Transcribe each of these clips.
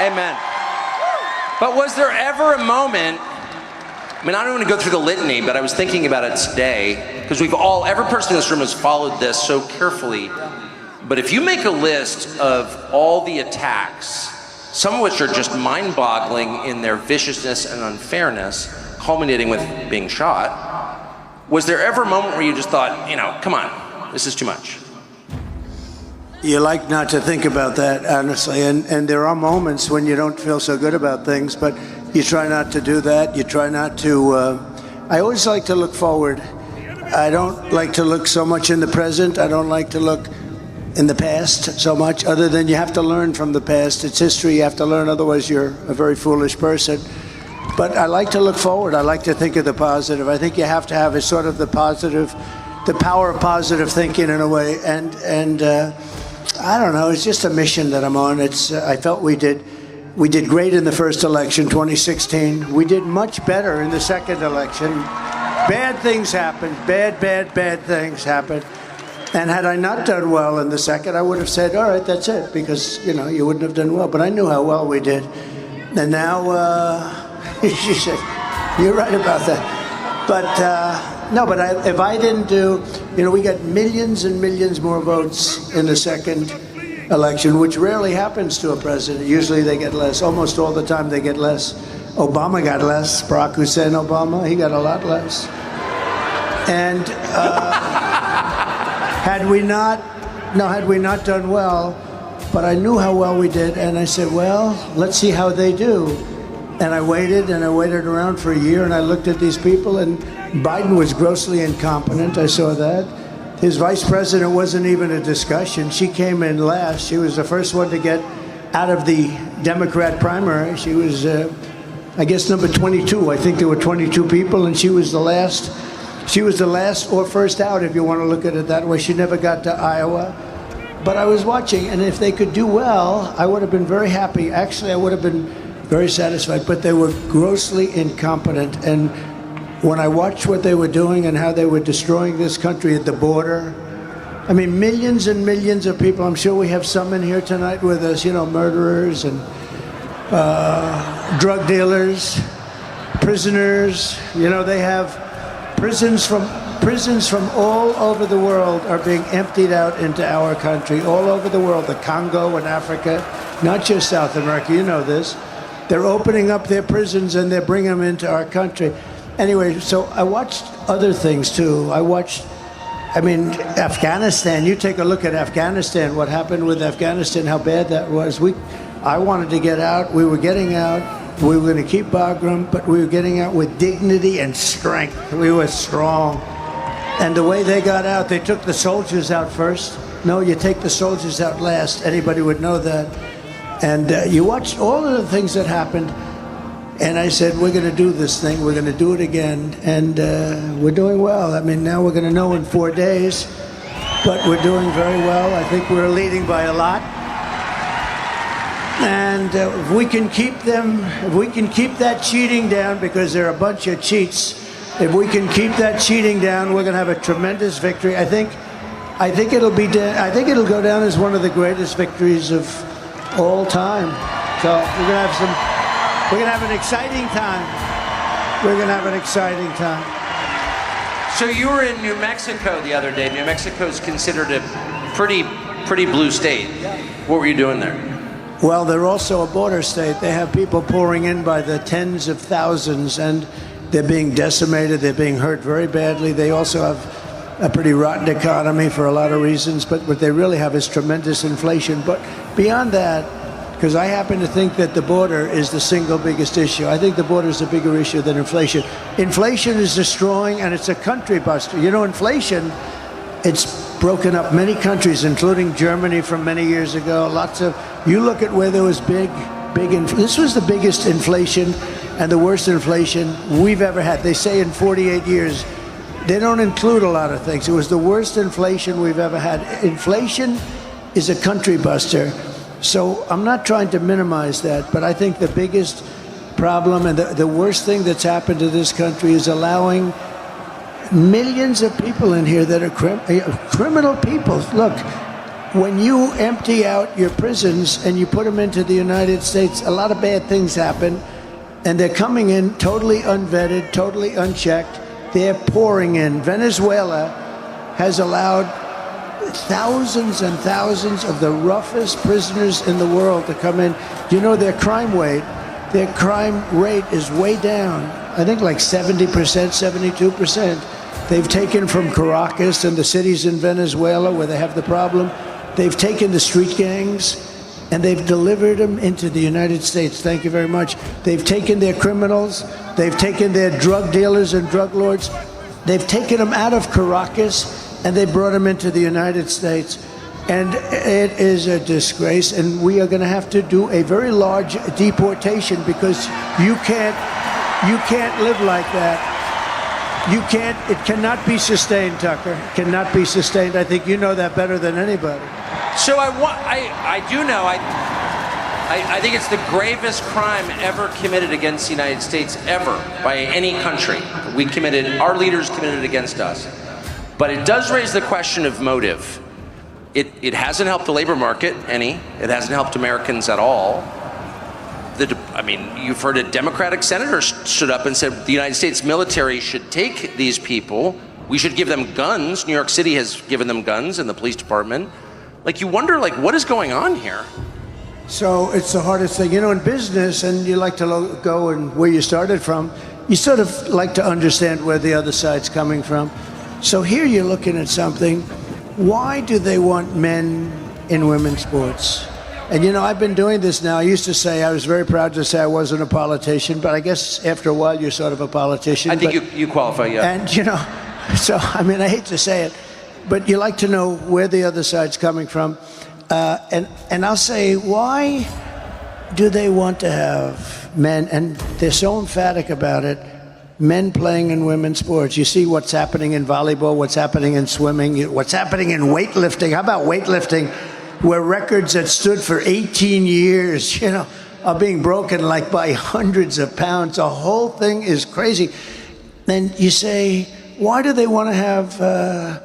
Amen. But was there ever a moment, I mean, I don't want to go through the litany, but I was thinking about it today, because every person in this room has followed this so carefully. But if you make a list of all the attacks, some of which are just mind-boggling in their viciousness and unfairness, culminating with being shot, was there ever a moment where you just thought, come on, this is too much? You like not to think about that, honestly, and there are moments when you don't feel so good about things, but you try not to do that. You try not to, I always like to look forward. I don't like to look so much in the present. I don't like to look in the past so much, other than you have to learn from the past. It's history, you have to learn, otherwise you're a very foolish person. But I like to look forward. I like to think of the positive. I think you have to have a sort of the power of positive thinking in a way, and I don't know, it's just a mission that I'm on. I felt we did great in the first election, 2016. We did much better in the second election. Bad things happened, bad things happened. And had I not done well in the second, I would have said, all right, that's it, because, you wouldn't have done well. But I knew how well we did. And now, she said, you're right about that. But, no, but if I didn't do, we got millions and millions more votes in the second election, which rarely happens to a president. Usually they get less. Almost all the time they get less. Obama got less. Barack Hussein Obama, he got a lot less. And had we not done well, but I knew how well we did, and I said, well, let's see how they do. And I waited around for a year, and I looked at these people, and Biden was grossly incompetent. I saw that. His vice president wasn't even a discussion. She came in last. She was the first one to get out of the Democrat primary. She was, I guess, number 22. I think there were 22 people, and she was the last. She was the last or first out, if you want to look at it that way. She never got to Iowa. But I was watching, and if they could do well, I would have been very happy. Actually, I would have been very satisfied. But they were grossly incompetent. And when I watched what they were doing and how they were destroying this country at the border, I mean, millions and millions of people. I'm sure we have some in here tonight with us, murderers and drug dealers, prisoners. They have prisons from all over the world are being emptied out into our country, all over the world, the Congo and Africa, not just South America. You know this. They're opening up their prisons and they're bringing them into our country. Anyway, so I watched other things too. Afghanistan, you take a look at Afghanistan, what happened with Afghanistan, how bad that was. I wanted to get out. We were getting out. We were going to keep Bagram, but we were getting out with dignity and strength. We were strong. And the way they got out, they took the soldiers out first. No, you take the soldiers out last. Anybody would know that. And you watched all of the things that happened. And I said, we're going to do this thing. We're going to do it again. And we're doing well. I mean, now we're going to know in 4 days. But we're doing very well. I think we're leading by a lot. And if we can keep that cheating down, because they're a bunch of cheats, if we can keep that cheating down, we're going to have a tremendous victory. I think it'll go down as one of the greatest victories of all time. So we're going to have an exciting time. We're going to have an exciting time. So you were in New Mexico the other day. New Mexico is considered a pretty blue state. What were you doing there? Well, they're also a border state. They have people pouring in by the tens of thousands, and they're being decimated. They're being hurt very badly. They also have a pretty rotten economy for a lot of reasons, but what they really have is tremendous inflation. But beyond that, because I happen to think that the border is the single biggest issue. I think the border is a bigger issue than inflation. Inflation is destroying, and it's a country buster. Inflation, it's broken up many countries, including Germany from many years ago. You look at where there was this was the biggest inflation and the worst inflation we've ever had. They say in 48 years. They don't include a lot of things. It was the worst inflation we've ever had. Inflation is a country buster. So I'm not trying to minimize that, but I think the biggest problem and the worst thing that's happened to this country is allowing millions of people in here that are criminal people. Look, when you empty out your prisons and you put them into the United States, a lot of bad things happen, and they're coming in totally unvetted, totally unchecked. They're pouring in. Venezuela has allowed thousands and thousands of the roughest prisoners in the world to come in. You know, their crime rate is way down. I think like 70%, 72%. They've taken from Caracas and the cities in Venezuela where they have the problem. They've taken the street gangs and they've delivered them into the United States. Thank you very much. They've taken their criminals. They've taken their drug dealers and drug lords. They've taken them out of Caracas and they brought them into the United States. And it is a disgrace, and we are going to have to do a very large deportation because you can't live like that. It cannot be sustained, Tucker. It cannot be sustained. I think you know that better than anybody. So I do know. I think it's the gravest crime ever committed against the United States, ever, by any country. Our leaders committed it against us. But it does raise the question of motive. It hasn't helped the labor market any. It hasn't helped Americans at all. You've heard a Democratic senator stood up and said the United States military should take these people. We should give them guns. New York City has given them guns and the police department. You wonder, what is going on here? So it's the hardest thing. You know, in business, and you like to go and where you started from, you sort of like to understand where the other side's coming from. So here you're looking at something. Why do they want men in women's sports? And you know, I've been doing this now. I was very proud to say I wasn't a politician, but I guess after a while you're sort of a politician. I think you qualify, yeah. And you know, so I hate to say it, but you like to know where the other side's coming from. And I'll say, why do they want to have men, and they're so emphatic about it, men playing in women's sports? You see what's happening in volleyball, what's happening in swimming, what's happening in weightlifting. How about weightlifting, where records that stood for 18 years, are being broken by hundreds of pounds? The whole thing is crazy. Then you say, why do they want to have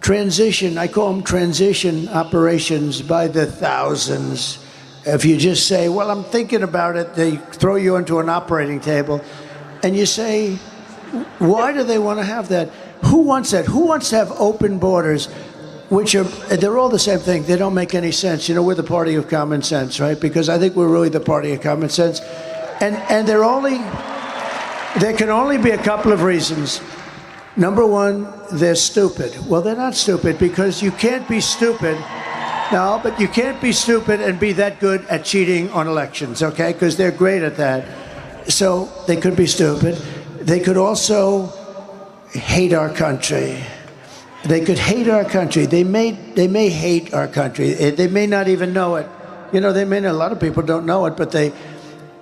transition? I call them transition operations by the thousands. If you just say, well, I'm thinking about it, they throw you onto an operating table. And you say, why do they want to have that? Who wants that? Who wants to have open borders, they're all the same thing. They don't make any sense. We're the party of common sense, right? Because I think we're really the party of common sense. And there can only be a couple of reasons. Number one, they're stupid. Well, they're not stupid because you can't be stupid. No, but you can't be stupid and be that good at cheating on elections, okay? Because they're great at that. So they could be stupid. They could also hate our country. They could hate our country. They may hate our country. They may not even know it. A lot of people don't know it,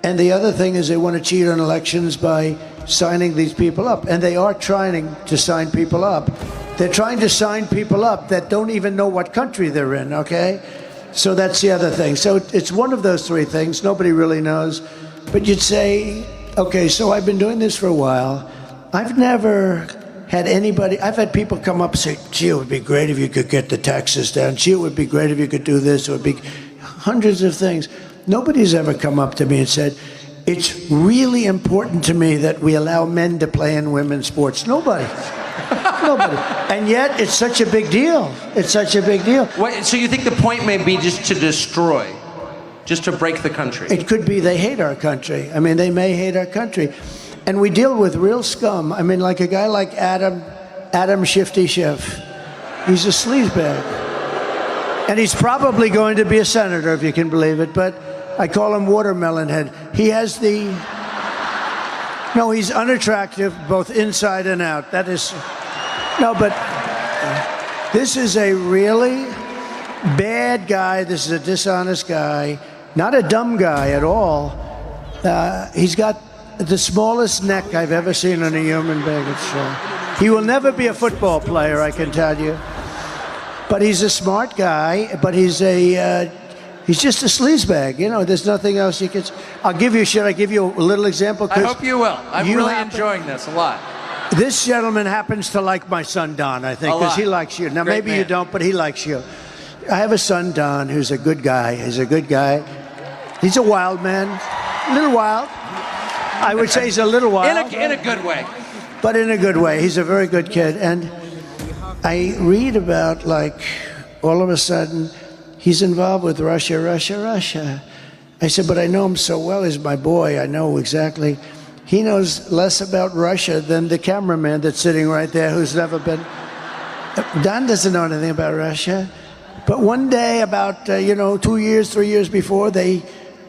and the other thing is they want to cheat on elections by signing these people up. And they are trying to sign people up. They're trying to sign people up that don't even know what country they're in, okay? So that's the other thing. So it's one of those three things. Nobody really knows. But you'd say, okay, so I've been doing this for a while. I've never had I've had people come up and say, gee, it would be great if you could get the taxes down. Gee, it would be great if you could do this. It would be hundreds of things. Nobody's ever come up to me and said, it's really important to me that we allow men to play in women's sports. Nobody. Nobody. And yet, it's such a big deal. It's such a big deal. Wait, so you think the point may be just to destroy? Just to break the country? It could be they hate our country. They may hate our country. And we deal with real scum. Like a guy like Adam Shifty Schiff. He's a sleazebag. And he's probably going to be a senator, if you can believe it. But I call him Watermelon Head. He has No, he's unattractive, both inside and out. That is... No, but this is a really bad guy. This is a dishonest guy. Not a dumb guy at all. He's got the smallest neck I've ever seen on a human being. He will never be a football player, I can tell you. But he's a smart guy, but he's just a sleazebag. There's nothing else you can... Should I give you a little example? I hope you will. I'm really enjoying this a lot. This gentleman happens to like my son, Don, I think, because he likes you. Now, maybe you don't, but he likes you. I have a son, Don, who's a good guy. He's a good guy. He's a wild man, a little wild. I would say he's a little wild. In a good way. But in a good way. He's a very good kid. And I read about, like, all of a sudden, he's involved with Russia. I said, but I know him so well. He's my boy. I know exactly. He knows less about Russia than the cameraman that's sitting right there who's never been. Don doesn't know anything about Russia. But one day, about 3 years before, they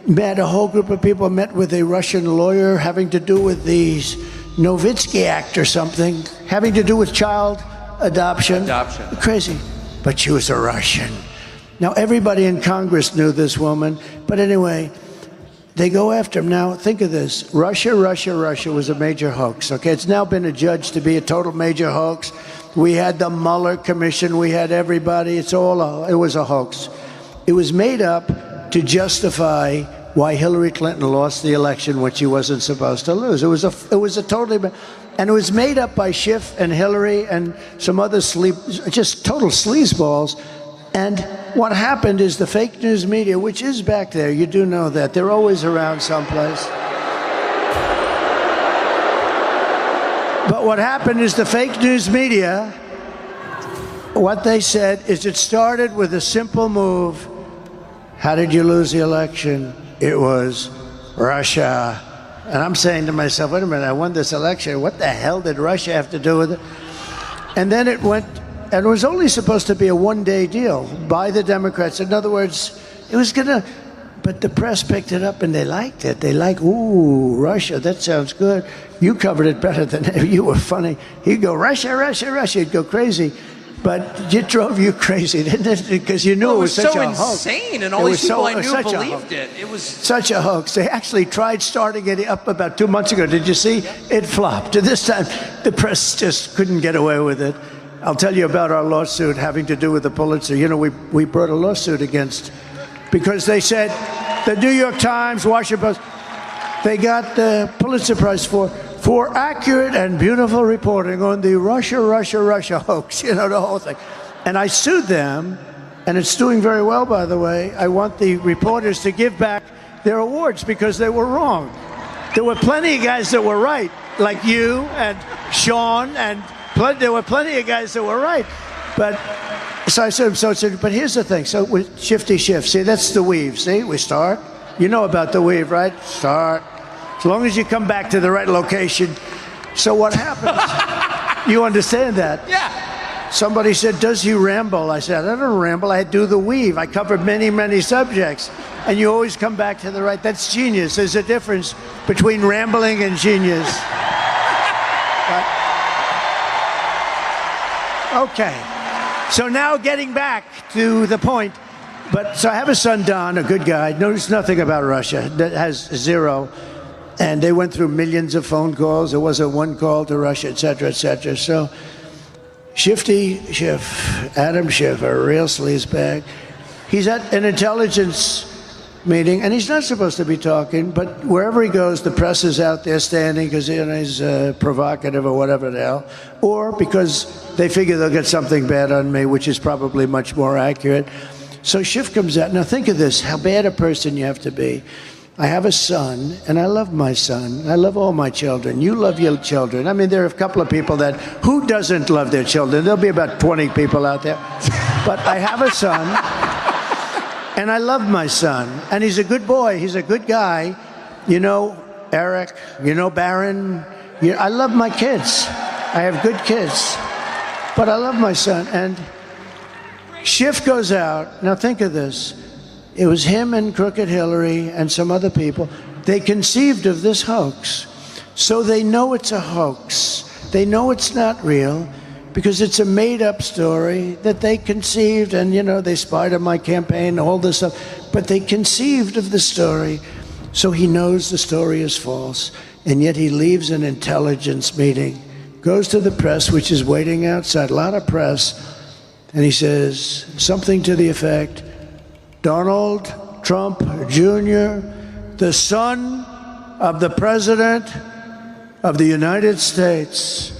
met, a whole group of people met with a Russian lawyer having to do with the Novitsky Act or something, having to do with child adoption. Crazy. But she was a Russian. Now, everybody in Congress knew this woman. But anyway, they go after him. Now, think of this. Russia was a major hoax. Okay, it's now been adjudged to be a total major hoax. We had the Mueller Commission. We had everybody. It was a hoax. It was made up to justify why Hillary Clinton lost the election, which she wasn't supposed to lose. It was a totally, and it was made up by Schiff and Hillary and some other just total sleazeballs. And what happened is the fake news media, which is back there, you do know that. They're always around someplace. But what happened is the fake news media, what they said is it started with a simple move. How did you lose the election? It was Russia. And I'm saying to myself, wait a minute, I won this election. What the hell did Russia have to do with it? And then it went, and it was only supposed to be a one-day deal by the Democrats. In other words, it was going to, but the press picked it up and they liked it. They like, ooh, Russia, that sounds good. You covered it better than you were funny. He'd go, Russia. He'd go crazy. But it drove you crazy, didn't it? Because you knew it was such a hoax. It was so insane, and all these people I knew believed it. It was such a hoax. They actually tried starting it up about 2 months ago. Did you see? It flopped. This time, the press just couldn't get away with it. I'll tell you about our lawsuit having to do with the Pulitzer. You know, we brought a lawsuit against, because they said the New York Times, Washington Post, they got the Pulitzer Prize for accurate and beautiful reporting on the Russia hoax, the whole thing. And I sued them, and it's doing very well, by the way. I want the reporters to give back their awards because they were wrong. There were plenty of guys that were right, like you and Sean, and there were plenty of guys that were right. But so I said, but here's the thing. So with Shifty Schiff, see, that's the weave. See, we start. You know about the weave, right? Start. As long as you come back to the right location. So what happens? You understand that? Yeah. Somebody said, does he ramble? I said, I don't ramble. I do the weave. I cover many subjects. And you always come back to the right. That's genius. There's a difference between rambling and genius. Okay. So now getting back to the point. So I have a son, Don, a good guy, knows nothing about Russia, that has zero. And they went through millions of phone calls. There wasn't one call to Russia, et cetera, et cetera. So Shifty Schiff, Adam Schiff, a real sleazebag. He's at an intelligence meeting, and he's not supposed to be talking, but wherever he goes, the press is out there standing because he's provocative or whatever the hell, or because they figure they'll get something bad on me, which is probably much more accurate. So Schiff comes out. Now think of this, how bad a person you have to be. I have a son, and I love my son. I love all my children. You love your children. I mean, there are a couple of people that, who doesn't love their children? There'll be about 20 people out there. But I have a son, and I love my son. And he's a good boy. He's a good guy. You know Eric, you know Barron. I love my kids. I have good kids. But I love my son. And Schiff goes out. Now think of this. It was him and Crooked Hillary and some other people. They conceived of this hoax. So they know it's a hoax. They know it's not real because it's a made-up story that they conceived, and, they spied on my campaign, all this stuff. But they conceived of the story, so he knows the story is false. And yet he leaves an intelligence meeting, goes to the press, which is waiting outside, a lot of press, and he says something to the effect, Donald Trump Jr., the son of the President of the United States,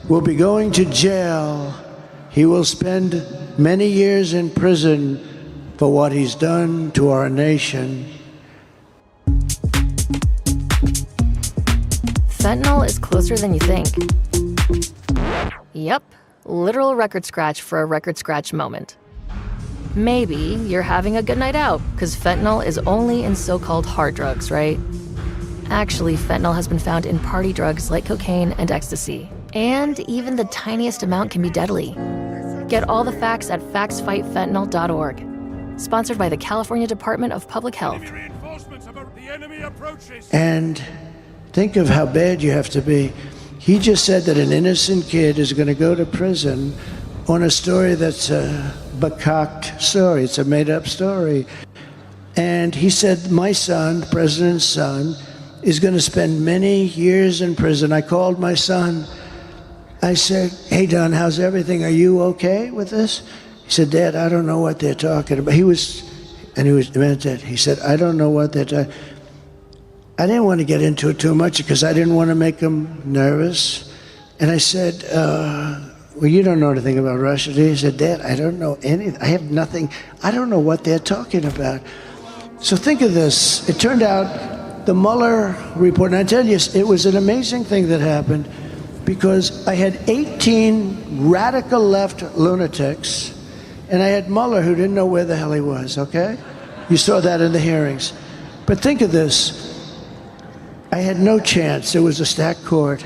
will be going to jail. He will spend many years in prison for what he's done to our nation. Fentanyl is closer than you think. Yep, literal record scratch for a record scratch moment. Maybe you're having a good night out, because fentanyl is only in so-called hard drugs, right? Actually, fentanyl has been found in party drugs like cocaine and ecstasy. And even the tiniest amount can be deadly. Get all the facts at factsfightfentanyl.org. Sponsored by the California Department of Public Health. And think of how bad you have to be. He just said that an innocent kid is going to go to prison on a story that's a bacocked story. It's a made-up story. And he said, my son, the president's son, is going to spend many years in prison. I called my son. I said, hey, Don, how's everything? Are you okay with this? He said, Dad, I don't know what they're talking about. He meant it. He said, I don't know what they're talking about. I didn't want to get into it too much because I didn't want to make him nervous. And I said, well, you don't know anything about Russia, do you? He said, Dad, I don't know anything. I have nothing. I don't know what they're talking about. So think of this. It turned out the Mueller report, and I tell you, it was an amazing thing that happened because I had 18 radical left lunatics, and I had Mueller who didn't know where the hell he was, okay? You saw that in the hearings. But think of this. I had no chance. It was a stacked court,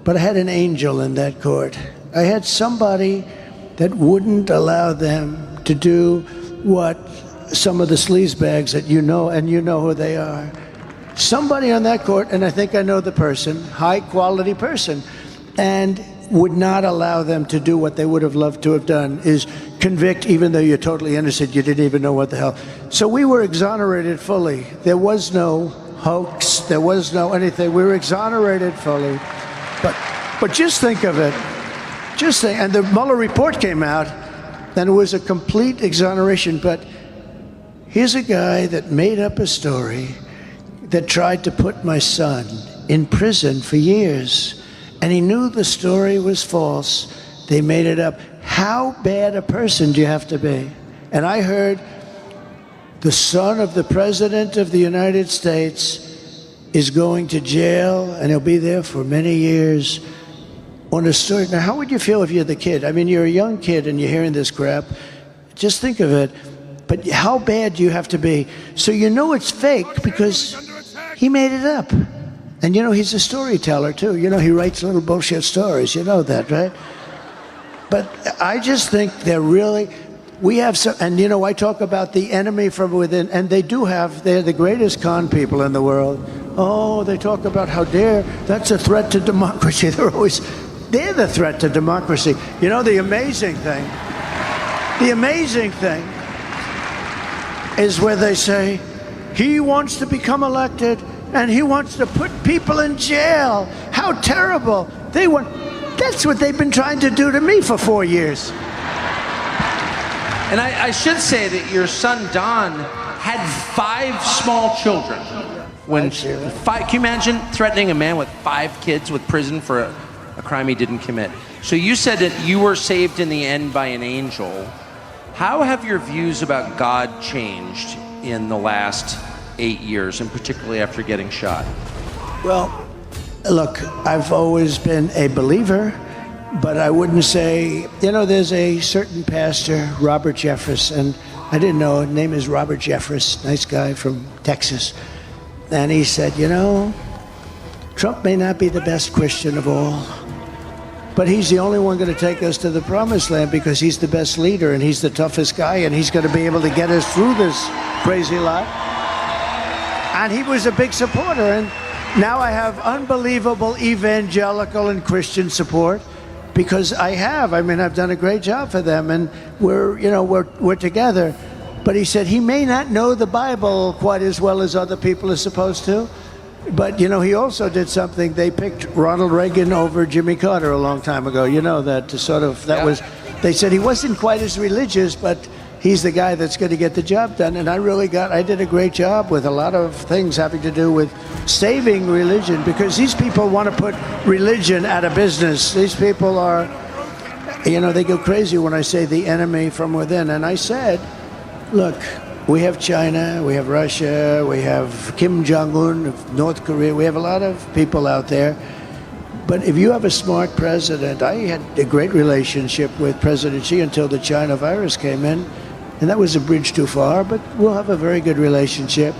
but I had an angel in that court. I had somebody that wouldn't allow them to do what some of the sleazebags that you know, and you know who they are. Somebody on that court, and I think I know the person, high-quality person, and would not allow them to do what they would have loved to have done, is convict even though you're totally innocent, you didn't even know what the hell. So we were exonerated fully. There was no hoax, there was no anything. We were exonerated fully. But just think of it. Just think, and the Mueller report came out, and it was a complete exoneration. But here's a guy that made up a story that tried to put my son in prison for years, and he knew the story was false. They made it up. How bad a person do you have to be? And I heard the son of the President of the United States is going to jail, and he'll be there for many years on a story. Now, how would you feel if you're the kid? I mean, you're a young kid and you're hearing this crap. Just think of it. But how bad do you have to be? So you know it's fake because he made it up. And you know, he's a storyteller too. You know, he writes little bullshit stories. You know that, right? But I just think they're really, we have some, and you know, I talk about the enemy from within, and they do have, they're the greatest con people in the world. Oh, they talk about how dare, that's a threat to democracy. They're the threat to democracy. You know, the amazing thing is where they say, he wants to become elected and he wants to put people in jail. How terrible. That's what they've been trying to do to me for 4 years. And I should say that your son, Don, had 5 small children. Can you imagine threatening a man with 5 kids with prison for a crime he didn't commit? So you said that you were saved in the end by an angel. How have your views about God changed in the last 8 years, and particularly after getting shot? Well, look, I've always been a believer, but I wouldn't say, you know, there's a certain pastor, Robert Jeffress, and I didn't know, his name is Robert Jeffress, nice guy from Texas. And he said, you know, Trump may not be the best Christian of all, but he's the only one going to take us to the promised land because he's the best leader and he's the toughest guy and he's going to be able to get us through this crazy life. And he was a big supporter, and now I have unbelievable evangelical and Christian support because I've done a great job for them, and we're together. But he said he may not know the Bible quite as well as other people are supposed to. But, you know, he also did something. They picked Ronald Reagan over Jimmy Carter a long time ago. You know that they said he wasn't quite as religious, but he's the guy that's going to get the job done. And I did a great job with a lot of things having to do with saving religion, because these people want to put religion out of business. These people are, You know, they go crazy when I say the enemy from within. And I said, look, we have China, we have Russia, we have Kim Jong-un of North Korea, we have a lot of people out there. But if you have a smart president, I had a great relationship with President Xi until the China virus came in, and that was a bridge too far, but we'll have a very good relationship.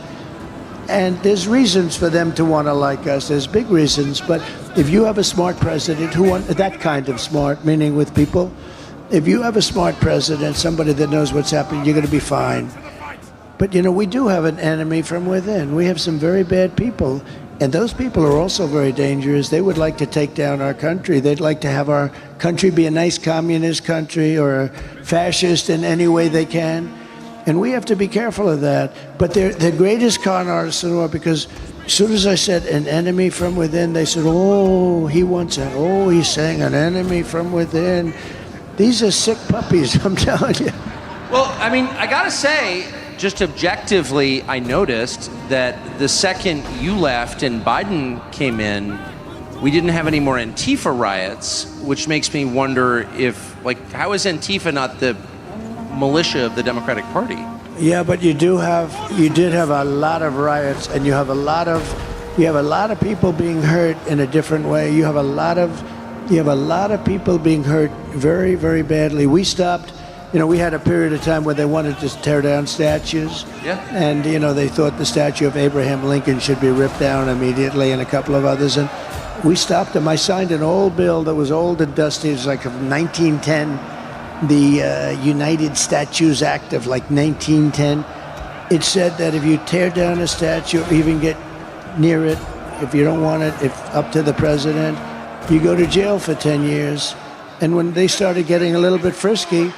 And there's reasons for them to want to like us. There's big reasons. But if you have a smart president who wants that kind of smart, meaning with people, if you have a smart president, somebody that knows what's happening, you're going to be fine. But, you know, we do have an enemy from within. We have some very bad people. And those people are also very dangerous. They would like to take down our country. They'd like to have our country be a nice communist country or a fascist in any way they can. And we have to be careful of that. But they're the greatest con artists in the world, because as soon as I said an enemy from within, they said, oh, he wants it. Oh, he's saying an enemy from within. These are sick puppies, I'm telling you. Well, I mean, I gotta say, just objectively, I noticed that the second you left and Biden came in, we didn't have any more Antifa riots, which makes me wonder if, like, how is Antifa not the militia of the Democratic Party? Yeah, but you did have a lot of riots, and you have a lot of people being hurt in a different way. You have a lot of people being hurt very, very badly. We stopped. You know, we had a period of time where they wanted to tear down statues. Yeah. And, you know, they thought the statue of Abraham Lincoln should be ripped down immediately, and a couple of others. And we stopped them. I signed an old bill that was old and dusty. It was like of 1910, the United Statues Act of like 1910. It said that if you tear down a statue or even get near it, if you don't want it, it's up to the president, you go to jail for 10 years. And when they started getting a little bit frisky,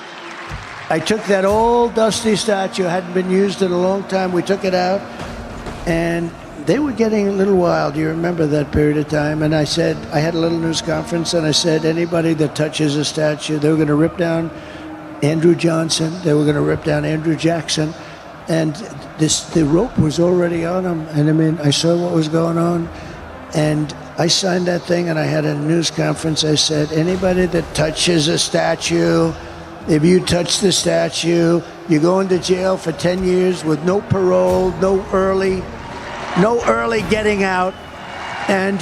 I took that old dusty statue, hadn't been used in a long time. We took it out, and they were getting a little wild. You remember that period of time? And I said, I had a little news conference, and I said, anybody that touches a statue, they were going to rip down Andrew Johnson. They were going to rip down Andrew Jackson. And the rope was already on them. And I mean, I saw what was going on. And I signed that thing, and I had a news conference. I said, anybody that touches a statue, if you touch the statue, you're going to jail for 10 years with no parole, no early getting out. And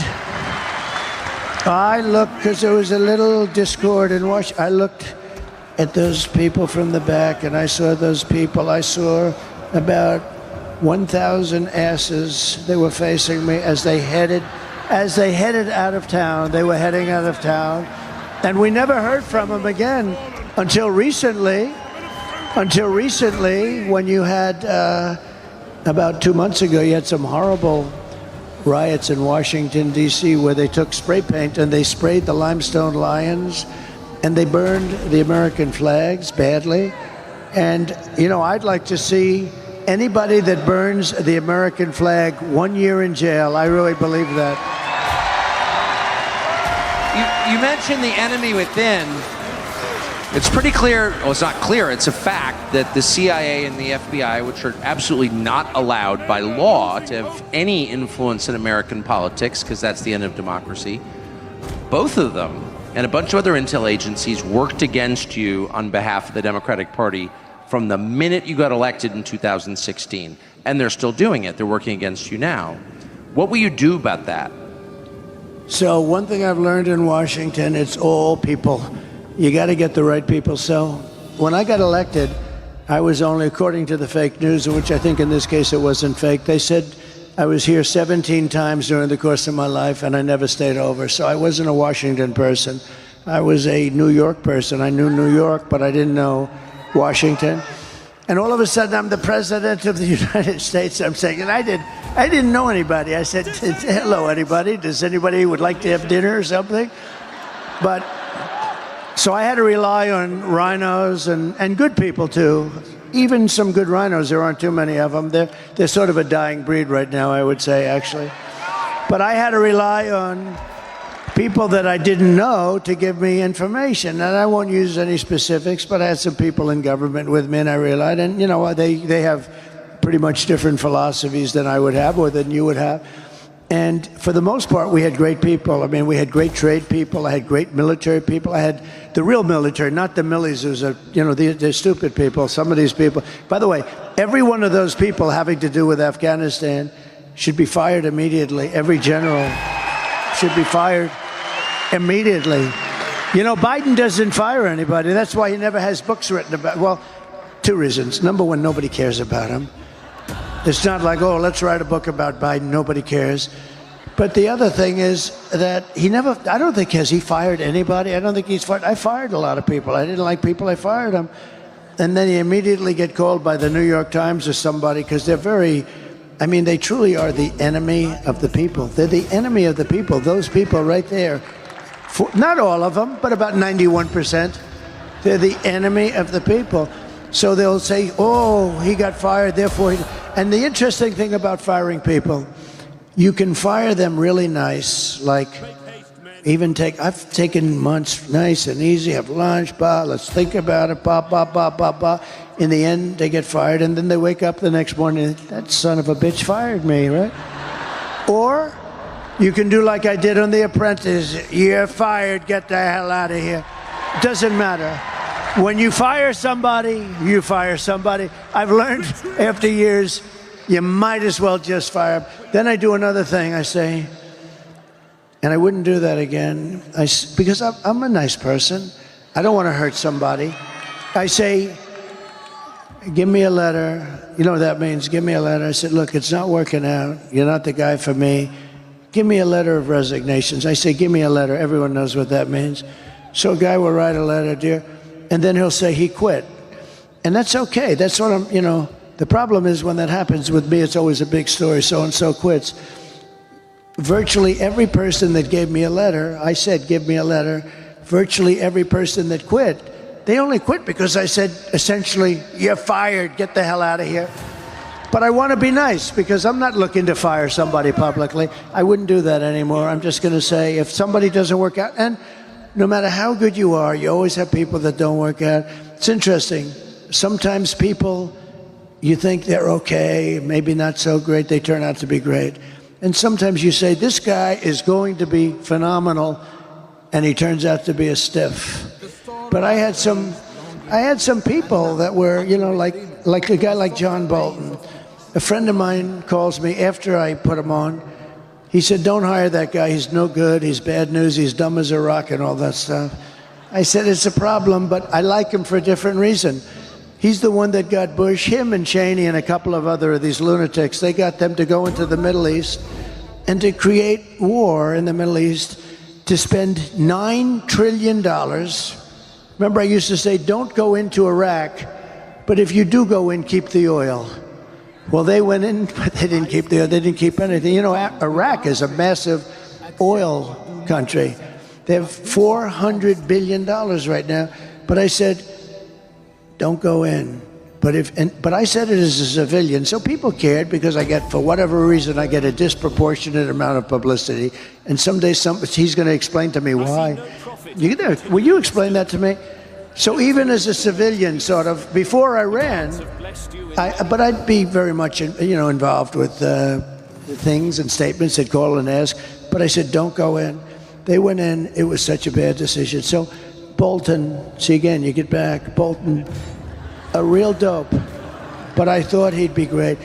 I looked, because there was a little discord in Washington. I looked at those people from the back, and I saw those people. I saw about 1,000 asses. They were facing me as they headed out of town. They were heading out of town, and we never heard from them again. Until recently, when you had, about 2 months ago, you had some horrible riots in Washington, D.C., where they took spray paint and they sprayed the limestone lions, and they burned the American flags badly. And, you know, I'd like to see anybody that burns the American flag 1 year in jail. I really believe that. You mentioned the enemy within. It's pretty clear, well, it's not clear, it's a fact that the CIA and the FBI, which are absolutely not allowed by law to have any influence in American politics, because that's the end of democracy, both of them and a bunch of other intel agencies worked against you on behalf of the Democratic Party from the minute you got elected in 2016. And they're still doing it. They're working against you now. What will you do about that? So one thing I've learned in Washington, it's all people. You got to get the right people. So when I got elected, I was only, according to the fake news, which I think in this case it wasn't fake, they said I was here 17 times during the course of my life, and I never stayed over. So I wasn't a Washington person. I was a New York person. I knew New York, but I didn't know Washington. And all of a sudden, I'm the president of the United States. I'm saying, and I didn't know anybody. I said, hello, anybody? Does anybody would like to have dinner or something? But so I had to rely on rhinos and good people, too. Even some good rhinos. There aren't too many of them. They're sort of a dying breed right now, I would say, actually. But I had to rely on people that I didn't know to give me information. And I won't use any specifics, but I had some people in government with me, and I realized, and, you know, they have pretty much different philosophies than I would have or than you would have. And for the most part, we had great people. I mean, we had great trade people. I had great military people. I had the real military, not the millies who's they're stupid people. Some of these people. By the way, every one of those people having to do with Afghanistan should be fired immediately. Every general should be fired immediately. You know, Biden doesn't fire anybody. That's why he never has books written about. Well, two reasons. Number one, nobody cares about him. It's not like, oh, let's write a book about Biden. Nobody cares. But the other thing is that I don't think he fired anybody. I don't think he's fired. I fired a lot of people. I didn't like people. I fired them. And then he immediately get called by the New York Times or somebody because they're they truly are the enemy of the people. They're the enemy of the people. Those people right there, not all of them, but about 91%, they're the enemy of the people. So they'll say, oh, he got fired, therefore And the interesting thing about firing people, you can fire them really nice, like I've taken months nice and easy, have lunch, let's think about it, In the end, they get fired, and then they wake up the next morning, that son of a bitch fired me, right? Or you can do like I did on The Apprentice, you're fired, get the hell out of here. Doesn't matter. When you fire somebody, you fire somebody. I've learned after years, you might as well just fire them. Then I do another thing. I say, and I wouldn't do that again, because I'm a nice person. I don't want to hurt somebody. I say, give me a letter. You know what that means? Give me a letter. I said, look, it's not working out. You're not the guy for me. Give me a letter of resignations. I say, give me a letter. Everyone knows what that means. So a guy will write a letter, dear. And then he'll say he quit. And that's okay. That's what the problem is when that happens with me, it's always a big story. So-and-so quits. Virtually every person that gave me a letter, I said, give me a letter. Virtually every person that quit, they only quit because I said, essentially, you're fired. Get the hell out of here. But I want to be nice because I'm not looking to fire somebody publicly. I wouldn't do that anymore. I'm just going to say, if somebody doesn't work out, and no matter how good you are, you always have people that don't work out. It's interesting. Sometimes people, you think they're okay, maybe not so great, they turn out to be great. And sometimes you say, this guy is going to be phenomenal, and he turns out to be a stiff. But I had some people that were, like a guy like John Bolton. A friend of mine calls me after I put him on. He said, don't hire that guy. He's no good. He's bad news. He's dumb as a rock and all that stuff. I said, it's a problem, but I like him for a different reason. He's the one that got Bush, him and Cheney and a couple of other of these lunatics. They got them to go into the Middle East and to create war in the Middle East, to spend $9 trillion. Remember, I used to say, don't go into Iraq, but if you do go in, keep the oil. Well, they went in, but they didn't keep the oil. They didn't keep anything. Iraq is a massive oil country. They have $400 billion right now. But I said, don't go in. But I said it as a civilian, so people cared because for whatever reason, I get a disproportionate amount of publicity. And someday he's going to explain to me why. Will you explain that to me? So even as a civilian, sort of, before I ran, but I'd be very much, involved with things and statements that call and ask. But I said, don't go in. They went in. It was such a bad decision. So Bolton, see again, you get back. Bolton, a real dope. But I thought he'd be great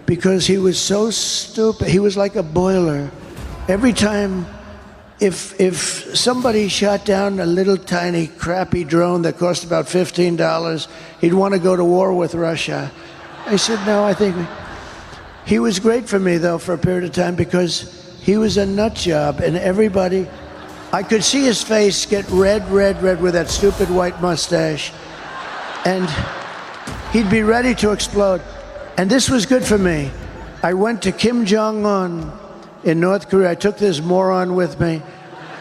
because he was so stupid. He was like a boiler. Every time, if somebody shot down a little tiny crappy drone that cost about $15, he'd want to go to war with Russia. I said, no, I think he was great for me, though, for a period of time because he was a nut job, and everybody, I could see his face get red with that stupid white mustache, and he'd be ready to explode. And this was good for me. I went to Kim Jong-un in North Korea. I took this moron with me,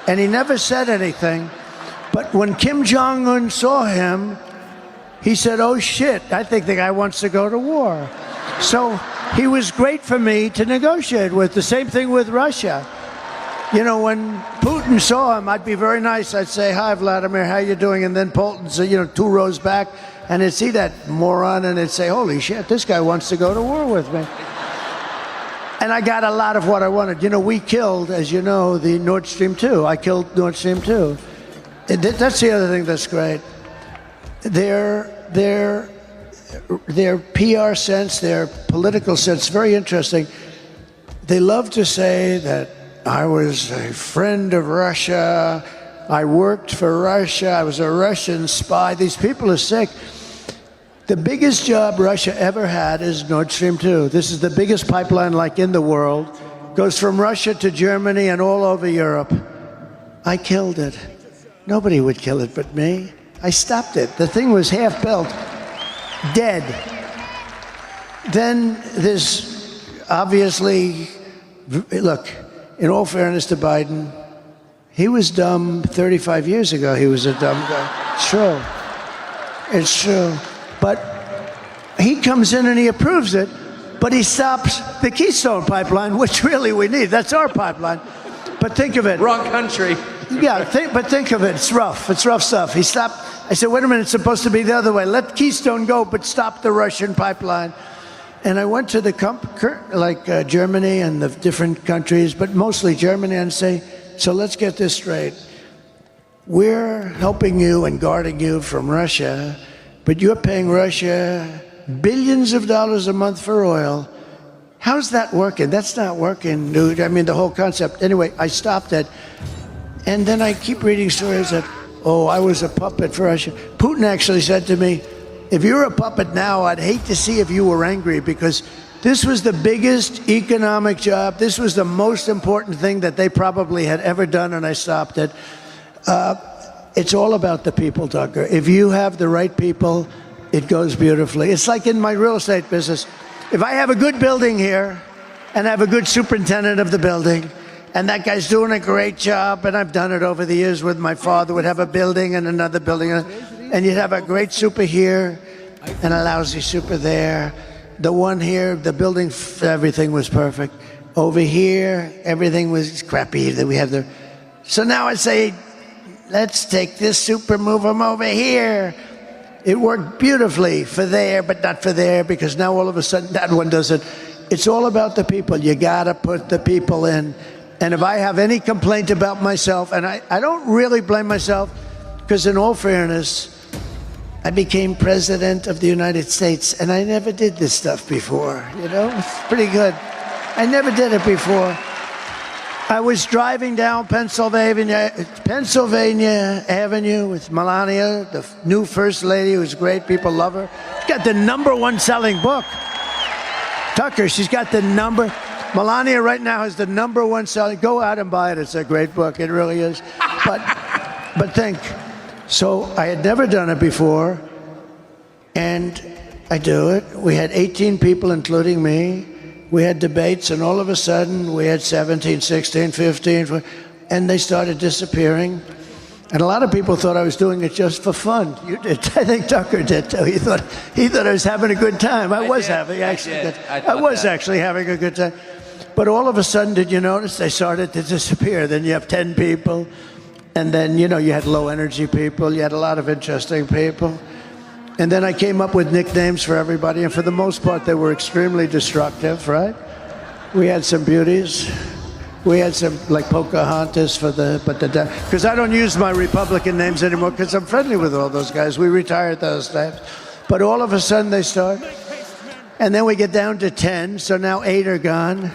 and he never said anything. But when Kim Jong-un saw him, he said, oh shit, I think the guy wants to go to war. So he was great for me to negotiate with. The same thing with Russia. When Putin saw him, I'd be very nice. I'd say, hi, Vladimir, how you doing? And then Putin's, 2 rows back, and it'd see that moron, and it'd say, holy shit, this guy wants to go to war with me. And I got a lot of what I wanted. You know, we killed, as you know, the Nord Stream 2. I killed Nord Stream 2. That's the other thing that's great. Their PR sense, their political sense, very interesting. They love to say that I was a friend of Russia, I worked for Russia, I was a Russian spy. These people are sick. The biggest job Russia ever had is Nord Stream 2. This is the biggest pipeline like in the world. Goes from Russia to Germany and all over Europe. I killed it. Nobody would kill it but me. I stopped it. The thing was half built, dead. Then there's obviously, look, in all fairness to Biden, he was dumb 35 years ago. He was a dumb guy. It's true. It's true. But he comes in and he approves it, but he stops the Keystone pipeline, which really we need. That's our pipeline. But think of it. Wrong country. Yeah, but think of it. It's rough. It's rough stuff. He stopped. I said, wait a minute, it's supposed to be the other way. Let Keystone go, but stop the Russian pipeline. And I went to the Germany and the different countries, but mostly Germany, and say, so let's get this straight. We're helping you and guarding you from Russia, but you're paying Russia billions of dollars a month for oil. How's that working? That's not working, dude. I mean, the whole concept. Anyway, I stopped it. And then I keep reading stories that, oh, I was a puppet for Russia. Putin actually said to me, if you're a puppet now, I'd hate to see if you were angry, because this was the biggest economic job. This was the most important thing that they probably had ever done, and I stopped it. It's all about the people, Tucker. If you have the right people, it goes beautifully. It's like in my real estate business. If I have a good building here and I have a good superintendent of the building, and that guy's doing a great job, and I've done it over the years with my father, would have a building and another building, and you'd have a great super here and a lousy super there. The one here, the building, everything was perfect. Over here, everything was crappy that we had there. So now I say, let's take this super, move them over here. It worked beautifully for there, but not for there, because now all of a sudden that one doesn't. It's all about the people. You gotta put the people in. And if I have any complaint about myself, and I don't really blame myself, because in all fairness, I became president of the United States, and I never did this stuff before, you know? It's pretty good. I never did it before. I was driving down Pennsylvania Avenue with Melania, the new first lady, who's great. People love her. She's got the #1 selling book. Tucker, she's got the Melania right now has the #1 selling. Go out and buy it. It's a great book. It really is. But think. So I had never done it before, and I do it. We had 18 people, including me. We had debates, and all of a sudden, we had 17, 16, 15, and they started disappearing. And a lot of people thought I was doing it just for fun. You did. I think Tucker did, too. He thought I was having a good time. I was actually having a good time. But all of a sudden, did you notice they started to disappear? Then you have 10 people, and then, you know, you had low-energy people. You had a lot of interesting people. And then I came up with nicknames for everybody, and for the most part, they were extremely destructive, right? We had some beauties. We had some, like Pocahontas because I don't use my Republican names anymore, because I'm friendly with all those guys. We retired those names. But all of a sudden, they start. And then we get down to 10, so now 8 are gone.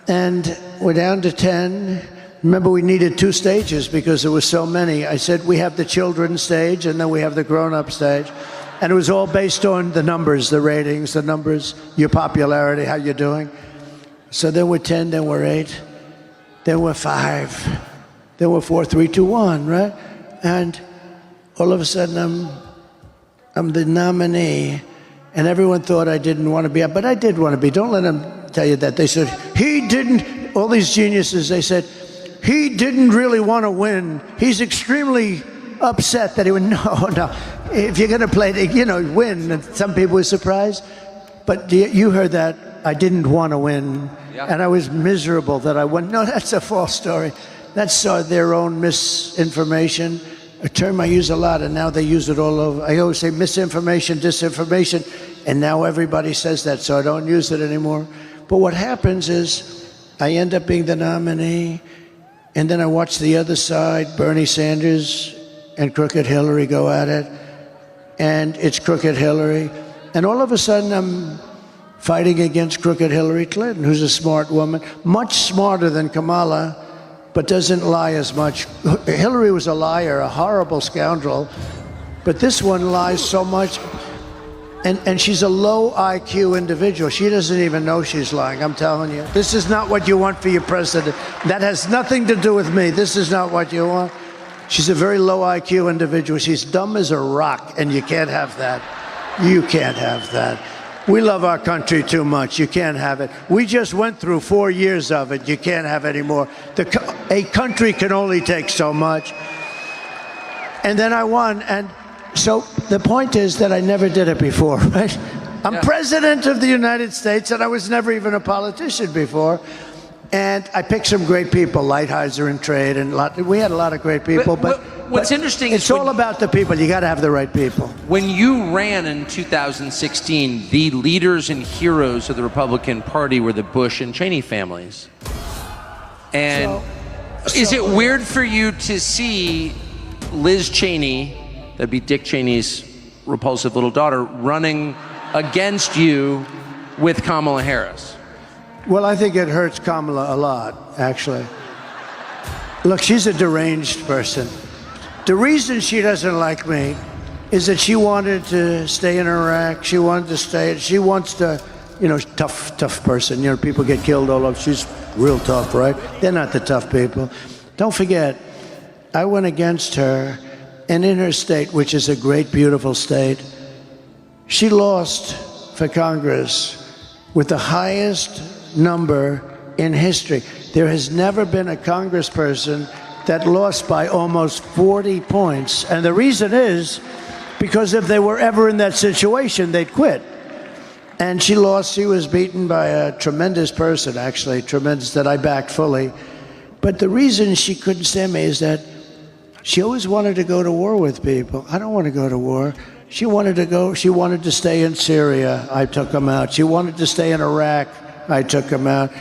And we're down to 10. Remember, we needed 2 stages because there were so many. I said, we have the children's stage, and then we have the grown-up stage. And it was all based on the numbers, the ratings, the numbers, your popularity, how you're doing. So then we're 10, then we're 8, then we're 5, then we're 4, 3, 2, 1, right? And all of a sudden, I'm the nominee, and everyone thought I didn't want to be up, but I did want to be. Don't let them tell you that. They said, he didn't, all these geniuses, they said, he didn't really want to win. He's extremely upset that he would, no. If you're going to play, win, and some people were surprised. But you heard that I didn't want to win, and I was miserable that I won. No, that's a false story. That's their own misinformation, a term I use a lot, and now they use it all over. I always say misinformation, disinformation, and now everybody says that, so I don't use it anymore. But what happens is I end up being the nominee, and then I watch the other side, Bernie Sanders and Crooked Hillary, go at it, and it's Crooked Hillary. And all of a sudden, I'm fighting against Crooked Hillary Clinton, who's a smart woman, much smarter than Kamala, but doesn't lie as much. Hillary was a liar, a horrible scoundrel, but this one lies so much. And she's a low IQ individual. She doesn't even know she's lying, I'm telling you. This is not what you want for your president. That has nothing to do with me. This is not what you want. She's a very low IQ individual. She's dumb as a rock, and you can't have that. You can't have that. We love our country too much. You can't have it. We just went through 4 years of it. You can't have any more. A country can only take so much. And then I won, and so the point is that I never did it before, right? I'm president of the United States, and I was never even a politician before. And I picked some great people, Lighthizer and Trade, and we had a lot of great people. But what's interesting is it's all about the people. You got to have the right people. When you ran in 2016, the leaders and heroes of the Republican Party were the Bush and Cheney families. And is it weird for you to see Liz Cheney, that'd be Dick Cheney's repulsive little daughter, running against you with Kamala Harris? Well, I think it hurts Kamala a lot, actually. Look, she's a deranged person. The reason she doesn't like me is that she wanted to stay in Iraq. She wants to, tough person. People get killed all over. She's real tough, right? They're not the tough people. Don't forget, I went against her, and in her state, which is a great, beautiful state, she lost for Congress with the highest number in history. There has never been a congressperson that lost by almost 40 points. And the reason is because if they were ever in that situation, they'd quit. And she lost. She was beaten by a tremendous person, actually, tremendous, that I backed fully. But the reason she couldn't stand me is that she always wanted to go to war with people. I don't want to go to war. She wanted to stay in Syria. I took them out. She wanted to stay in Iraq. I took them out.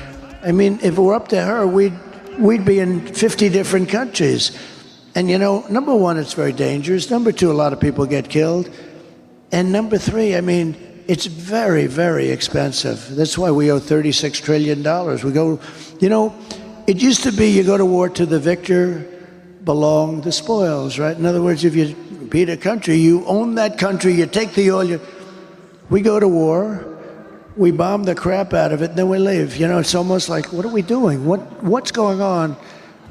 I mean, if it were up to her, we'd be in 50 different countries. And number one, it's very dangerous. Number two, a lot of people get killed. And number three, I mean, it's very, very expensive. That's why we owe $36 trillion. We go, it used to be you go to war to the victor belong the spoils, right? In other words, if you beat a country, you own that country, you take the oil. We go to war. We bomb the crap out of it, and then we leave. It's almost like, what are we doing? What's going on?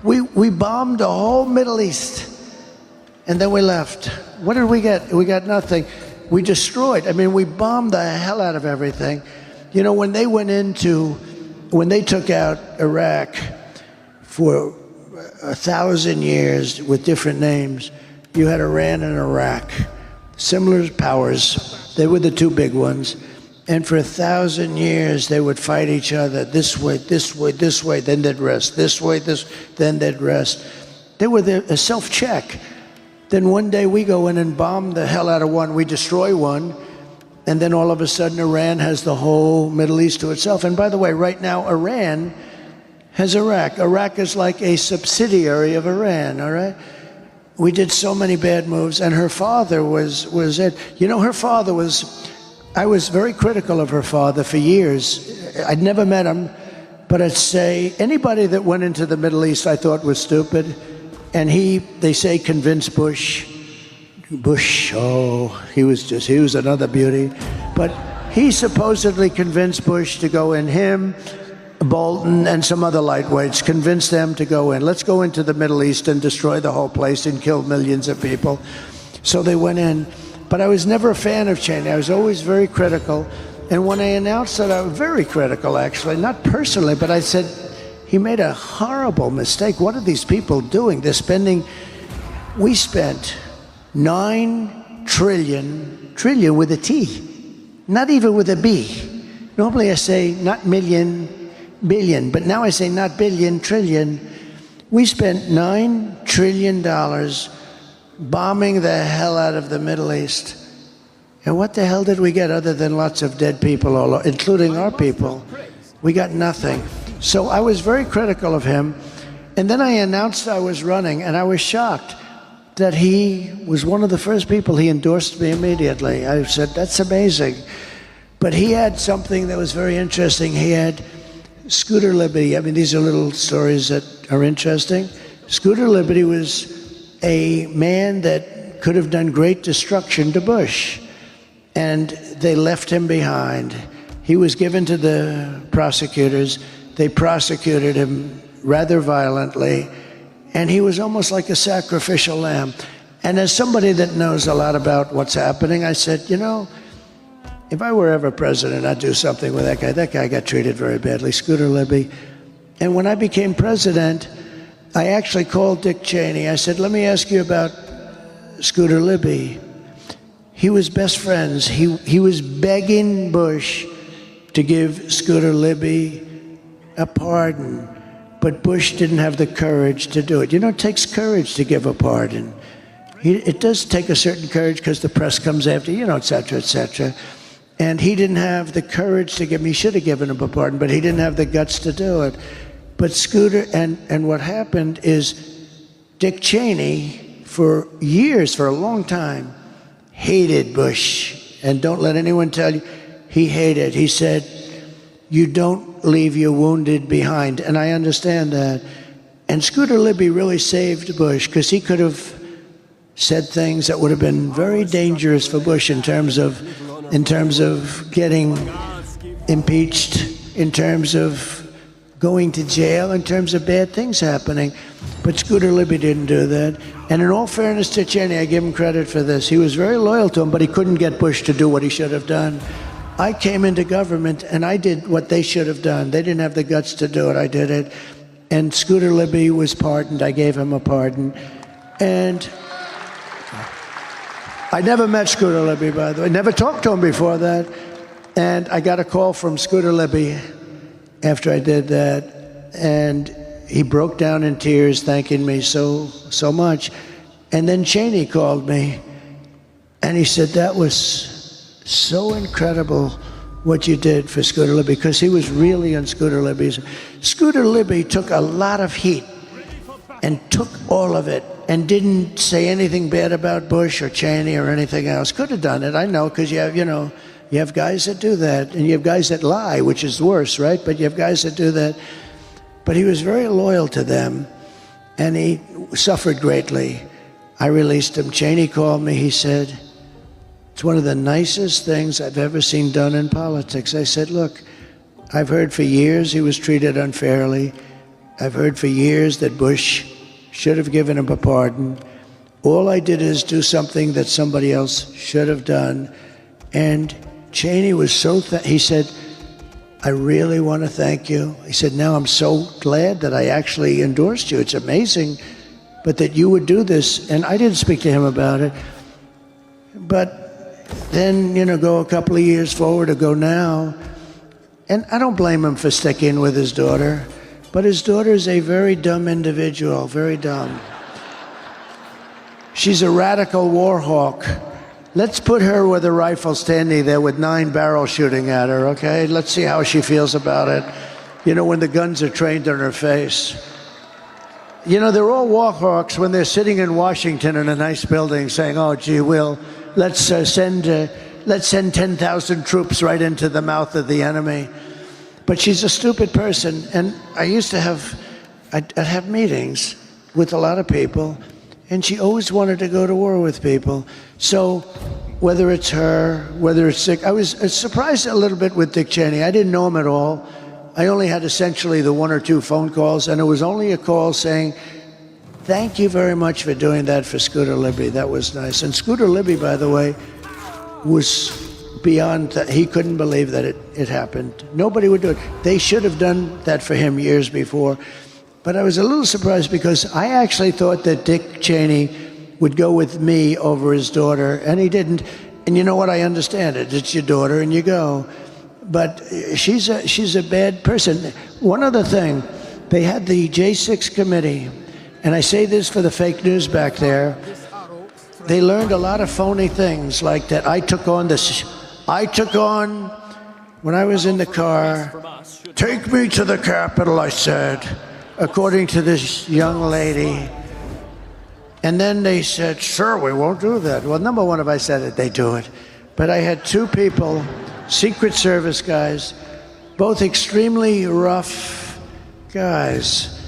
We bombed the whole Middle East, and then we left. What did we get? We got nothing. We destroyed. I mean, we bombed the hell out of everything. When they took out Iraq for 1,000 years with different names, you had Iran and Iraq, similar powers. They were the two big ones. And for 1,000 years, they would fight each other this way, this way, this way, then they'd rest. This way, then they'd rest. They were a self-check. Then one day we go in and bomb the hell out of one. We destroy one. And then all of a sudden, Iran has the whole Middle East to itself. And by the way, right now, Iran has Iraq. Iraq is like a subsidiary of Iran, all right? We did so many bad moves. And her father was it. Her father was... I was very critical of her father for years. I'd never met him, but I'd say anybody that went into the Middle East I thought was stupid. And they say convinced Bush. He was another beauty. But he supposedly convinced Bush to go in, him, Bolton, and some other lightweights, convinced them to go in. Let's go into the Middle East and destroy the whole place and kill millions of people. So they went in. But I was never a fan of Cheney. I was always very critical. And when I announced that, I was very critical, actually, not personally, but I said, he made a horrible mistake. What are these people doing? We spent 9 trillion with a T, not even with a B. Normally I say not million, billion, but now I say not billion, trillion. We spent $9 trillion bombing the hell out of the Middle East. And what the hell did we get other than lots of dead people, including our people? We got nothing. So I was very critical of him. And then I announced I was running, and I was shocked that he was one of the first people. He endorsed me immediately. I said, that's amazing. But he had something that was very interesting. He had Scooter Libby. I mean, these are little stories that are interesting. Scooter Libby was a man that could have done great destruction to Bush, and they left him behind. He was given to the prosecutors. They prosecuted him rather violently, and he was almost like a sacrificial lamb. And as somebody that knows a lot about what's happening, I said, you know, if I were ever president, I'd do something with that guy. That guy got treated very badly, Scooter Libby. And when I became president, I actually called Dick Cheney. I said, let me ask you about Scooter Libby. He was best friends. He was begging Bush to give Scooter Libby a pardon, but Bush didn't have the courage to do it. You know, it takes courage to give a pardon. It does take a certain courage because the press comes after, you know, et cetera, et cetera. And he didn't have the courage to give him. He should have given him a pardon, but he didn't have the guts to do it. But Scooter, and what happened is Dick Cheney, for years, for a long time, hated Bush. And don't let anyone tell you, he hated. He said, you don't leave your wounded behind. And I understand that. And Scooter Libby really saved Bush, because he could have said things that would have been very dangerous for Bush in terms of getting impeached, in terms of going to jail, in terms of bad things happening. But Scooter Libby didn't do that. And in all fairness to Cheney, I give him credit for this. He was very loyal to him, but he couldn't get Bush to do what he should have done. I came into government, and I did what they should have done. They didn't have the guts to do it. I did it. And Scooter Libby was pardoned. I gave him a pardon. And I never met Scooter Libby, by the way. Never talked to him before that. And I got a call from Scooter Libby after I did that. And he broke down in tears, thanking me so much. And then Cheney called me, and he said, that was so incredible what you did for Scooter Libby, because he was really on Scooter Libby's. Scooter Libby took a lot of heat and took all of it and didn't say anything bad about Bush or Cheney or anything else. Could have done it, I know, because you have guys that do that, and you have guys that lie, which is worse, right? But you have guys that do that. But he was very loyal to them, and he suffered greatly. I released him. Cheney called me. He said, it's one of the nicest things I've ever seen done in politics. I said, look, I've heard for years he was treated unfairly. I've heard for years that Bush should have given him a pardon. All I did is do something that somebody else should have done. And Cheney was so, he said, I really want to thank you. He said, now I'm so glad that I actually endorsed you. It's amazing, but that you would do this. And I didn't speak to him about it. But then, go a couple of years forward or go now, and I don't blame him for sticking with his daughter, but his daughter is a very dumb individual, very dumb. She's a radical war hawk. Let's put her with a rifle standing there with 9 barrels shooting at her, okay? Let's see how she feels about it. When the guns are trained on her face. They're all war hawks when they're sitting in Washington in a nice building saying, oh, gee, let's send 10,000 troops right into the mouth of the enemy. But she's a stupid person. And I used to I'd have meetings with a lot of people, and she always wanted to go to war with people. So whether it's her, whether it's Dick, I was surprised a little bit with Dick Cheney. I didn't know him at all. I only had essentially the 1 or 2 phone calls, and it was only a call saying, thank you very much for doing that for Scooter Libby. That was nice. And Scooter Libby, by the way, was beyond that. He couldn't believe that it happened. Nobody would do it. They should have done that for him years before. But I was a little surprised because I actually thought that Dick Cheney would go with me over his daughter, and he didn't. And you know what? I understand it. It's your daughter, and you go. But she's a bad person. One other thing, they had the J6 committee, and I say this for the fake news back there. They learned a lot of phony things, like that I took on when I was in the car, take me to the Capitol, I said, according to this young lady. And then they said, sir, we won't do that. Well, number one, if I said it, they do it. But I had two people, Secret Service guys, both extremely rough guys.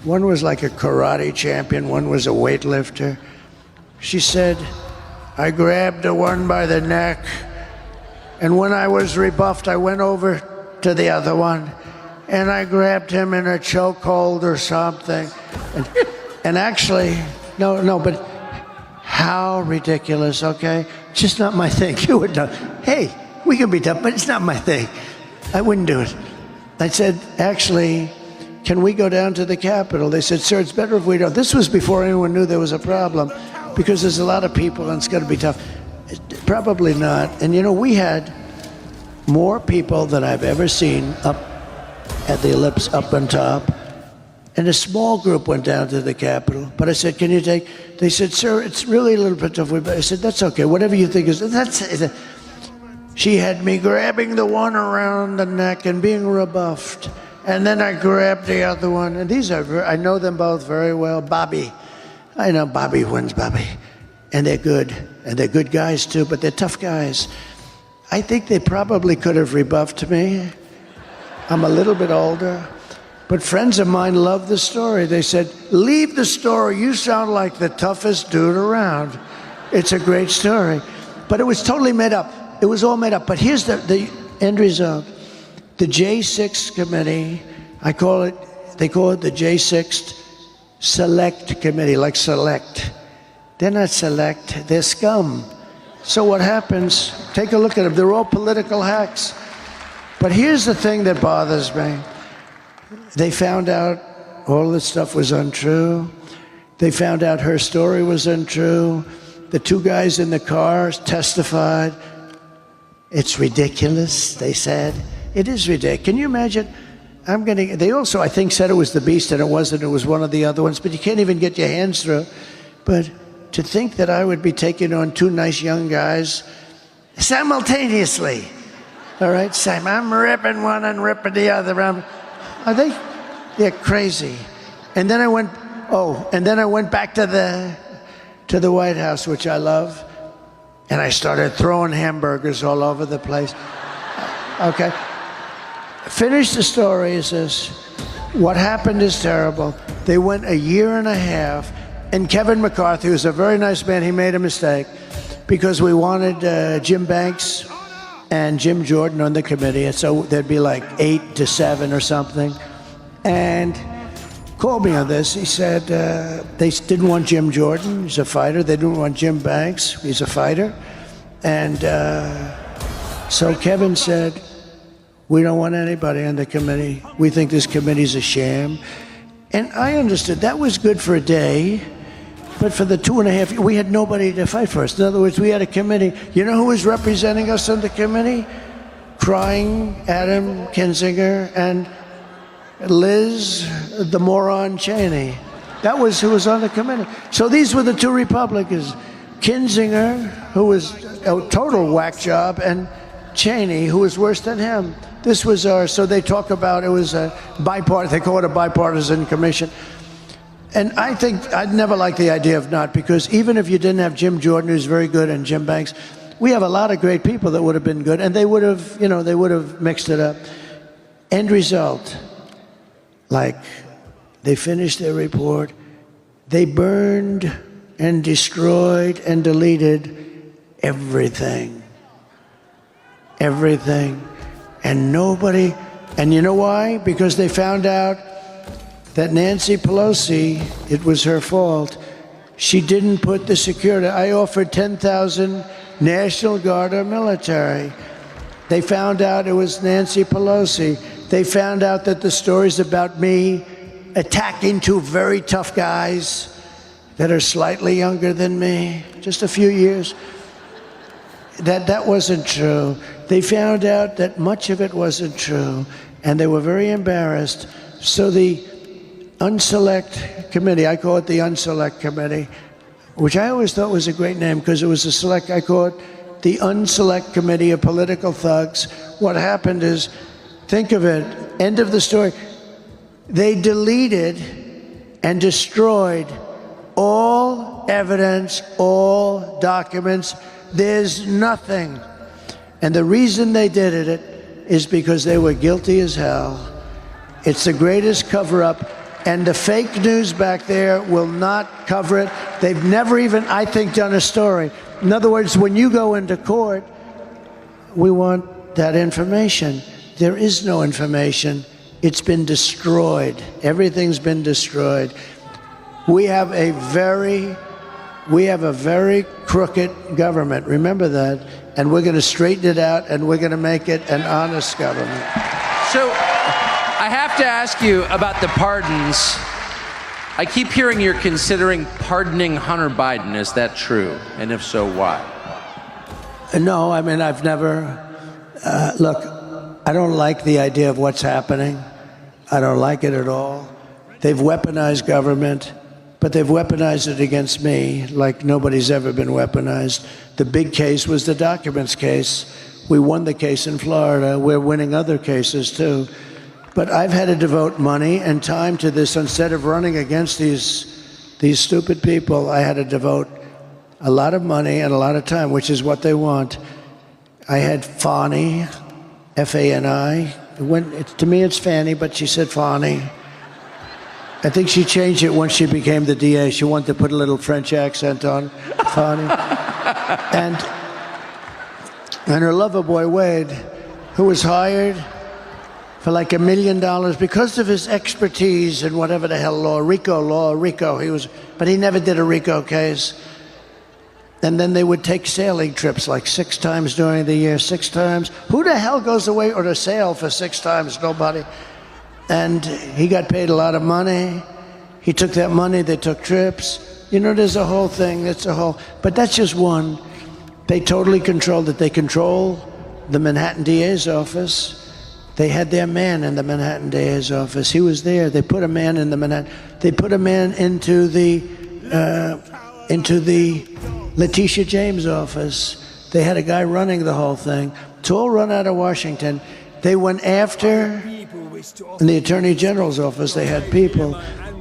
One was like a karate champion, one was a weightlifter. She said, I grabbed the one by the neck, and when I was rebuffed, I went over to the other one, and I grabbed him in a chokehold or something. And actually, no, but how ridiculous, okay? Just not my thing. You would know. Hey, we can be tough, but it's not my thing. I wouldn't do it. I said, actually, can we go down to the Capitol? They said, sir, it's better if we don't. This was before anyone knew there was a problem, because there's a lot of people and it's going to be tough. Probably not. And you know, we had more people than I've ever seen up at the ellipse, up on top. And a small group went down to the Capitol. But I said, can you take? They said, sir, it's really a little bit tough. I said, that's okay. Whatever you think is, that's. She had me grabbing the one around the neck and being rebuffed. And then I grabbed the other one. And these are, I know them both very well. Bobby. I know Bobby wins, Bobby. And they're good. And they're good guys, too, but they're tough guys. I think they probably could have rebuffed me. I'm a little bit older. But friends of mine love the story. They said, leave the story. You sound like the toughest dude around. It's a great story. But it was totally made up. It was all made up. But here's the end result. The J6 committee, they call it the J6 Select Committee, like select. They're not select, they're scum. So what happens, take a look at them. They're all political hacks. But here's the thing that bothers me. They found out all this stuff was untrue. They found out her story was untrue. The two guys in the car testified. It's ridiculous, they said. It is ridiculous. Can you imagine? They also, I think, said it was the Beast, and it wasn't. It was one of the other ones. But you can't even get your hands through. But to think that I would be taking on two nice young guys simultaneously. All right, Sam, I'm ripping one and ripping the other. They're crazy. And then I went back to the White House, which I love, and I started throwing hamburgers all over the place. Okay. Finish the story is this. What happened is terrible. They went a year and a half, and Kevin McCarthy, who's a very nice man, he made a mistake because we wanted Jim Banks and Jim Jordan on the committee, and so there'd be like 8 to 7 or something. And called me on this. He said they didn't want Jim Jordan, he's a fighter. They didn't want Jim Banks, he's a fighter. And so Kevin said, we don't want anybody on the committee. We think this committee's a sham. And I understood that was good for a day, but for the 2.5 years, we had nobody to fight for us. In other words, we had a committee. You know who was representing us on the committee? Crying Adam Kinzinger and Liz, the moron Cheney. That was who was on the committee. So these were the two Republicans. Kinzinger, who was a total whack job, and Cheney, who was worse than him. This was so they talk about it was a bipartisan, they call it a bipartisan commission. And I think I'd never liked the idea of not, because even if you didn't have Jim Jordan, who's very good, and Jim Banks, we have a lot of great people that would have been good, and they would have, they would have mixed it up. End result, like, they finished their report, they burned and destroyed and deleted everything. Everything. And nobody, and you know why? Because they found out that Nancy Pelosi, it was her fault. She didn't put the security. I offered 10,000 National Guard or military. They found out it was Nancy Pelosi. They found out that the stories about me attacking two very tough guys that are slightly younger than me, just a few years, that wasn't true. They found out that much of it wasn't true, and they were very embarrassed. So the Unselect Committee, I call it the Unselect Committee, which I always thought was a great name because it was a select, I call it the unselect committee of political thugs. What happened is, think of it, end of the story. They deleted and destroyed all evidence, all documents. There's nothing. And the reason they did it is because they were guilty as hell. It's the greatest cover-up. And the fake news back there will not cover it. They've never even, I think, done a story. In other words, when you go into court, we want that information. There is no information. It's been destroyed. Everything's been destroyed. We have a very crooked government. Remember that. And we're going to straighten it out, and we're going to make it an honest government. So I have to ask you about the pardons. I keep hearing you're considering pardoning Hunter Biden. Is that true? And if so, why? No, I mean, I've never... look, I don't like the idea of what's happening. I don't like it at all. They've weaponized government, but they've weaponized it against me like nobody's ever been weaponized. The big case was the documents case. We won the case in Florida. We're winning other cases, too. But I've had to devote money and time to this. Instead of running against these stupid people, I had to devote a lot of money and a lot of time, which is what they want. I had Fani, F-A-N-I. To me, it's Fanny, but she said Fani. I think she changed it once she became the DA. She wanted to put a little French accent on Fani. And her lover boy, Wade, who was hired for like $1 million because of his expertise in whatever the hell law, RICO. But he never did a RICO case. And then they would take sailing trips like 6 times during the year, 6 times. Who the hell goes away or to sail for 6 times? Nobody. And he got paid a lot of money. He took that money, they took trips. You know, there's a whole thing, but that's just one. They totally controlled it. They control the Manhattan DA's office. They had their man in the Manhattan DA's office. He was there. They put a man in the Manhattan. They put a man into the Letitia James office. They had a guy running the whole thing. It's all run out of Washington. They went after, in the Attorney General's office, they had people.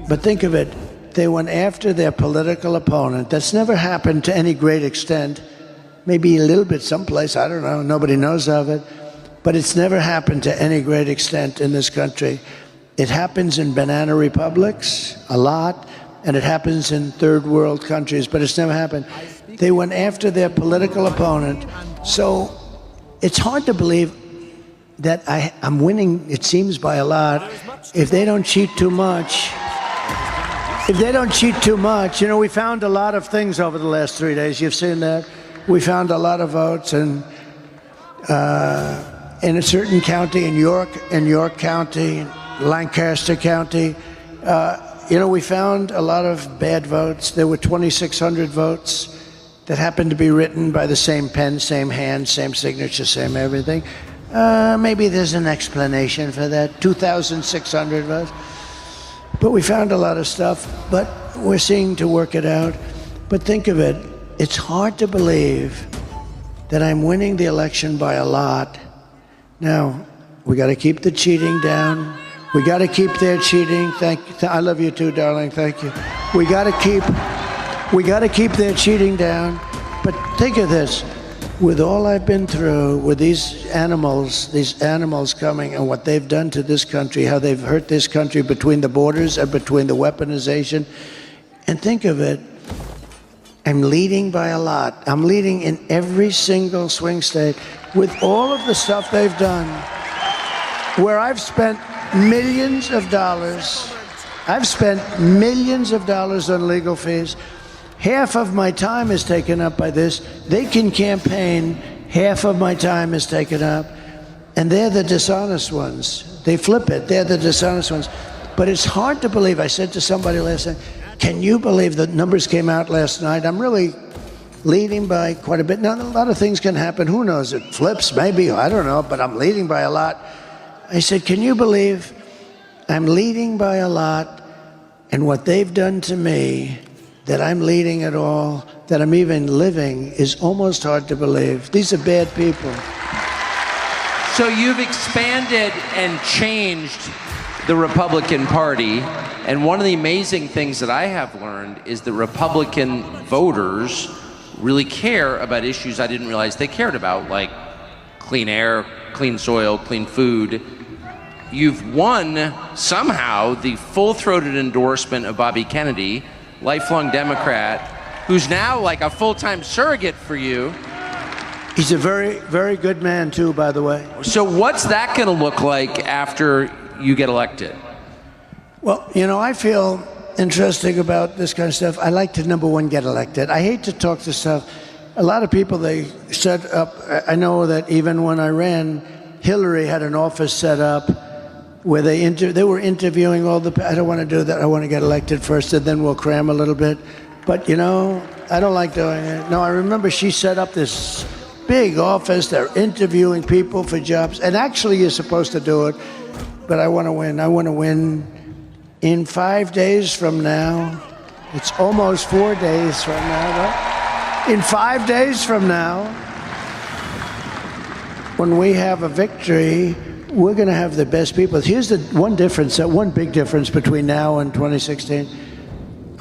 But think of it. They went after their political opponent. That's never happened to any great extent. Maybe a little bit someplace, I don't know. Nobody knows of it. But it's never happened to any great extent in this country. It happens in banana republics a lot, and it happens in third world countries, but it's never happened. They went after their political opponent. So it's hard to believe that I'm winning, it seems, by a lot. If they don't cheat too much, you know, we found a lot of things over the last 3 days. You've seen that. We found a lot of votes, and in a certain county, in York County, Lancaster County, you know, we found a lot of bad votes. There were 2,600 votes that happened to be written by the same pen, same hand, same signature, same everything. Maybe there's an explanation for that. 2,600 votes. But we found a lot of stuff, but we're seeing to work it out. But think of it. It's hard to believe that I'm winning the election by a lot. Now, we got to keep the cheating down. We got to keep their cheating. I love you too, darling. Thank you. We got to keep their cheating down. But think of this. With all I've been through, with these animals coming and what they've done to this country, how they've hurt this country between the borders and between the weaponization. And think of it. I'm leading by a lot. I'm leading in every single swing state with all of the stuff they've done, where I've spent millions of dollars. I've spent millions of dollars on legal fees. Half of my time is taken up by this. They can campaign. Half of my time is taken up. And they're the dishonest ones. They flip it. They're the dishonest ones. But it's hard to believe. I said to somebody last night, can you believe the numbers came out last night? I'm really leading by quite a bit. Now, a lot of things can happen. Who knows? It flips, maybe. I don't know. But I'm leading by a lot. I said, can you believe I'm leading by a lot, and what they've done to me that I'm leading it all, that I'm even living, is almost hard to believe. These are bad people. So you've expanded and changed the Republican Party, and one of the amazing things that I have learned is that Republican voters really care about issues I didn't realize they cared about, like clean air, clean soil, clean food. You've won somehow the full-throated endorsement of Bobby Kennedy, lifelong Democrat, who's now like a full-time surrogate for you. He's a very, very good man too, by the way. So what's that going to look like after you get elected? Well, you know, I feel interesting about this kind of stuff. I like to, number one, get elected. I hate to talk to stuff. A lot of people, they set up, I know that even when I ran, Hillary had an office set up where they were interviewing all the, I don't want to do that. I want to get elected first, and then we'll cram a little bit. But, you know, I don't like doing it. No, I remember she set up this big office. They're interviewing people for jobs. And actually, you're supposed to do it. But I want to win. I want to win in 5 days from now. It's almost 4 days from now, right? In 5 days from now, when we have a victory, we're going to have the best people. Here's the one difference, one big difference between now and 2016.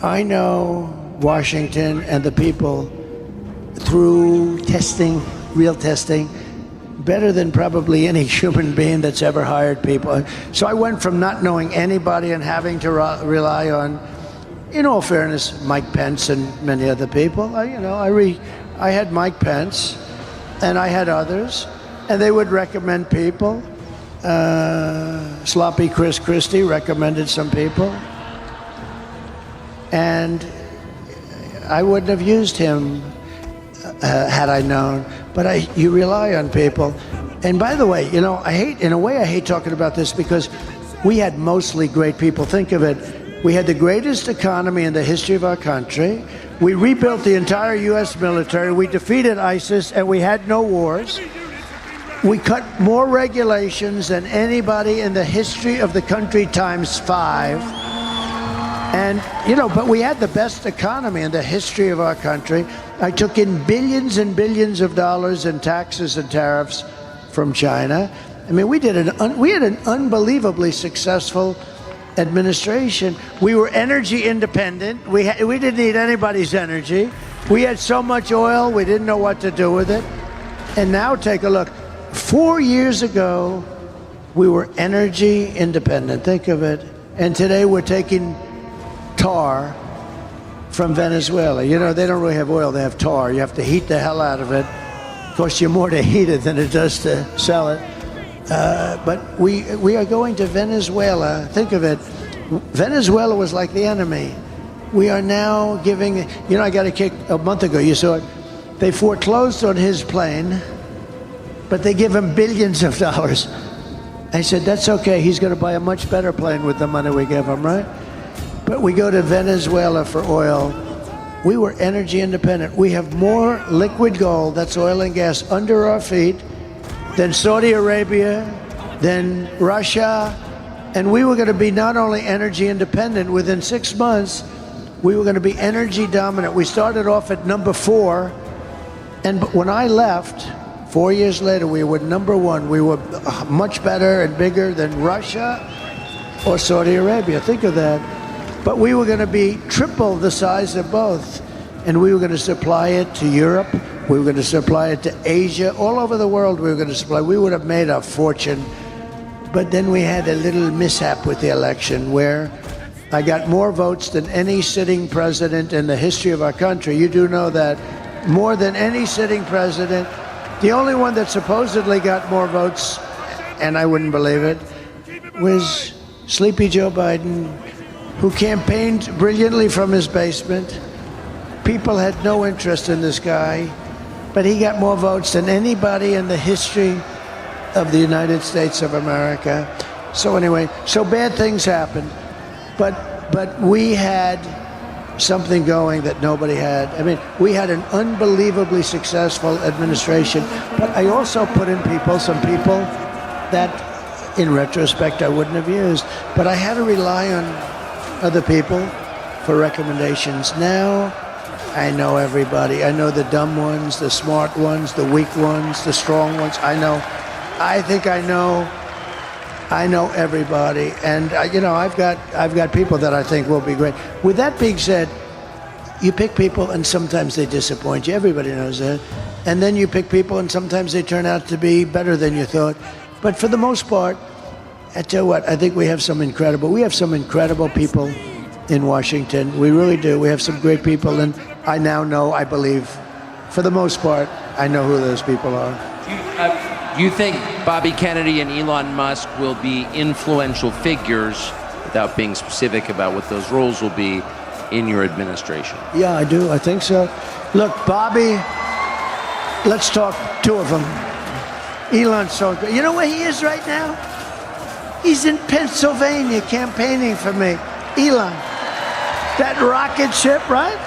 I know Washington and the people through testing, real testing, better than probably any human being that's ever hired people. So I went from not knowing anybody and having to rely on, in all fairness, Mike Pence and many other people. I had Mike Pence, and I had others, and they would recommend people. Sloppy Chris Christie recommended some people, and I wouldn't have used him had I known. But you rely on people. And by the way, you know, I hate talking about this because we had mostly great people. Think of it. We had the greatest economy in the history of our country. We rebuilt the entire U.S. military. We defeated ISIS, and we had no wars. We cut more regulations than anybody in the history of the country times 5. And, you know, but we had the best economy in the history of our country. I took in billions and billions of dollars in taxes and tariffs from China. I mean, we had an unbelievably successful administration. We were energy independent. We didn't need anybody's energy. We had so much oil, we didn't know what to do with it. And now take a look. 4 years ago, we were energy independent. Think of it. And today we're taking tar from Venezuela. You know, they don't really have oil, they have tar. You have to heat the hell out of it. It costs you more to heat it than it does to sell it. But we are going to Venezuela. Think of it. Venezuela was like the enemy. We are now giving, you know, I got a kick a month ago, you saw it. They foreclosed on his plane, but they give him billions of dollars. I said, that's okay. He's going to buy a much better plane with the money we give him, right? But we go to Venezuela for oil. We were energy independent. We have more liquid gold, that's oil and gas, under our feet than Saudi Arabia, than Russia. And we were going to be not only energy independent, within 6 months, we were going to be energy dominant. We started off at number 4. And when I left, 4 years later, we were number 1. We were much better and bigger than Russia or Saudi Arabia. Think of that. But we were going to be triple the size of both. And we were going to supply it to Europe. We were going to supply it to Asia. All over the world we were going to supply. We would have made a fortune. But then we had a little mishap with the election where I got more votes than any sitting president in the history of our country. You do know that. More than any sitting president. The only one that supposedly got more votes, and I wouldn't believe it, was Sleepy Joe Biden, who campaigned brilliantly from his basement. People had no interest in this guy, but he got more votes than anybody in the history of the United States of America. So anyway, so bad things happened, but we had something going that nobody had. I mean, we had an unbelievably successful administration, but I also put in some people that, in retrospect, I wouldn't have used. But I had to rely on other people. for recommendations. Now I know everybody. I know the dumb ones, the smart ones, the weak ones, the strong ones. I think I know everybody. And I've got people that I think will be great. With that being said, you pick people and sometimes they disappoint you. Everybody knows that. And then you pick people and sometimes they turn out to be better than you thought. But for the most part, I tell you what, I think we have some incredible people in Washington. We really do. We have some great people, and I now know, I believe, for the most part, I know who those people are. You think Bobby Kennedy and Elon Musk will be influential figures, without being specific about what those roles will be, in your administration? Yeah, I do. I think so. Look, Bobby, let's talk two of them. Elon's so great. You know where he is right now? He's in Pennsylvania campaigning for me. Elon. That rocket ship, right?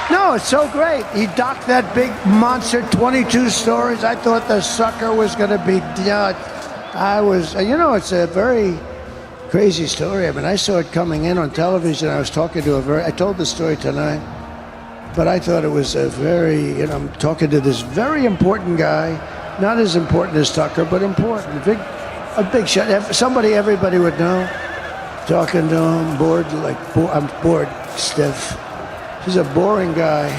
No, it's so great. He docked that big monster, 22 stories. I thought the sucker was going to be dead. It's a very crazy story. I mean, I saw it coming in on television. I was talking to I told the story tonight, but I thought it was I'm talking to this very important guy, not as important as Tucker, but important. A big shot. Somebody everybody would know. Talking to him, I'm bored, stiff. He's a boring guy.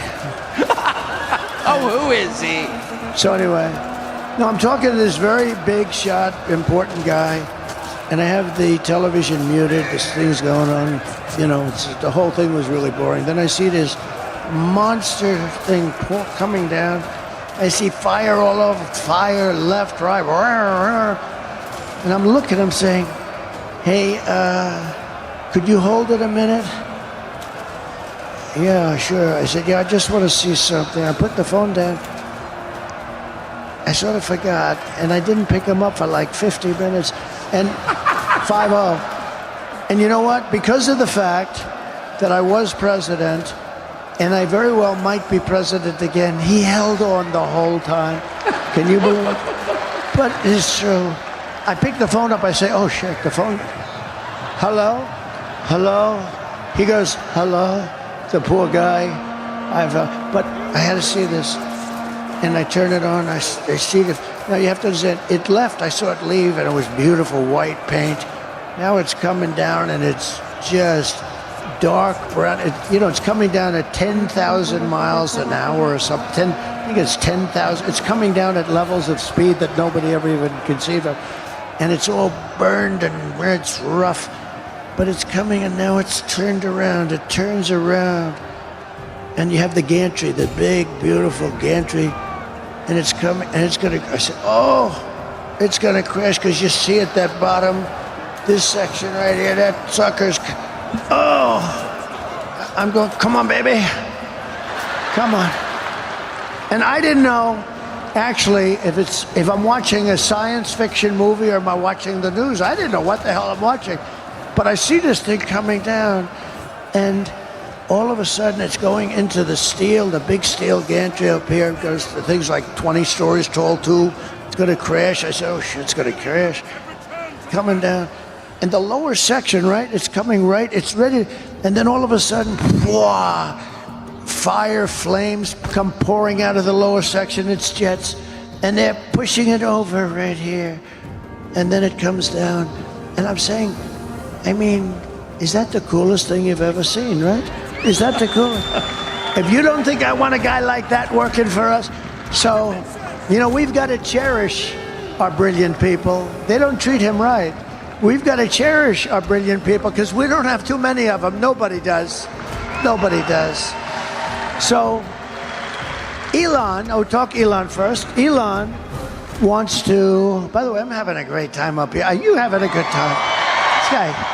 Oh, who is he? So anyway, no, I'm talking to this very big shot, important guy, and I have the television muted, this thing's going on, the whole thing was really boring. Then I see this monster thing coming down. I see fire all over, fire left, right, and I'm looking, I'm saying, hey, could you hold it a minute? Yeah, sure. I said, yeah, I just want to see something. I put the phone down. I sort of forgot, and I didn't pick him up for like 50 minutes, and 5-0. And you know what? Because of the fact that I was president, and I very well might be president again, he held on the whole time. Can you believe it? But it's true. I pick the phone up, I say, oh shit, the phone. Hello? Hello? He goes, hello? The poor guy. But I had to see this. And I turn it on, I see it. Now you have to understand, it left, I saw it leave, and it was beautiful white paint. Now it's coming down, and it's just dark brown. It's coming down at 10,000 miles an hour or something. I think it's 10,000. It's coming down at levels of speed that nobody ever even conceived of. And it's all burned and it's rough. But it's coming, and now it's turned around. It turns around. And you have the gantry, the big, beautiful gantry. And it's coming, and it's going to, I said, oh, it's going to crash, because you see at that bottom, this section right here, that sucker's, oh, I'm going, come on, baby. Come on. And I didn't know, actually, if I'm watching a science fiction movie or am I watching the news. I didn't know what the hell I'm watching. But I see this thing coming down, and all of a sudden it's going into the steel, the big steel gantry up here. It goes to things like 20 stories tall, too. It's going to crash. I said, oh, shit, it's going to crash. Coming down. And the lower section, right, it's coming right, it's ready. And then all of a sudden, whoa, fire, flames come pouring out of the lower section. It's jets. And they're pushing it over right here. And then it comes down. And I'm saying, I mean, is that the coolest thing you've ever seen, right? Is that the coolest? If you don't think I want a guy like that working for us, so, we've got to cherish our brilliant people. They don't treat him right. We've got to cherish our brilliant people, because we don't have too many of them. Nobody does. Nobody does. So, talk Elon first. Elon wants to, by the way, I'm having a great time up here. Are you having a good time? This guy.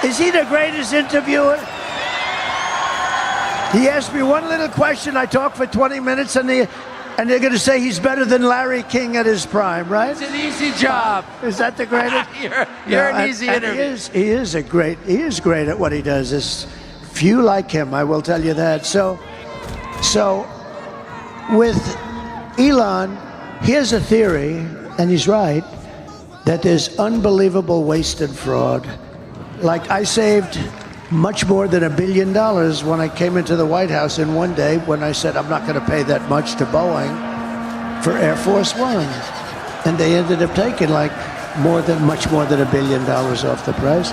Is he the greatest interviewer? He asked me one little question. I talked for 20 minutes, and they're going to say he's better than Larry King at his prime, right? It's an easy job. Is that the greatest? you're an easy interview. He is great at what he does. There's few like him, I will tell you that. So with Elon, he has a theory, and he's right, that there's unbelievable waste and fraud. Like, I saved much more than $1 billion when I came into the White House in one day when I said I'm not going to pay that much to Boeing for Air Force One. And they ended up taking like much more than $1 billion off the price.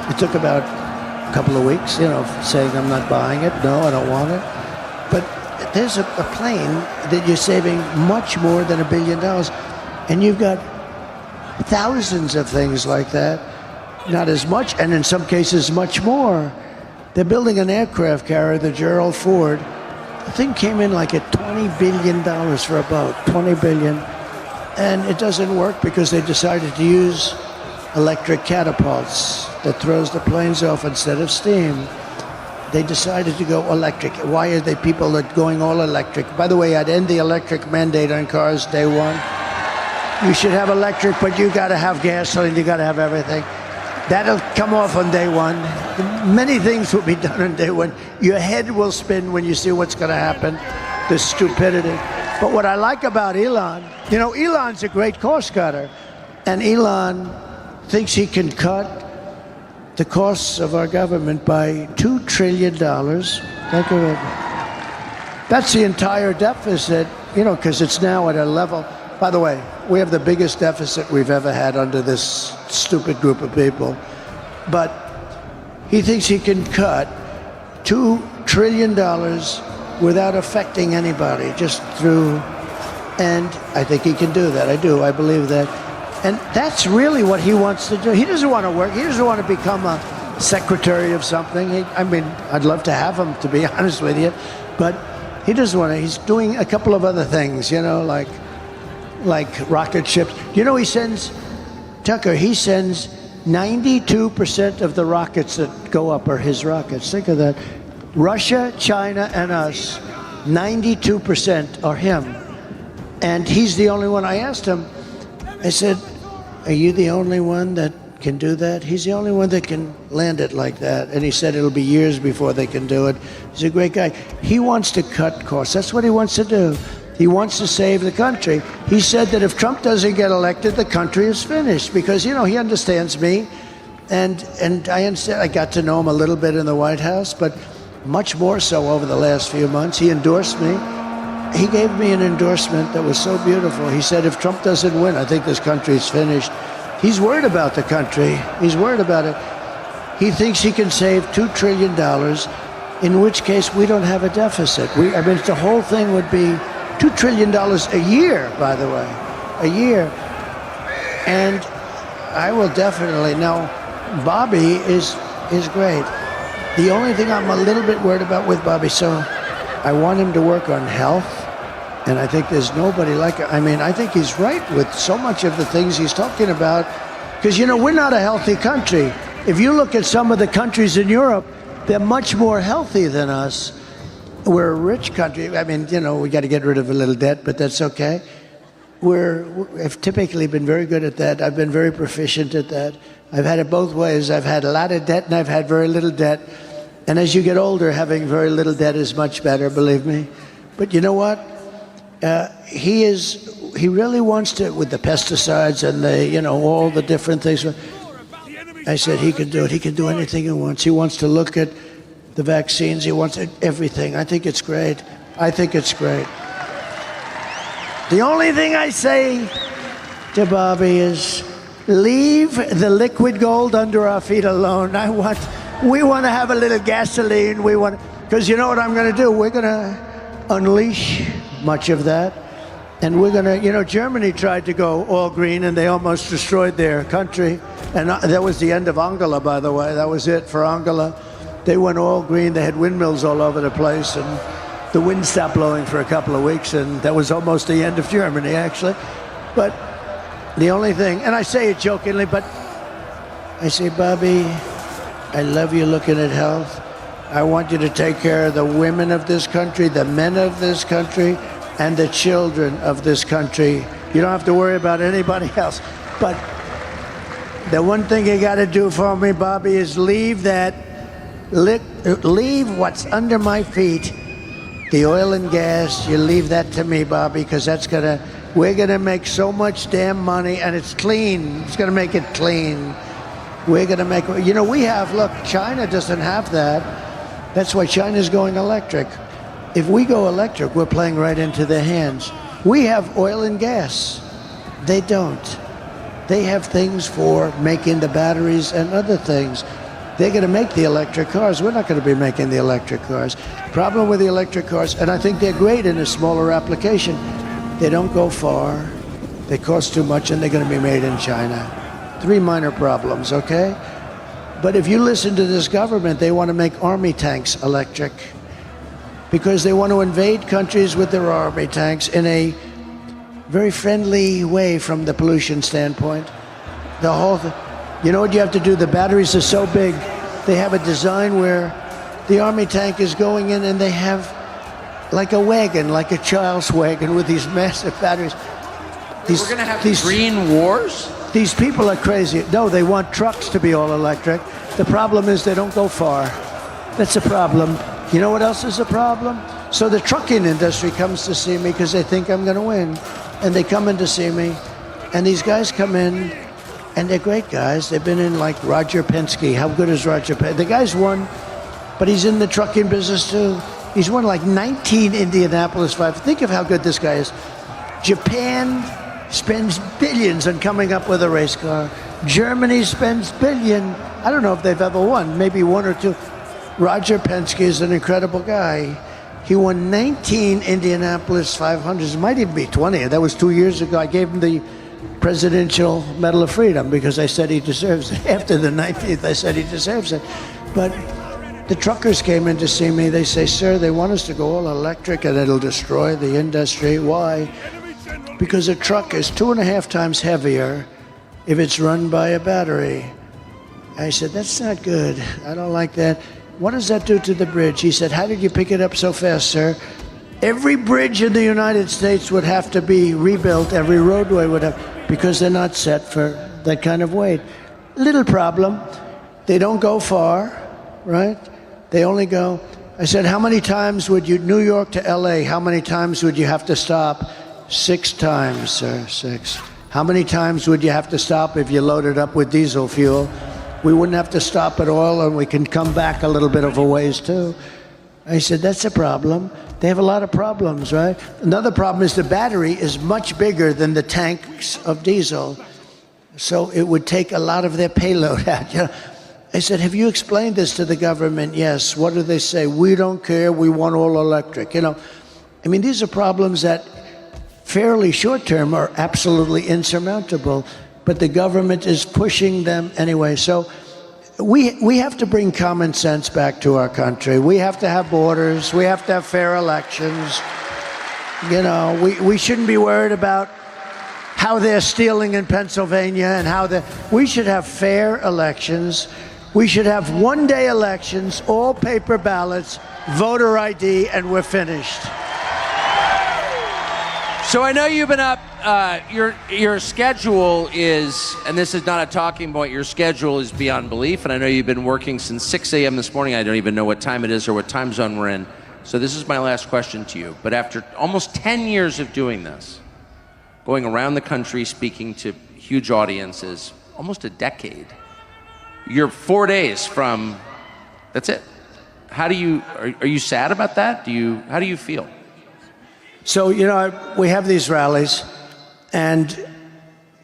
It took about a couple of weeks, saying I'm not buying it. No, I don't want it. But there's a plane that you're saving much more than $1 billion. And you've got thousands of things like that. Not as much, and in some cases much more. They're building an aircraft carrier, the Gerald Ford. The thing came in like at $20 billion for a boat, $20 billion. And it doesn't work because they decided to use electric catapults that throws the planes off instead of steam. They decided to go electric. Why are they people that going all electric? By the way, I'd end the electric mandate on cars day one. You should have electric, but you got to have gasoline, you got to have everything. That'll come off on day one. Many things will be done on day one. Your head will spin when you see what's going to happen, the stupidity. But what I like about Elon, Elon's a great cost cutter. And Elon thinks he can cut the costs of our government by $2 trillion. Think of it. That's the entire deficit, because it's now at a level. By the way, we have the biggest deficit we've ever had under this stupid group of people. But he thinks he can cut $2 trillion without affecting anybody, just through, and I think he can do that. I do, I believe that. And that's really what he wants to do. He doesn't want to work, he doesn't want to become a secretary of something. I'd love to have him, to be honest with you, but he doesn't want to. He's doing a couple of other things, like rocket ships. He sends 92% of the rockets that go up are his rockets. Think of that. Russia, China, and us, 92% are him. And he's the only one. I asked him, I said, are you the only one that can do that? He's the only one that can land it like that. And he said it'll be years before they can do it. He's a great guy. He wants to cut costs. That's what he wants to do. He wants to save the country. He said that if Trump doesn't get elected, the country is finished because, he understands me. And I understand. I got to know him a little bit in the White House, but much more so over the last few months. He endorsed me. He gave me an endorsement that was so beautiful. He said, if Trump doesn't win, I think this country is finished. He's worried about the country. He's worried about it. He thinks he can save $2 trillion, in which case we don't have a deficit. The whole thing would be $2 trillion a year, by the way, a year. And I will definitely, now, Bobby is great. The only thing I'm a little bit worried about with Bobby, so I want him to work on health, and I think there's nobody like him. I think he's right with so much of the things he's talking about, because, we're not a healthy country. If you look at some of the countries in Europe, they're much more healthy than us. We're a rich country. We got to get rid of a little debt, but that's okay. We've typically been very good at that. I've been very proficient at that. I've had it both ways. I've had a lot of debt and I've had very little debt. And as you get older, having very little debt is much better, believe me. But you know what? He really wants to, with the pesticides and all the different things. I said he can do it. He can do anything he wants. He wants to look at the vaccines. He wants everything. I think it's great. The only thing I say to Bobby is leave the liquid gold under our feet alone. We want to have a little gasoline. Because you know what I'm going to do? We're going to unleash much of that. And we're going to, Germany tried to go all green and they almost destroyed their country. And that was the end of Angela, by the way. That was it for Angela. They went all green. They had windmills all over the place. And the wind stopped blowing for a couple of weeks. And that was almost the end of Germany, actually. But the only thing, and I say it jokingly, but I say, Bobby, I love you looking at health. I want you to take care of the women of this country, the men of this country, and the children of this country. You don't have to worry about anybody else. But the one thing you got to do for me, Bobby, is leave what's under my feet, the oil and gas. You leave that to me, Bobby, because we're gonna make so much damn money, and it's clean. It's gonna make it clean. We're going to make, we have, look, China doesn't have that. That's why China's going electric. If we go electric, we're playing right into their hands. We have oil and gas. They don't. They have things for making the batteries and other things. They're going to make the electric cars. We're not going to be making the electric cars. Problem with the electric cars, and I think they're great in a smaller application, they don't go far, they cost too much, and they're going to be made in China. 3 minor problems, okay? But if you listen to this government, they want to make army tanks electric because they want to invade countries with their army tanks in a very friendly way from the pollution standpoint. The whole thing. You know what you have to do? The batteries are so big, they have a design where the army tank is going in and they have like a wagon, like a child's wagon with these massive batteries. We're going to have these green wars? These people are crazy. No, they want trucks to be all electric. The problem is they don't go far. That's a problem. You know what else is a problem? So the trucking industry comes to see me because they think I'm going to win. And they come in to see me. And these guys come in, and they're great guys. They've been in like Roger Penske. How good is Roger Penske? The guy's won, but he's in the trucking business too. He's won like 19 Indianapolis 5. Think of how good this guy is. Japan spends billions on coming up with a race car. Germany spends billions. I don't know if they've ever won, maybe 1 or 2. Roger Penske is an incredible guy. He won 19 Indianapolis 500s. It might even be 20. That was 2 years ago. I gave him the Presidential Medal of Freedom because I said he deserves it. After the 19th, I said he deserves it. But the truckers came in to see me. They say, sir, they want us to go all electric and it'll destroy the industry. Why? Because a truck is 2.5 times heavier if it's run by a battery. I said, that's not good. I don't like that. What does that do to the bridge? He said, how did you pick it up so fast, sir? Every bridge in the United States would have to be rebuilt. Every roadway would have, because they're not set for that kind of weight. Little problem. They don't go far, right? They only go. I said, how many times would you, New York to LA, how many times would you have to stop? 6 times, sir, 6. How many times would you have to stop if you loaded up with diesel fuel? We wouldn't have to stop at all, and we can come back a little bit of a ways too. I said, that's a problem. They have a lot of problems, right? Another problem is the battery is much bigger than the tanks of diesel. So it would take a lot of their payload out. I said, have you explained this to the government? Yes. What do they say? We don't care. We want all electric. I mean, these are problems that fairly short term are absolutely insurmountable, but the government is pushing them anyway. So we have to bring common sense back to our country. We have to have borders. We have to have fair elections. We shouldn't be worried about how they're stealing in Pennsylvania and we should have fair elections. We should have one-day elections, all paper ballots, voter ID, and we're finished. So I know you've been up, your schedule is, and this is not a talking point, your schedule is beyond belief, and I know you've been working since 6 a.m. this morning. I don't even know what time it is or what time zone we're in. So this is my last question to you. But after almost 10 years of doing this, going around the country, speaking to huge audiences, almost a decade, you're 4 days from, that's it. How do you, are you sad about that? How do you feel? So, we have these rallies, and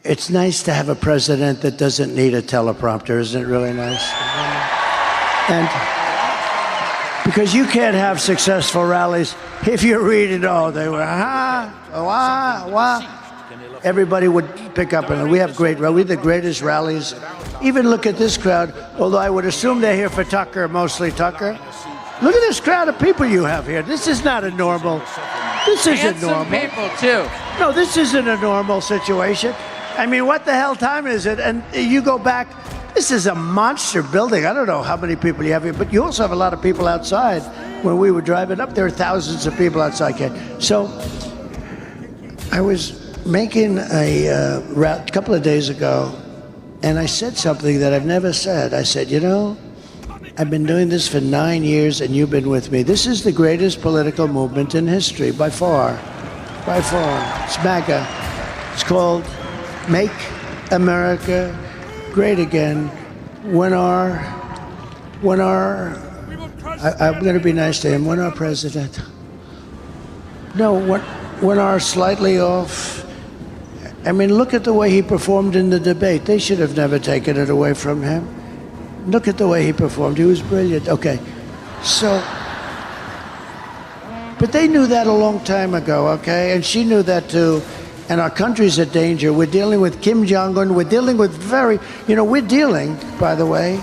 it's nice to have a president that doesn't need a teleprompter. Isn't it really nice? And because you can't have successful rallies if you're reading, they were, everybody would pick up on it. We have great rallies. We have the greatest rallies. Even look at this crowd, although I would assume they're here for Tucker, mostly Tucker. Look at this crowd of people you have here. This is not a normal. This isn't normal. People too. No, this isn't a normal situation. I mean, what the hell time is it? And you go back, this is a monster building. I don't know how many people you have here, but you also have a lot of people outside. When we were driving up, there are thousands of people outside. So I was making a couple of days ago, and I said something that I've never said. I said, I've been doing this for 9 years, and you've been with me. This is the greatest political movement in history, by far. By far. It's MAGA. It's called Make America Great Again. when our, I'm going to be nice to him, when our president, no, when our slightly off, I mean, look at the way he performed in the debate. They should have never taken it away from him. Look at the way he performed. He was brilliant. Okay, so, but they knew that a long time ago, okay? And she knew that too. And our country's in danger. We're dealing with Kim Jong-un. We're dealing with we're dealing, by the way,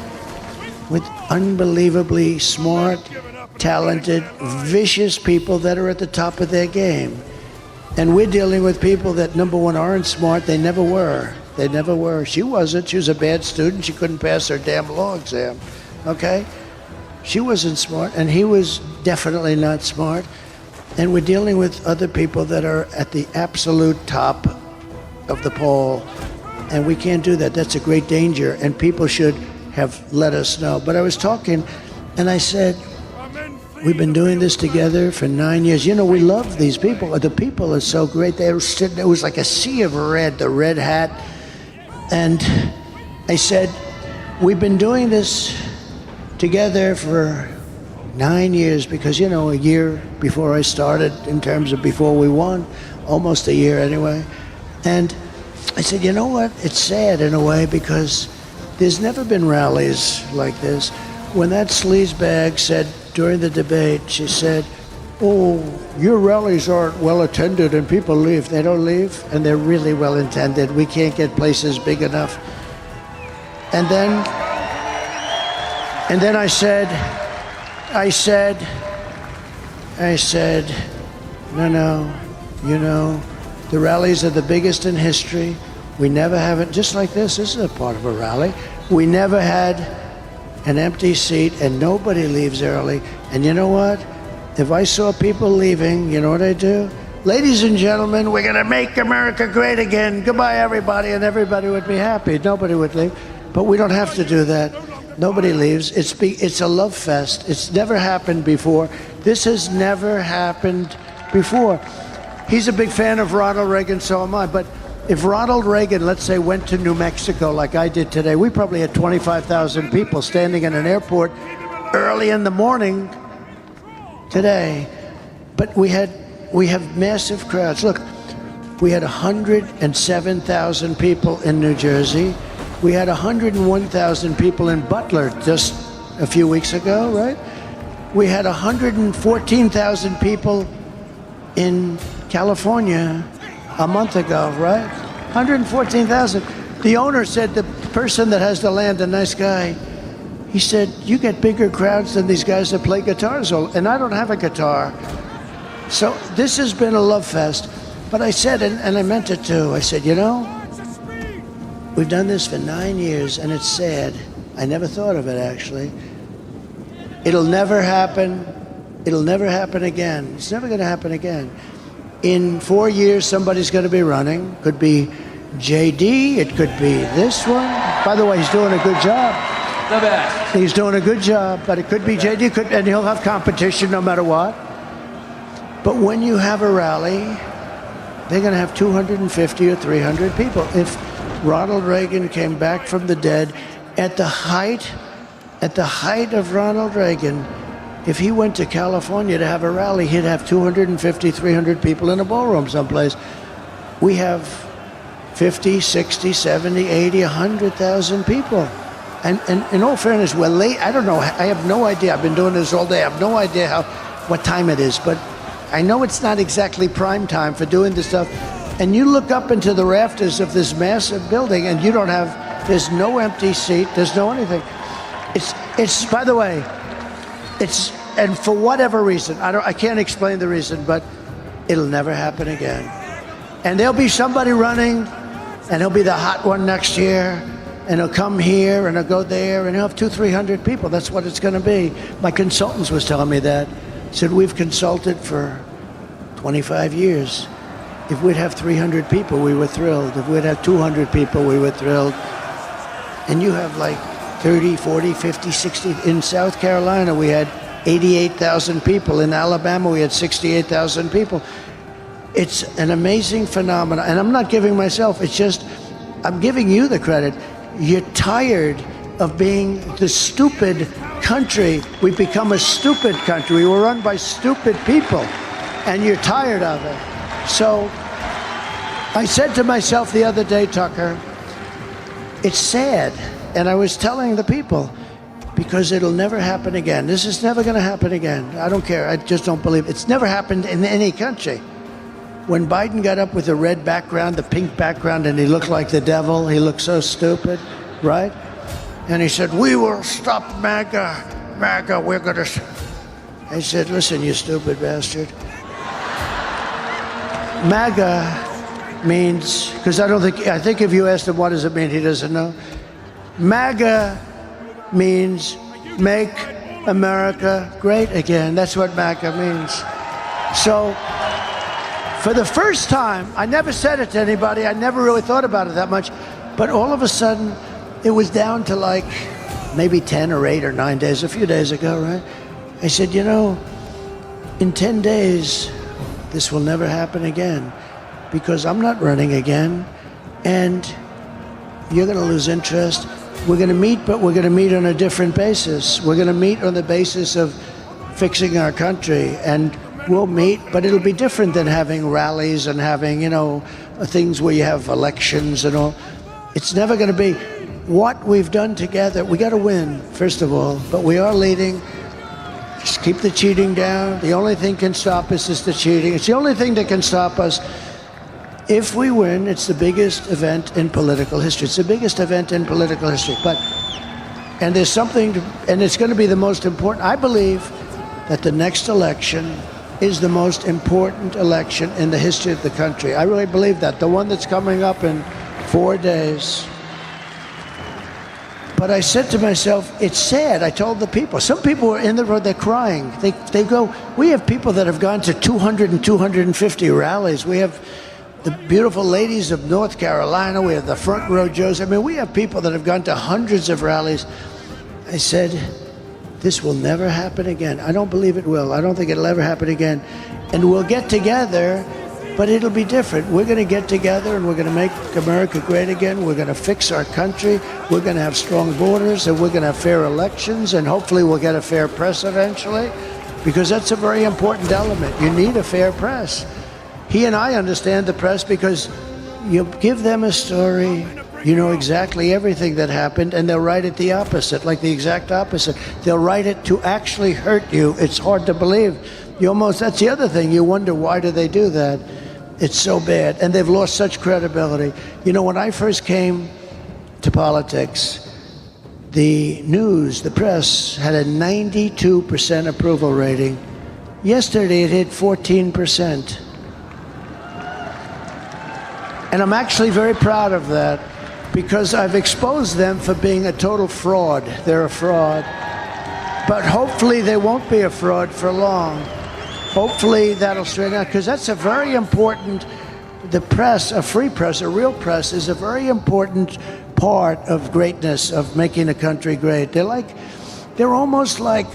with unbelievably smart, talented, vicious people that are at the top of their game. And we're dealing with people that, number one, aren't smart. They never were. They never were. She wasn't. She was a bad student. She couldn't pass her damn law exam, okay? She wasn't smart, and he was definitely not smart. And we're dealing with other people that are at the absolute top of the pole, and we can't do that. That's a great danger, and people should have let us know. But I was talking, and I said, we've been doing this together for 9 years. You know, we love these people. The people are so great. They were sitting, it was like a sea of red, the red hat. And I said, we've been doing this together for 9 years because, you know, a year before I started, in terms of before we won, almost a year anyway. And I said, you know what? It's sad in a way because there's never been rallies like this. When that sleazebag said during the debate, she said, oh, your rallies aren't well attended and people leave. They don't leave, and they're really well attended. We can't get places big enough. And then I said, no, you know, the rallies are the biggest in history. We never have it, just like this is a part of a rally. We never had an empty seat and nobody leaves early. And you know what? If I saw people leaving, you know what I'd do? Ladies and gentlemen, we're gonna make America great again. Goodbye, everybody, and everybody would be happy. Nobody would leave, but we don't have to do that. Nobody leaves. It's a love fest. It's never happened before. This has never happened before. He's a big fan of Ronald Reagan, so am I, but if Ronald Reagan, let's say, went to New Mexico like I did today, we probably had 25,000 people standing in an airport early in the morning today. But we have massive crowds. Look, we had 107,000 people in New Jersey. We had 101,000 people in Butler just a few weeks ago, right? We had 114,000 people in California a month ago, right? 114,000. The owner said, the person that has the land, a nice guy, he said, you get bigger crowds than these guys that play guitars, and I don't have a guitar. So this has been a love fest. But I said, and I meant it too, I said, you know, we've done this for 9 years, and it's sad. I never thought of it, actually. It'll never happen. It'll never happen again. It's never going to happen again. In 4 years, somebody's going to be running. Could be JD. It could be this one. By the way, he's doing a good job. The best. He's doing a good job, but it could be JD, and he'll have competition no matter what. But when you have a rally, they're going to have 250 or 300 people. If Ronald Reagan came back from the dead at the height of Ronald Reagan, if he went to California to have a rally, he'd have 250, 300 people in a ballroom someplace. We have 50, 60, 70, 80, 100,000 people. And in all fairness, we're late. I don't know. I have no idea. I've been doing this all day. I have no idea what time it is. But I know it's not exactly prime time for doing this stuff. And you look up into the rafters of this massive building, and there's no empty seat. There's no anything. It's by the way, and for whatever reason, I can't explain the reason, but it'll never happen again. And there'll be somebody running, and he'll be the hot one next year, and he'll come here, and he'll go there, and he'll have 200, 300 people. That's what it's going to be. My consultants was telling me that. Said, we've consulted for 25 years. If we'd have 300 people, we were thrilled. If we'd have 200 people, we were thrilled. And you have like 30, 40, 50, 60. In South Carolina, we had 88,000 people. In Alabama, we had 68,000 people. It's an amazing phenomenon. And I'm not giving myself, it's just, I'm giving you the credit. You're tired. of being the stupid country. We've become a stupid country. We were run by stupid people, and you're tired of it. So I said to myself the other day, Tucker, it's sad. And I was telling the people, because it'll never happen again. This is never going to happen again. I don't care. I just don't believe it. It's never happened in any country. When Biden got up with the red background, the pink background, and he looked like the devil, he looked so stupid, right? And he said, we will stop MAGA. MAGA, we're going to... I said, listen, you stupid bastard. MAGA means, because I think if you asked him what does it mean, he doesn't know. MAGA means make America great again. That's what MAGA means. So, for the first time, I never said it to anybody. I never really thought about it that much. But all of a sudden, it was down to like maybe 10 or 8 or 9 days, a few days ago, right? I said, you know, in 10 days, this will never happen again because I'm not running again. And you're going to lose interest. We're going to meet, but we're going to meet on a different basis. We're going to meet on the basis of fixing our country, and we'll meet, but it'll be different than having rallies and having, you know, things where you have elections and all. It's never going to be what we've done together. We got to win, first of all, but we are leading. Just keep the cheating down. The only thing can stop us is the cheating. It's the only thing that can stop us. If we win, it's the biggest event in political history. It's the biggest event in political history. And there's something, and it's going to be the most important. I believe that the next election is the most important election in the history of the country. I really believe that. The one that's coming up in 4 days. But I said to myself, it's sad. I told the people. Some people are in the road, they're crying. They go, we have people that have gone to 200 and 250 rallies. We have the beautiful ladies of North Carolina. We have the front row Joes. I mean, we have people that have gone to hundreds of rallies. I said, this will never happen again. I don't believe it will. I don't think it'll ever happen again. And we'll get together, but it'll be different. We're going to get together and we're going to make America great again. We're going to fix our country. We're going to have strong borders, and we're going to have fair elections, and hopefully we'll get a fair press eventually, because that's a very important element. You need a fair press. He and I understand the press because you give them a story, you know exactly everything that happened, and they'll write it the opposite, like the exact opposite. They'll write it to actually hurt you. It's hard to believe. That's the other thing. You wonder, why do they do that? It's so bad, and they've lost such credibility. You know, when I first came to politics, the news, the press, had a 92% approval rating. Yesterday, it hit 14%. And I'm actually very proud of that, because I've exposed them for being a total fraud. They're a fraud. But hopefully they won't be a fraud for long. Hopefully that'll straighten out, because that's a very important, the press, a free press, a real press, is a very important part of greatness, of making a country great. They're almost like,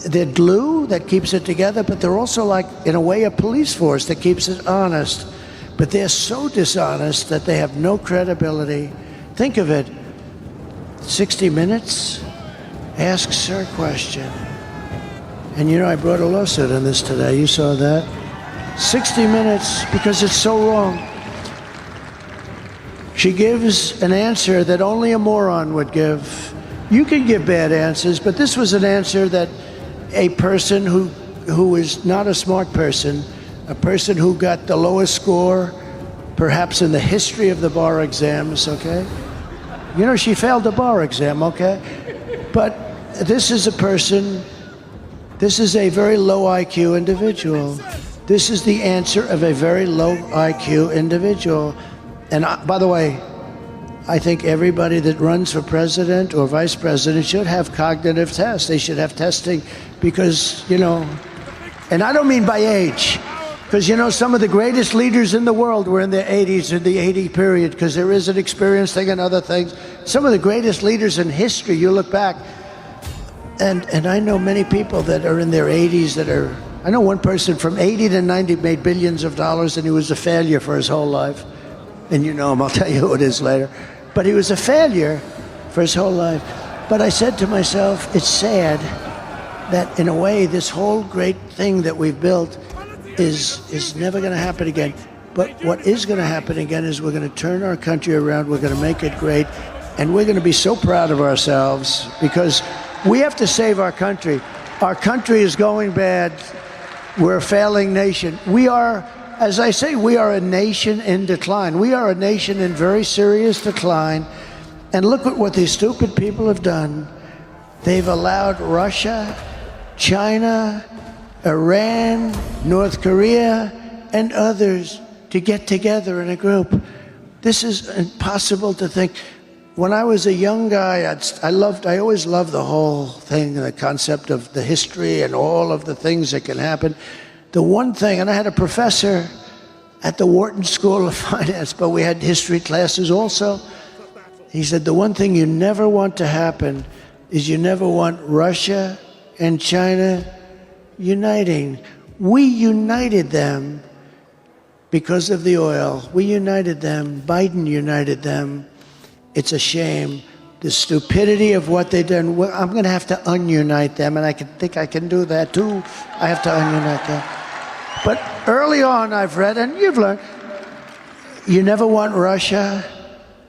they're glue that keeps it together, but they're also like, in a way, a police force that keeps it honest. But they're so dishonest that they have no credibility. Think of it. 60 Minutes asks her question. And you know, I brought a lawsuit on this today. You saw that. 60 Minutes, because it's so wrong. She gives an answer that only a moron would give. You can give bad answers, but this was an answer that a person who is not a smart person, a person who got the lowest score, perhaps in the history of the bar exams, okay? You know, she failed the bar exam, okay? But this is a person, this is a very low IQ individual. This is the answer of a very low IQ individual. And by the way, I think everybody that runs for president or vice president should have cognitive tests. They should have testing because, you know, and I don't mean by age. Because, you know, some of the greatest leaders in the world were in their 80s, in the 80 period, because there is an experience thing and other things. Some of the greatest leaders in history, you look back, and I know many people that are in their 80s that are, I know one person from 80 to 90 made billions of dollars, and he was a failure for his whole life. And you know him, I'll tell you who it is later. But he was a failure for his whole life. But I said to myself, it's sad that in a way this whole great thing that we've built is never going to happen again. But what is going to happen again is we're going to turn our country around, we're going to make it great, and we're going to be so proud of ourselves because we have to save our country. Our country is going bad. We're a failing nation. We are, as I say, we are a nation in decline. We are a nation in very serious decline. And look at what these stupid people have done. They've allowed Russia, China, Iran, North Korea, and others to get together in a group. This is impossible to think. When I was a young guy, I always loved the whole thing, the concept of the history and all of the things that can happen. The one thing, and I had a professor at the Wharton School of Finance, but we had history classes also. He said, the one thing you never want to happen is you never want Russia and China uniting. We united them because of the oil. We united them. Biden united them. It's a shame. The stupidity of what they've done. I'm going to have to ununite them, and I think I can do that too. I have to ununite them. But early on, I've read, and you've learned, you never want Russia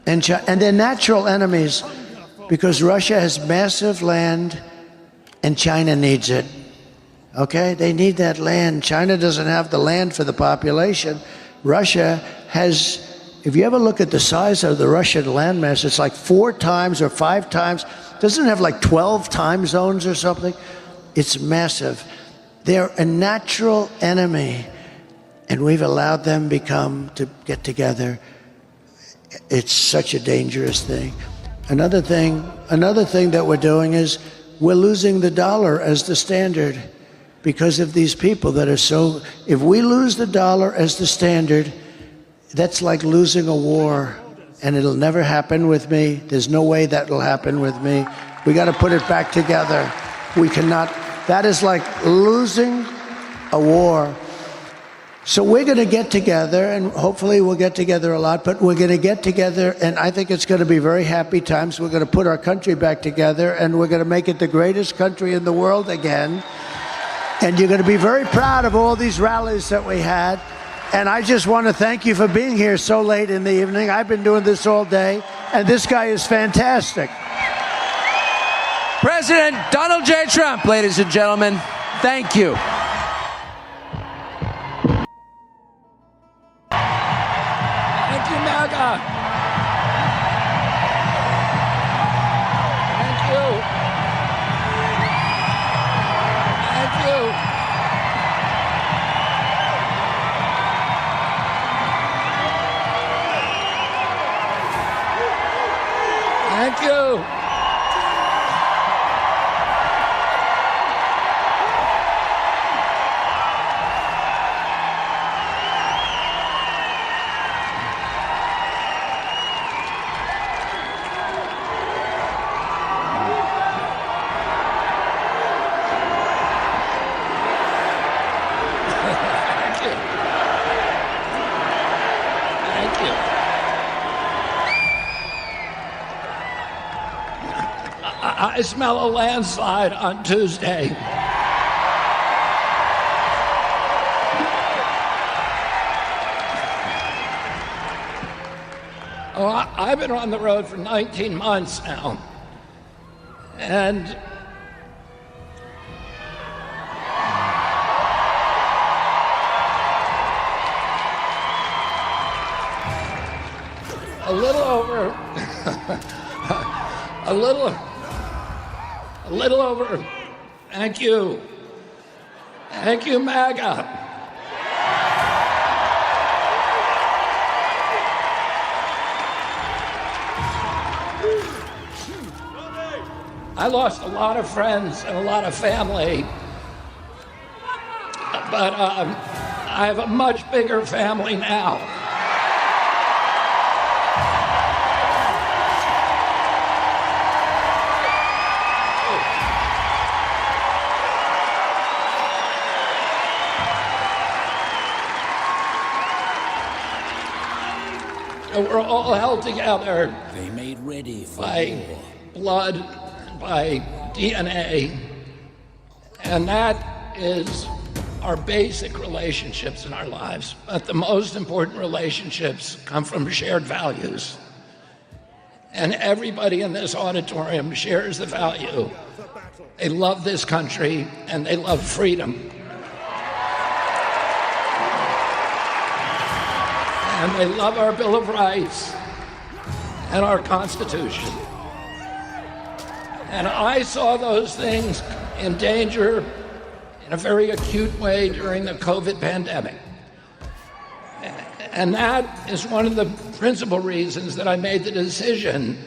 and China, and they're natural enemies because Russia has massive land and China needs it. Okay? They need that land. China doesn't have the land for the population. Russia has, if you ever look at the size of the Russian landmass, it's like 4 times or 5 times. Doesn't it have like 12 time zones or something? It's massive. They're a natural enemy, and we've allowed them to get together. It's such a dangerous thing. Another thing that we're doing is we're losing the dollar as the standard because of these people that are so, if we lose the dollar as the standard, that's like losing a war, and it'll never happen with me. There's no way that will happen with me. We got to put it back together. We cannot, that is like losing a war. So we're going to get together, and hopefully we'll get together a lot, but we're going to get together, and I think it's going to be very happy times. We're going to put our country back together, and we're going to make it the greatest country in the world again. And you're going to be very proud of all these rallies that we had. And I just want to thank you for being here so late in the evening. I've been doing this all day, and this guy is fantastic. President Donald J. Trump, ladies and gentlemen, thank you. Thank you, MAGA. Thank you. Thank you. Thank you. I smell a landslide on Tuesday. Oh, I've been on the road for 19 months now. And a little over, thank you. Thank you, MAGA. I lost a lot of friends and a lot of family, but I have a much bigger family now. that we're all held together They made ready for by war. blood, by DNA, and that is our basic relationships in our lives. But the most important relationships come from shared values. And everybody in this auditorium shares the value. They love this country and they love freedom. And they love our Bill of Rights and our Constitution. And I saw those things in danger in a very acute way during the COVID pandemic. And that is one of the principal reasons that I made the decision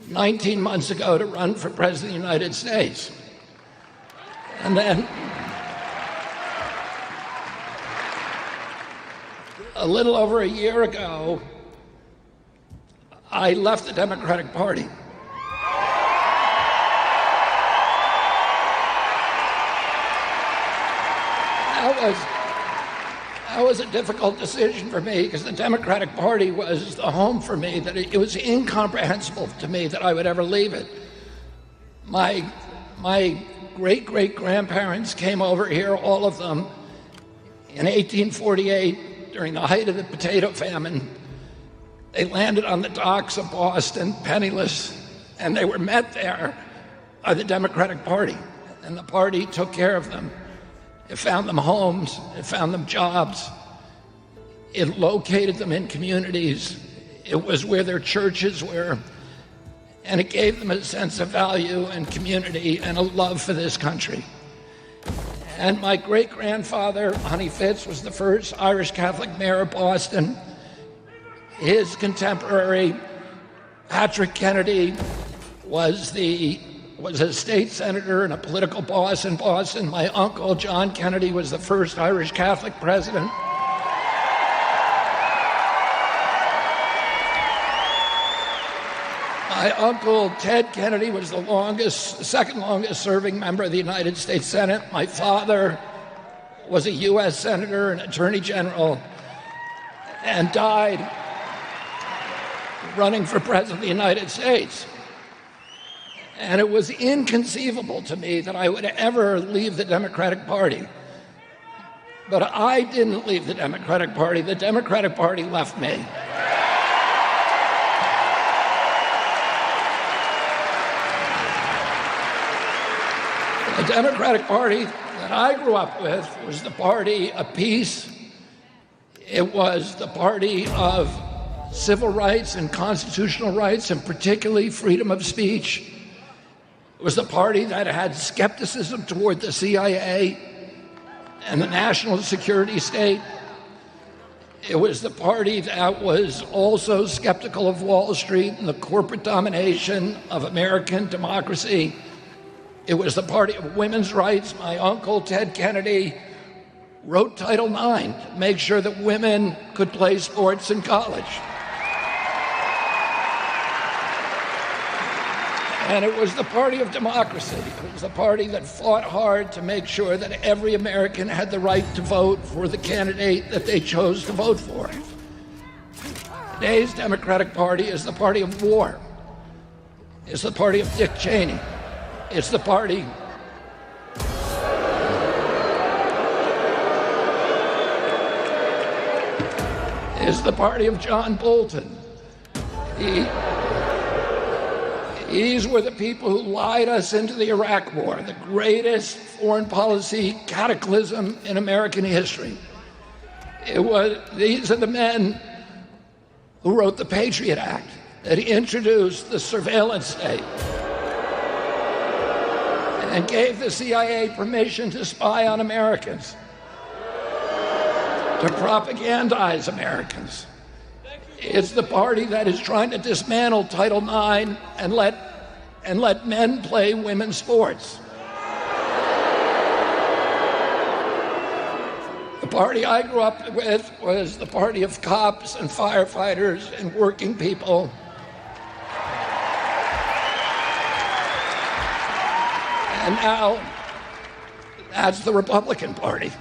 19 months ago to run for President of the United States. And then a little over a year ago, I left the Democratic Party. That was a difficult decision for me because the Democratic Party was the home for me, that it was incomprehensible to me that I would ever leave it. My great-great-grandparents came over here, all of them, in 1848 during the height of the potato famine. They landed on the docks of Boston, penniless, and they were met there by the Democratic Party, and the party took care of them. It found them homes, it found them jobs, it located them in communities, it was where their churches were, and it gave them a sense of value and community and a love for this country. And my great-grandfather, Honey Fitz, was the first Irish Catholic mayor of Boston. His contemporary, Patrick Kennedy, was a state senator and a political boss in Boston. My uncle, John Kennedy, was the first Irish Catholic president. My uncle, Ted Kennedy, was the second longest serving member of the United States Senate. My father was a U.S. senator and attorney general and died running for president of the United States. And it was inconceivable to me that I would ever leave the Democratic Party. But I didn't leave the Democratic Party. The Democratic Party left me. The Democratic Party that I grew up with was the party of peace. It was the party of civil rights and constitutional rights, and particularly freedom of speech. It was the party that had skepticism toward the CIA and the national security state. It was the party that was also skeptical of Wall Street and the corporate domination of American democracy. It was the party of women's rights. My uncle, Ted Kennedy, wrote Title IX to make sure that women could play sports in college. And it was the party of democracy. It was the party that fought hard to make sure that every American had the right to vote for the candidate that they chose to vote for. Today's Democratic Party is the party of war. It's the party of Dick Cheney. It's the party of John Bolton. These were the people who lied us into the Iraq War, the greatest foreign policy cataclysm in American history. These are the men who wrote the Patriot Act that introduced the surveillance state and gave the CIA permission to spy on Americans, to propagandize Americans. It's the party that is trying to dismantle Title IX and let men play women's sports. The party I grew up with was the party of cops and firefighters and working people. And now that's the Republican Party.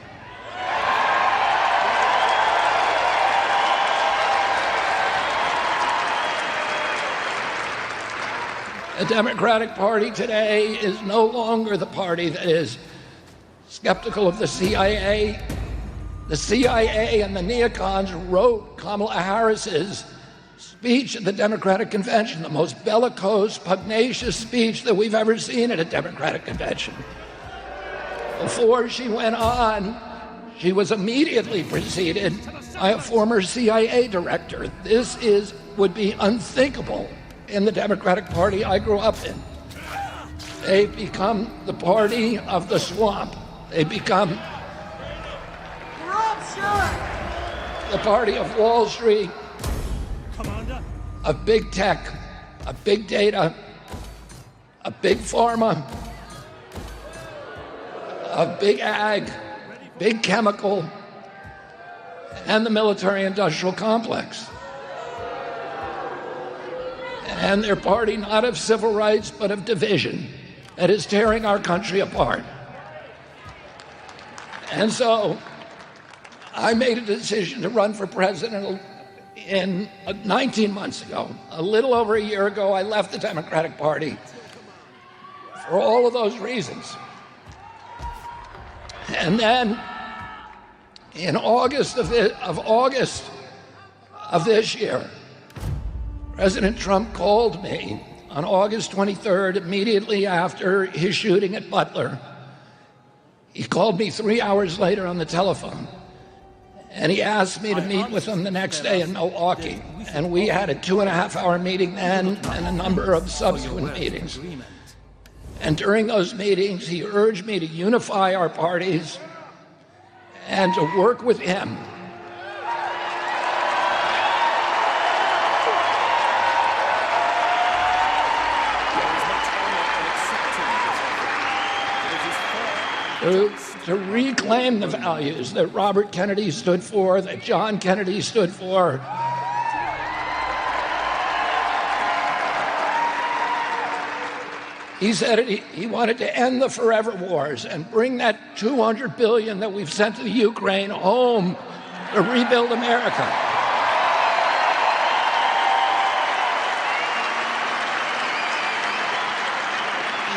The Democratic Party today is no longer the party that is skeptical of the CIA. The CIA and the neocons wrote Kamala Harris's speech at the Democratic Convention, the most bellicose, pugnacious speech that we've ever seen at a Democratic Convention. Before she went on, she was immediately preceded by a former CIA director. This would be unthinkable in the Democratic Party I grew up in. They've become the party of the swamp. They've become the party of Wall Street, of big tech, of big data, of big pharma, of big ag, big chemical, and the military-industrial complex. And their party not of civil rights, but of division that is tearing our country apart. And so I made a decision to run for president 19 months ago. A little over a year ago, I left the Democratic Party for all of those reasons. And then in August of this year, President Trump called me on August 23rd, immediately after his shooting at Butler. He called me 3 hours later on the telephone, and he asked me to meet with him the next day in Milwaukee. And we had a 2.5-hour meeting then and a number of subsequent meetings. And during those meetings, he urged me to unify our parties and to work with him. To reclaim the values that Robert Kennedy stood for, that John Kennedy stood for. He said he wanted to end the forever wars and bring that $200 billion that we've sent to the Ukraine home to rebuild America.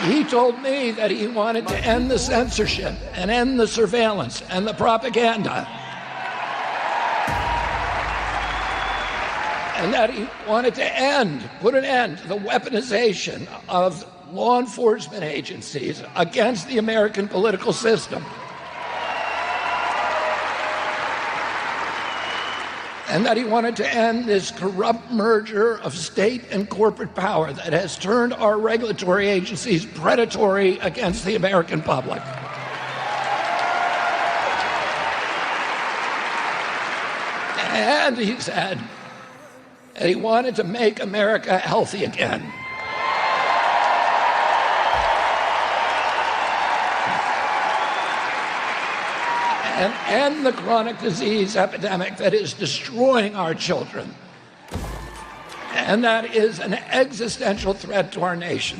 He told me that he wanted to end the censorship and end the surveillance and the propaganda. And that he wanted to put an end to the weaponization of law enforcement agencies against the American political system. And that he wanted to end this corrupt merger of state and corporate power that has turned our regulatory agencies predatory against the American public. And he said that he wanted to make America healthy again. And end the chronic disease epidemic that is destroying our children. And that is an existential threat to our nation.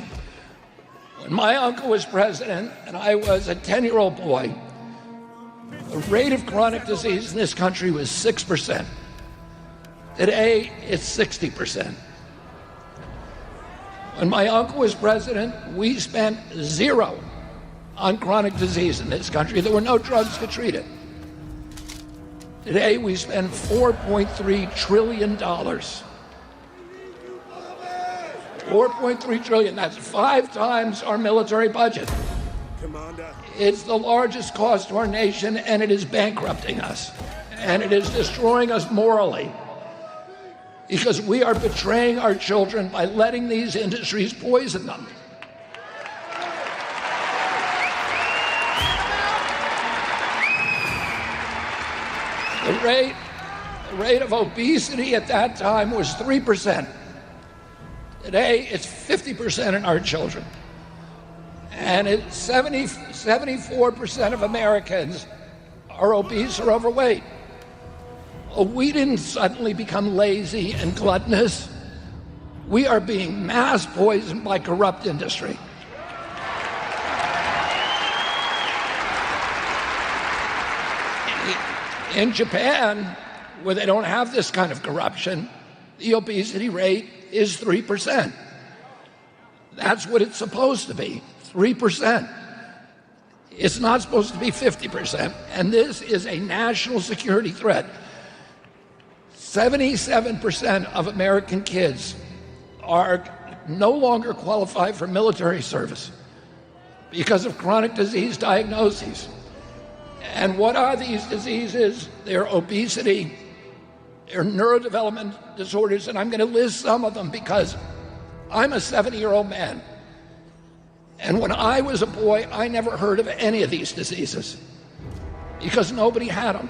When my uncle was president and I was a 10-year-old boy, the rate of chronic disease in this country was 6%. Today, it's 60%. When my uncle was president, we spent zero on chronic disease in this country. There were no drugs to treat it. Today, we spend $4.3 trillion. $4.3 trillion, that's 5 times our military budget. It's the largest cost to our nation, and it is bankrupting us. And it is destroying us morally. Because we are betraying our children by letting these industries poison them. The rate of obesity at that time was 3%. Today, it's 50% in our children. And 74% of Americans are obese or overweight. Oh, we didn't suddenly become lazy and gluttonous. We are being mass poisoned by corrupt industry. In Japan, where they don't have this kind of corruption, the obesity rate is 3%. That's what it's supposed to be, 3%. It's not supposed to be 50%, and this is a national security threat. 77% of American kids are no longer qualified for military service because of chronic disease diagnoses. And what are these diseases? They're obesity, they're neurodevelopmental disorders, and I'm going to list some of them because I'm a 70-year-old man. And when I was a boy, I never heard of any of these diseases because nobody had them.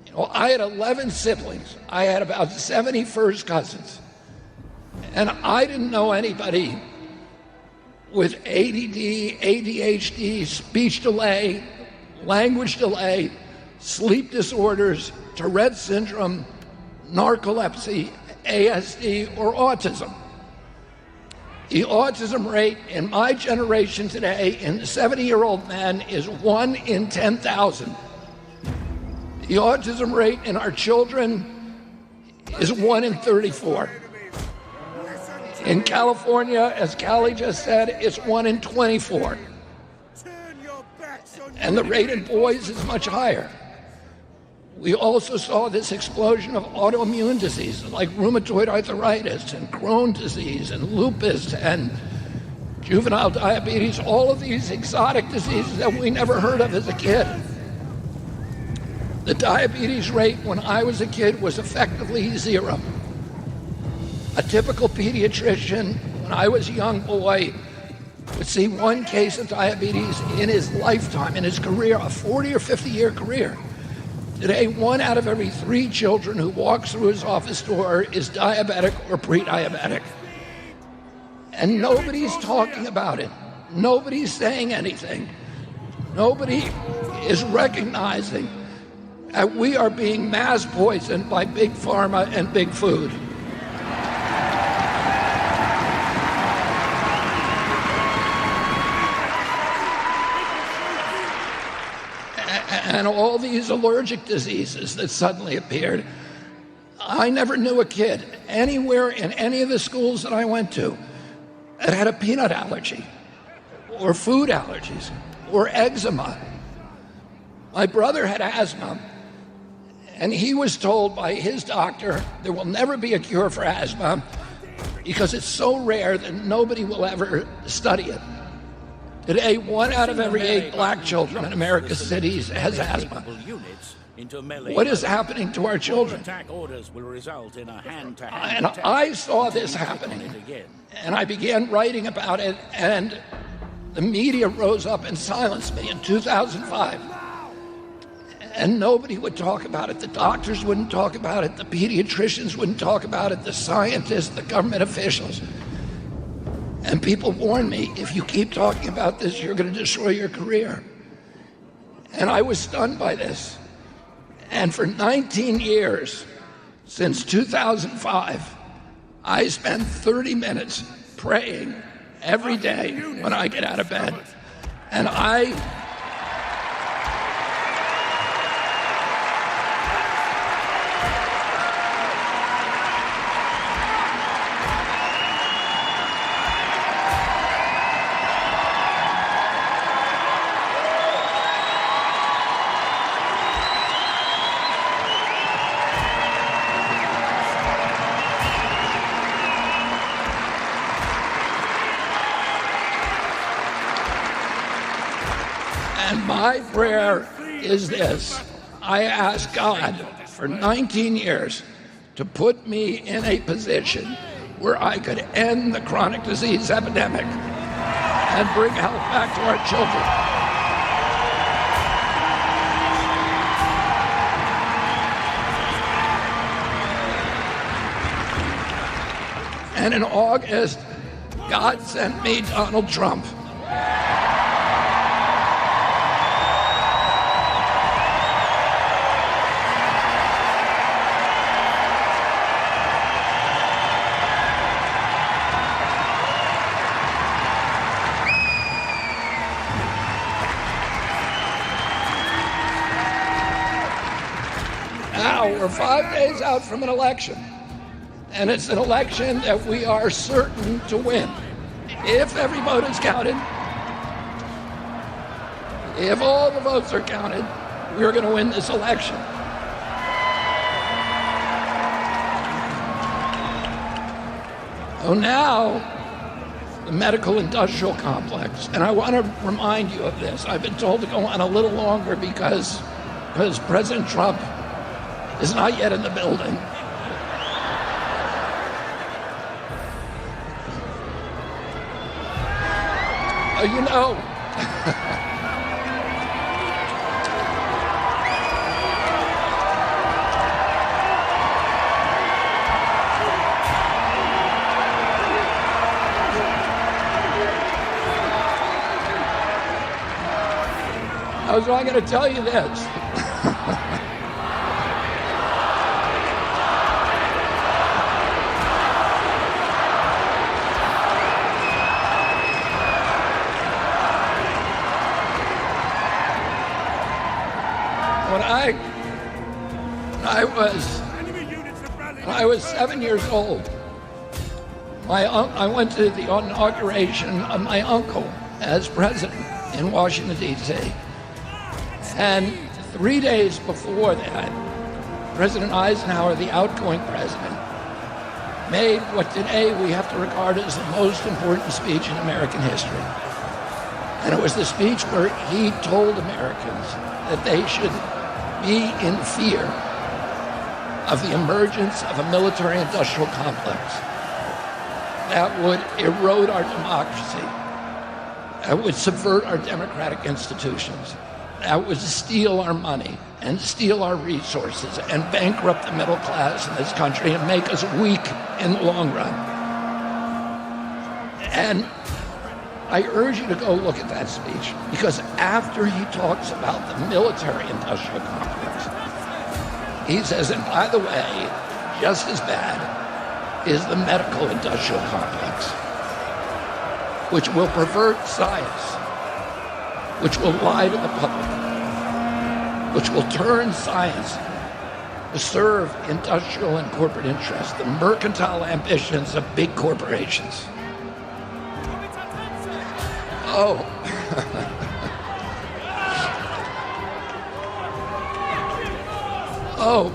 You know, I had 11 siblings. I had about 70 first cousins. And I didn't know anybody with ADD, ADHD, speech delay, language delay, sleep disorders, Tourette syndrome, narcolepsy, ASD, or autism. The autism rate in my generation today in the 70-year-old man is 1 in 10,000. The autism rate in our children is 1 in 34. In California, as Callie just said, it's 1 in 24. And the rate in boys is much higher. We also saw this explosion of autoimmune diseases like rheumatoid arthritis and Crohn's disease and lupus and juvenile diabetes, all of these exotic diseases that we never heard of as a kid. The diabetes rate when I was a kid was effectively 0. A typical pediatrician, when I was a young boy, would see 1 case of diabetes in his lifetime, in his career, a 40 or 50-year career. Today, 1 out of every 3 children who walks through his office door is diabetic or pre-diabetic. And nobody's talking about it. Nobody's saying anything. Nobody is recognizing that we are being mass poisoned by big pharma and big food. And all these allergic diseases that suddenly appeared. I never knew a kid anywhere in any of the schools that I went to that had a peanut allergy or food allergies or eczema. My brother had asthma, and he was told by his doctor there will never be a cure for asthma because it's so rare that nobody will ever study it. Today, 1 out of every 8 black children in America's cities has asthma. What is happening to our children? And I saw this happening, and I began writing about it, and the media rose up and silenced me in 2005. And nobody would talk about it. The doctors wouldn't talk about it. The pediatricians wouldn't talk about it. The scientists, the government officials. And people warned me, if you keep talking about this, you're going to destroy your career. And I was stunned by this. And for 19 years, since 2005, I spend 30 minutes praying every day when I get out of bed. And my prayer is this. I ask God for 19 years to put me in a position where I could end the chronic disease epidemic and bring health back to our children. And in August, God sent me Donald Trump. Now, we're 5 days out from an election, and it's an election that we are certain to win. if every vote is counted, if all the votes are counted, we're going to win this election. So now, the medical industrial complex, and I want to remind you of this. I've been told to go on a little longer because President Trump is not yet in the building. You know, I was going to tell you this. When I was 7 years old, I went to the inauguration of my uncle as president in Washington, D.C. And 3 days before that, President Eisenhower, the outgoing president, made what today we have to regard as the most important speech in American history. And it was the speech where he told Americans that they should be in fear of the emergence of a military-industrial complex that would erode our democracy, that would subvert our democratic institutions, that would steal our money and steal our resources and bankrupt the middle class in this country and make us weak in the long run. And I urge you to go look at that speech, because after he talks about the military-industrial complex, he says, and by the way, just as bad is the medical-industrial complex, which will pervert science, which will lie to the public, which will turn science to serve industrial and corporate interests, the mercantile ambitions of big corporations. Oh. Oh.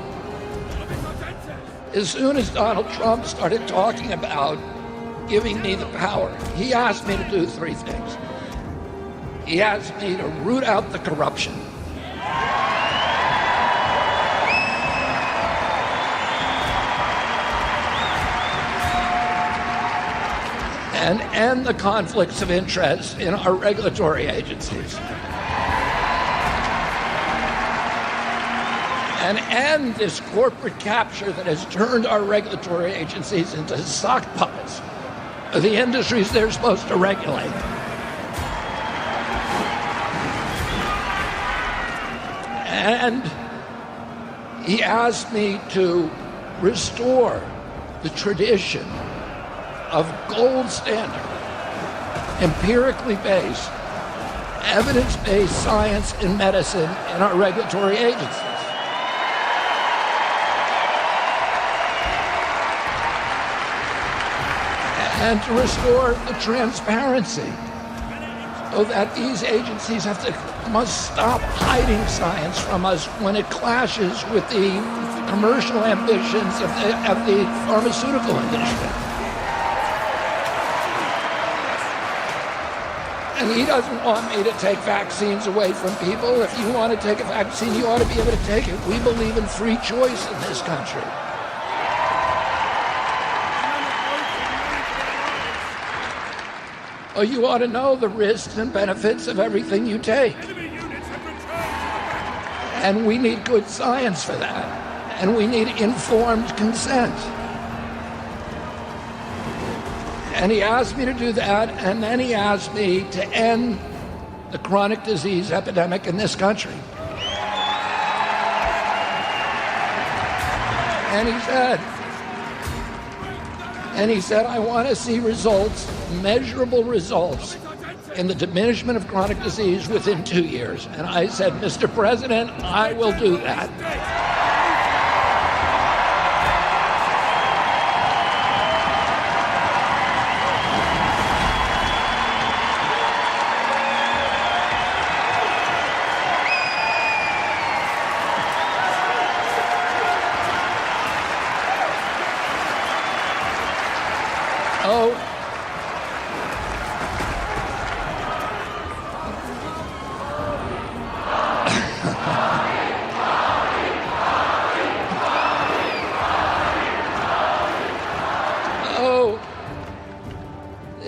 As soon as Donald Trump started talking about giving me the power, he asked me to do three things. He asked me to root out the corruption. And end the conflicts of interest in our regulatory agencies. And end this corporate capture that has turned our regulatory agencies into sock puppets of the industries they're supposed to regulate. And he asked me to restore the tradition of gold standard, empirically based, evidence-based science and medicine in our regulatory agencies. And to restore the transparency so that these agencies must stop hiding science from us when it clashes with the commercial ambitions of the pharmaceutical industry. And he doesn't want me to take vaccines away from people. If you want to take a vaccine, you ought to be able to take it. We believe in free choice in this country. Oh, you ought to know the risks and benefits of everything you take. And we need good science for that. And we need informed consent. And he asked me to do that, and then he asked me to end the chronic disease epidemic in this country. And he said, I want to see results, measurable results, in the diminishment of chronic disease within 2 years. And I said, Mr. President, I will do that.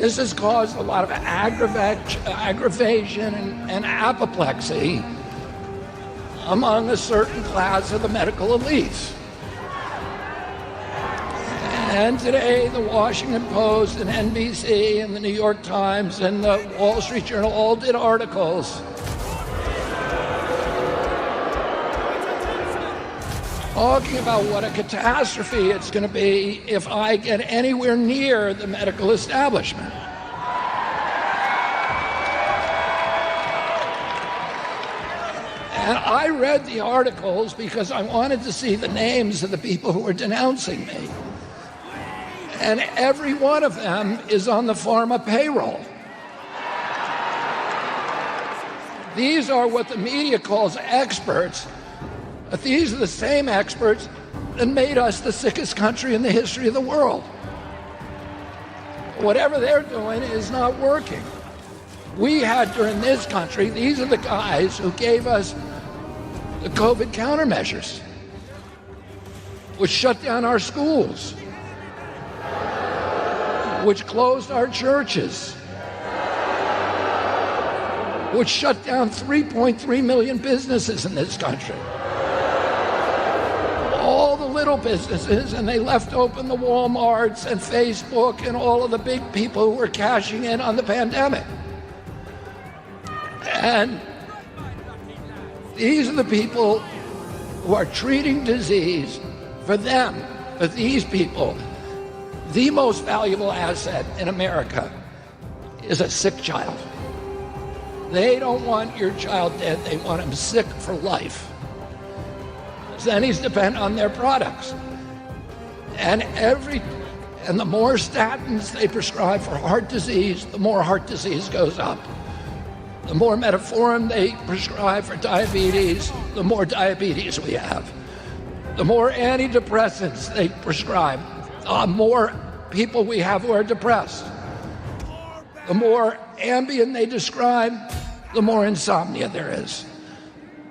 This has caused a lot of aggravation and apoplexy among a certain class of the medical elites. And today, the Washington Post and NBC and the New York Times and the Wall Street Journal all did articles talking about what a catastrophe it's going to be if I get anywhere near the medical establishment. And I read the articles because I wanted to see the names of the people who were denouncing me. And every one of them is on the pharma payroll. These are what the media calls experts. But these are the same experts that made us the sickest country in the history of the world. Whatever they're doing is not working. We had during this country, these are the guys who gave us the COVID countermeasures, which shut down our schools, which closed our churches, which shut down 3.3 million businesses in this country. All the little businesses, and they left open the Walmarts and Facebook and all of the big people who were cashing in on the pandemic. And these are the people who are treating disease. For them, for these people, the most valuable asset in America is a sick child. They don't want your child dead, they want him sick for life. Then he's dependent on their products. And the more statins they prescribe for heart disease, the more heart disease goes up. The more metformin they prescribe for diabetes, the more diabetes we have. The more antidepressants they prescribe, the more people we have who are depressed. The more Ambien they prescribe, the more insomnia there is.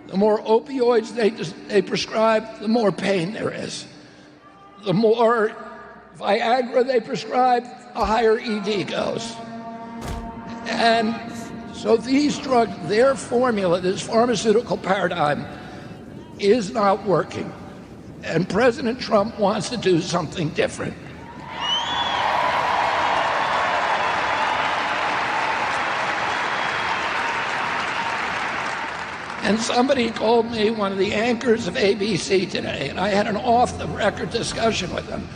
The more opioids they prescribe, the more pain there is. The more Viagra they prescribe, the higher ED goes. And so these drugs, their formula, this pharmaceutical paradigm, is not working. And President Trump wants to do something different. And somebody called me, one of the anchors of ABC today, and I had an off-the-record discussion with him.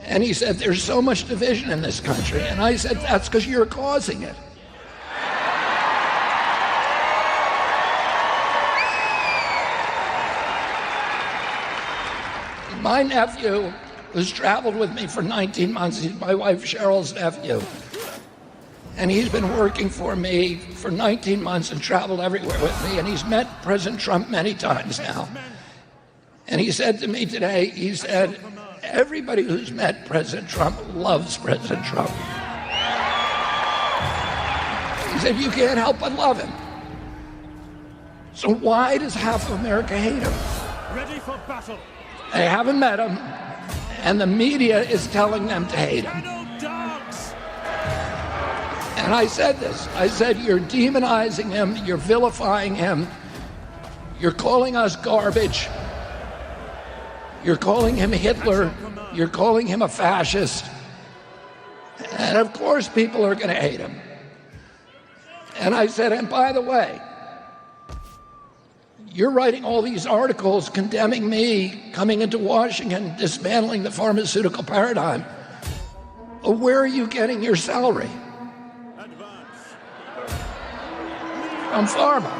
And he said, there's so much division in this country. And I said, that's because you're causing it. My nephew, who's traveled with me for 19 months, he's my wife Cheryl's nephew. And he's been working for me for 19 months and traveled everywhere with me. And he's met President Trump many times now. And he said to me today, he said, everybody who's met President Trump loves President Trump. He said, you can't help but love him. So why does half of America hate him? Ready for battle. They haven't met him, and the media is telling them to hate him. And I said this. I said, you're demonizing him, you're vilifying him, you're calling us garbage, you're calling him Hitler, you're calling him a fascist. And of course people are going to hate him. And I said, and by the way, you're writing all these articles condemning me coming into Washington, dismantling the pharmaceutical paradigm. Where are you getting your salary? From pharma.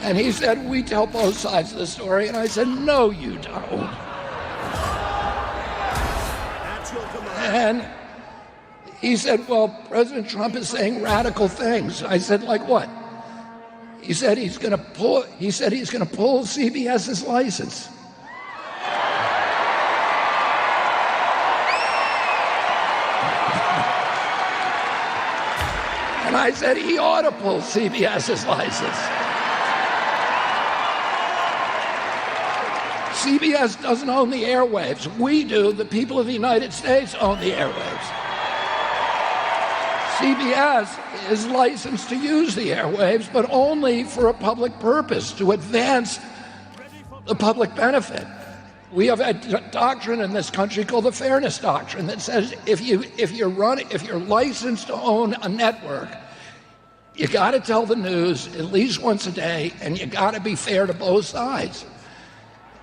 And he said, we tell both sides of the story. And I said, no, you don't. And he said, well, President Trump is saying radical things. I said, like what? He said he's going to pull CBS's license. And I said he ought to pull CBS's license. CBS doesn't own the airwaves. We do. The people of the United States own the airwaves. CBS is licensed to use the airwaves, but only for a public purpose, to advance the public benefit. We have a doctrine in this country called the Fairness Doctrine that says if you're licensed to own a network, you got to tell the news at least once a day, and you got to be fair to both sides.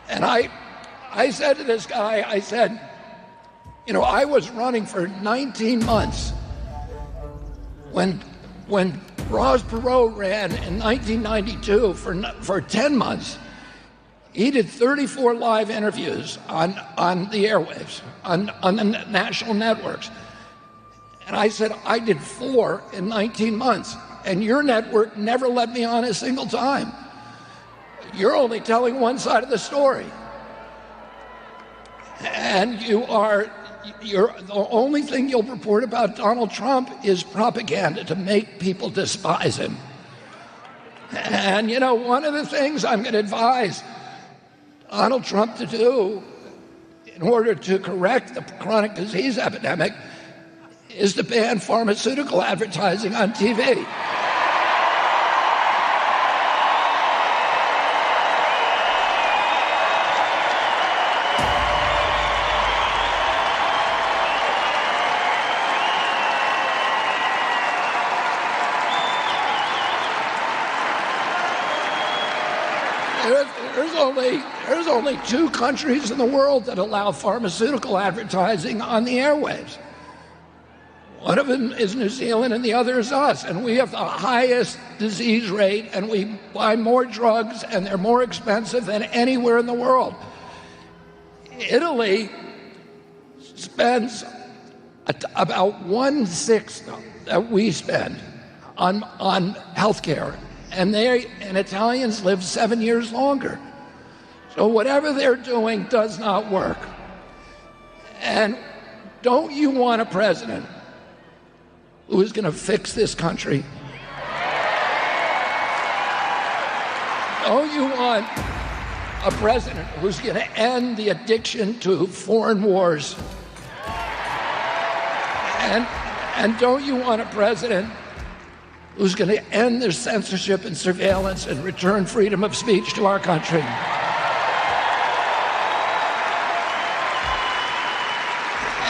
And I said to this guy, I said, you know, I was running for 19 months when Ross Perot ran in 1992 for 10 months. He did 34 live interviews on the airwaves, on the national networks. And I said, I did 4 in 19 months, and your network never let me on a single time. You're only telling one side of the story. And the only thing you'll report about Donald Trump is propaganda to make people despise him. And, you know, one of the things I'm going to advise Donald Trump to do in order to correct the chronic disease epidemic is to ban pharmaceutical advertising on TV. There's only 2 countries in the world that allow pharmaceutical advertising on the airwaves. One of them is New Zealand and the other is us. And we have the highest disease rate, and we buy more drugs, and they're more expensive than anywhere in the world. Italy spends about 1/6 that we spend on healthcare, and Italians live 7 years longer. So whatever they're doing does not work. And don't you want a president who is going to fix this country? Don't you want a president who's going to end the addiction to foreign wars? And don't you want a president who's going to end the censorship and surveillance and return freedom of speech to our country?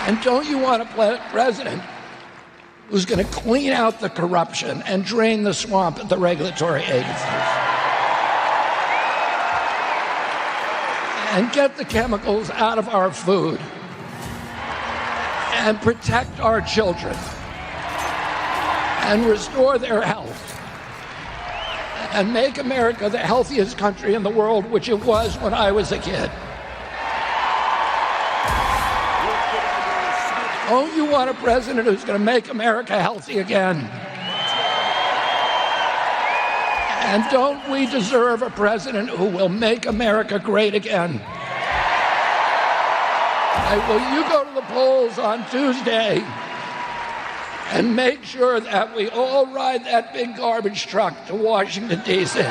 And don't you want a president who's going to clean out the corruption and drain the swamp at the regulatory agencies? And get the chemicals out of our food and protect our children and restore their health and make America the healthiest country in the world, which it was when I was a kid. Don't you want a president who's going to make America healthy again? And don't we deserve a president who will make America great again? Will you go to the polls on Tuesday and make sure that we all ride that big garbage truck to Washington, D.C.?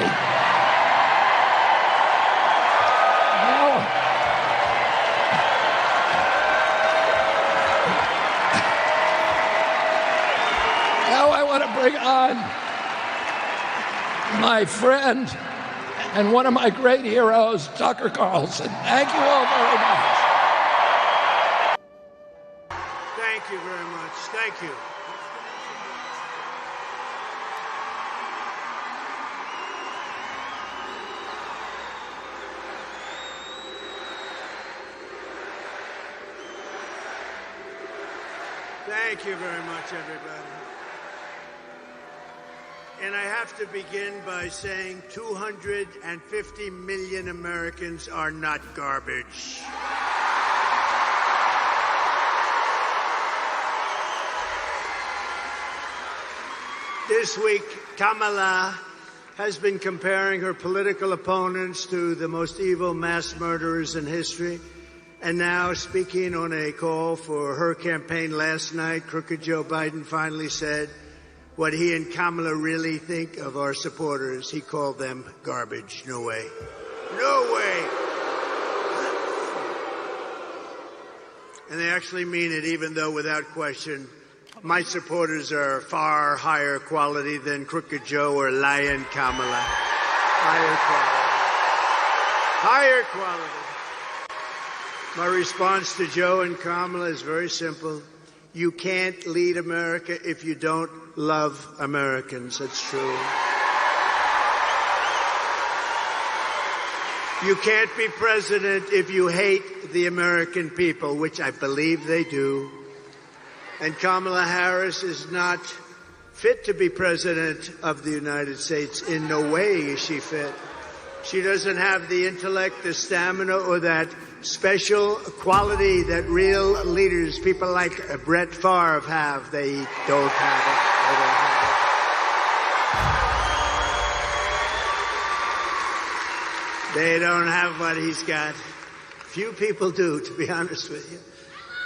Bring on my friend and one of my great heroes, Tucker Carlson. Thank you all very much. Thank you very much. Thank you. Thank you very much, everybody. And I have to begin by saying 250 million Americans are not garbage. This week, Kamala has been comparing her political opponents to the most evil mass murderers in history. And now, speaking on a call for her campaign last night, crooked Joe Biden finally said what he and Kamala really think of our supporters. He called them garbage. No way. No way. And they actually mean it, even though, without question, my supporters are far higher quality than Crooked Joe or Lion Kamala. Higher quality. My response to Joe and Kamala is very simple. You can't lead America if you don't love Americans. That's true. You can't be president if you hate the American people, which I believe they do. And Kamala Harris is not fit to be president of the United States. In no way is she fit. She doesn't have the intellect, the stamina, or that special quality that real leaders, people like Brett Favre, have. They don't have it. They don't have it. They don't have what he's got. Few people do, to be honest with you.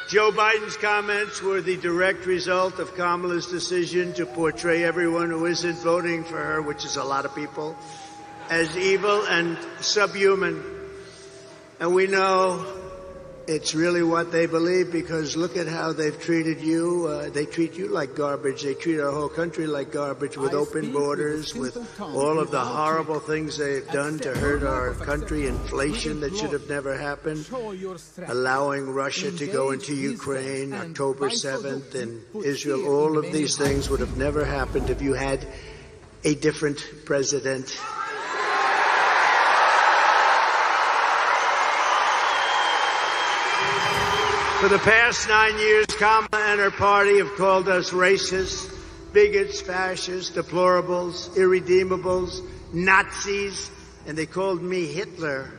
Joe Biden's comments were the direct result of Kamala's decision to portray everyone who isn't voting for her, which is a lot of people, as evil and subhuman. And we know it's really what they believe, because look at how they've treated you. They treat you like garbage. They treat our whole country like garbage, with open borders, with all of the horrible things they've done to hurt our country, inflation that should have never happened, allowing Russia to go into Ukraine October 7th, and Israel. All of these things would have never happened if you had a different president. For the past 9 years, Kamala and her party have called us racists, bigots, fascists, deplorables, irredeemables, Nazis, and they called me Hitler.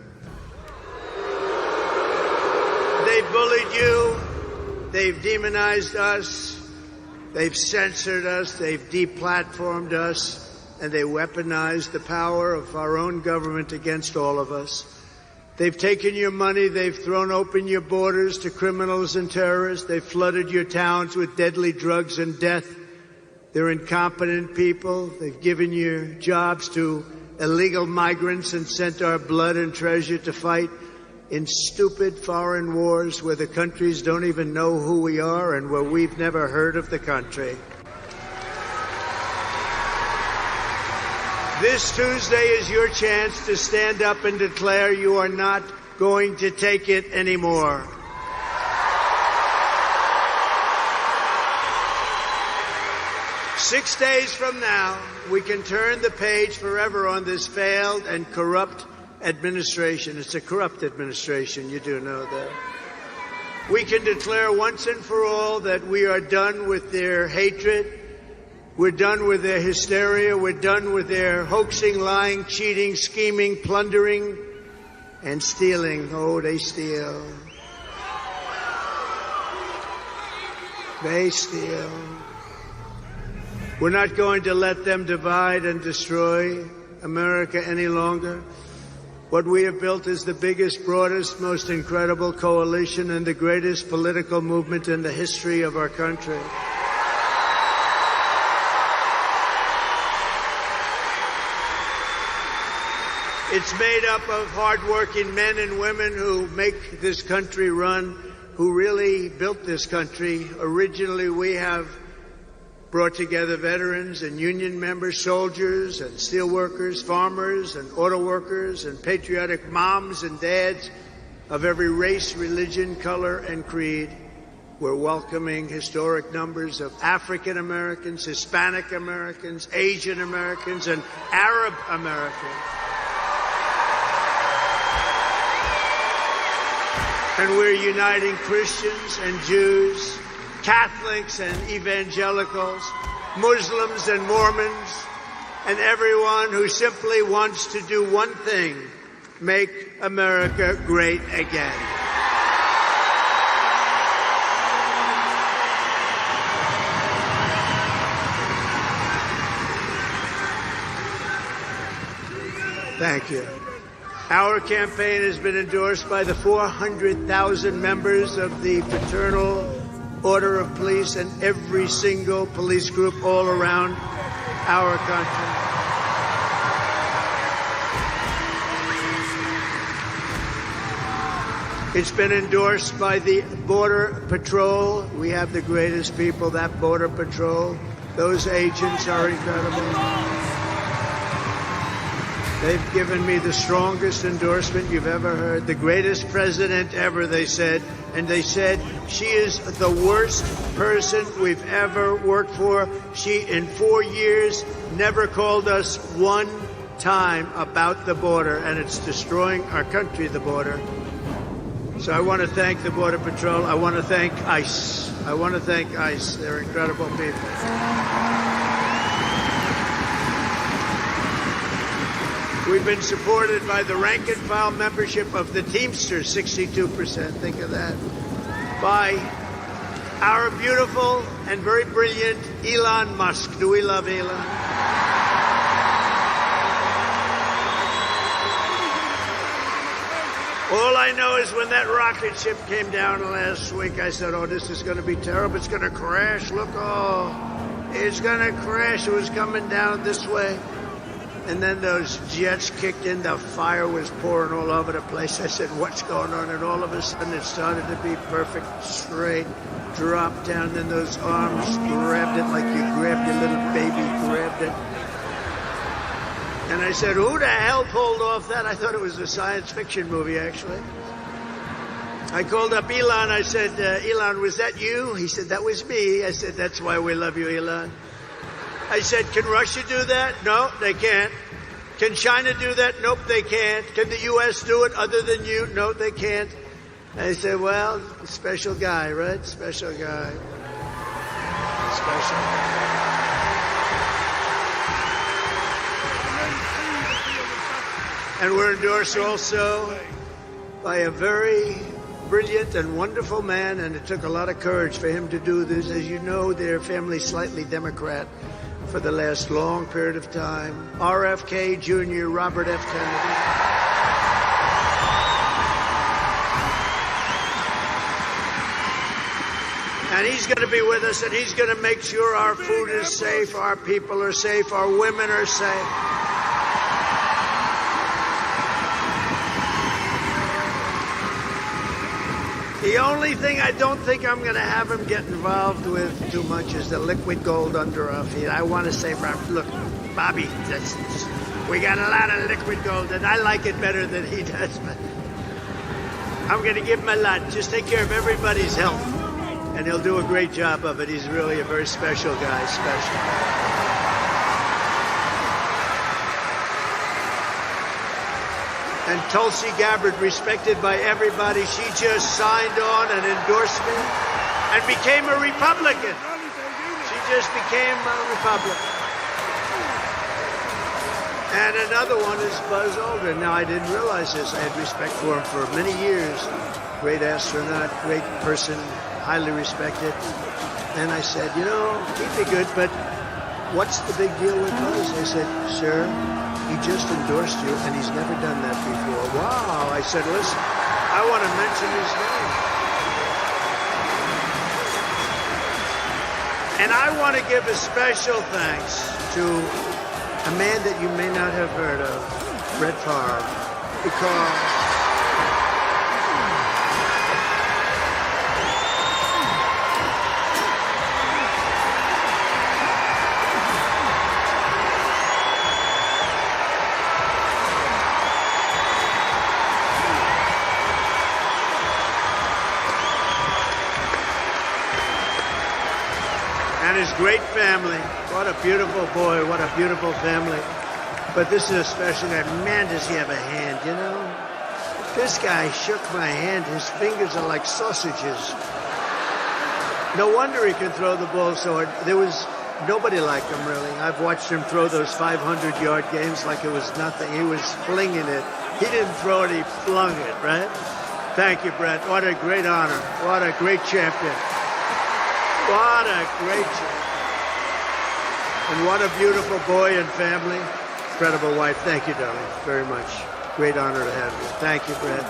They've bullied you, they've demonized us, they've censored us, they've deplatformed us, and they weaponized the power of our own government against all of us. They've taken your money, they've thrown open your borders to criminals and terrorists, they've flooded your towns with deadly drugs and death. They're incompetent people. They've given your jobs to illegal migrants and sent our blood and treasure to fight in stupid foreign wars where the countries don't even know who we are and where we've never heard of the country. This Tuesday is your chance to stand up and declare you are not going to take it anymore. Six days from now, we can turn the page forever on this failed and corrupt administration. It's a corrupt administration, you do know that. We can declare once and for all that we are done with their hatred. We're done with their hysteria. We're done with their hoaxing, lying, cheating, scheming, plundering, and stealing. Oh, they steal. They steal. We're not going to let them divide and destroy America any longer. What we have built is the biggest, broadest, most incredible coalition and the greatest political movement in the history of our country. It's made up of hardworking men and women who make this country run, who really built this country. Originally, we have brought together veterans and union members, soldiers and steel workers, farmers and auto workers, and patriotic moms and dads of every race, religion, color, and creed. We're welcoming historic numbers of African Americans, Hispanic Americans, Asian Americans, and Arab Americans. And we're uniting Christians and Jews, Catholics and evangelicals, Muslims and Mormons, and everyone who simply wants to do one thing: make America great again. Thank you. Our campaign has been endorsed by the 400,000 members of the Fraternal Order of Police and every single police group all around our country. It's been endorsed by the Border Patrol. We have the greatest people, that Border Patrol. Those agents are incredible. They've given me the strongest endorsement you've ever heard. The greatest president ever, they said. And they said, she is the worst person we've ever worked for. She, in 4 years, never called us one time about the border, and it's destroying our country, the border. So I want to thank the Border Patrol. I want to thank ICE. I want to thank ICE. They're incredible people. We've been supported by the rank and file membership of the Teamsters, 62%. Think of that. By our beautiful and very brilliant Elon Musk. Do we love Elon? All I know is when that rocket ship came down last week, I said, oh, this is going to be terrible. It's going to crash. Look, oh, it's going to crash. It was coming down this way. And then those jets kicked in. The fire was pouring all over the place. I said, what's going on? And all of a sudden it started to be perfect, straight, drop down. Then those arms grabbed it like you grabbed your little baby, grabbed it. And I said, who the hell pulled off that? I thought it was a science fiction movie, actually. I called up Elon. I said, Elon, was that you? He said, that was me. I said, that's why we love you, Elon. I said, can Russia do that? No, they can't. Can China do that? Nope, they can't. Can the U.S. do it other than you? No, they can't. I said, well, special guy, right? Special guy. Special guy. And we're endorsed also by a very brilliant and wonderful man, and it took a lot of courage for him to do this. As you know, their family's slightly Democrat for the last long period of time. RFK Jr., Robert F. Kennedy. And he's going to be with us, and he's going to make sure our food is safe, our people are safe, our women are safe. The only thing I don't think I'm going to have him get involved with too much is the liquid gold under our feet. I want to say, look, Bobby, we got a lot of liquid gold, and I like it better than he does, but I'm going to give him a lot. Just take care of everybody's health, and he'll do a great job of it. He's really a very special guy, special. And Tulsi Gabbard, respected by everybody, she just signed on an endorsement and became a Republican. She just became a Republican. And another one is Buzz Aldrin. Now, I didn't realize this. I had respect for him for many years. Great astronaut, great person, highly respected. And I said, you know, he'd be good, but what's the big deal with Buzz? I said, sir, he just endorsed you, and he's never done that before. Wow. I said, listen, I want to mention his name. And I want to give a special thanks to a man that you may not have heard of, Brett Favre, because and his great family. What a beautiful boy, what a beautiful family. But this is a special guy. Man, does he have a hand, you know? This guy shook my hand. His fingers are like sausages. No wonder he can throw the ball so hard. There was nobody like him, really. I've watched him throw those 500-yard games like it was nothing. He was flinging it. He didn't throw it, he flung it, right? Thank you, Brett. What a great honor. What a great champion. What a great champion. And what a beautiful boy and family. Incredible wife. Thank you, darling, very much. Great honor to have you. Thank you, Brett.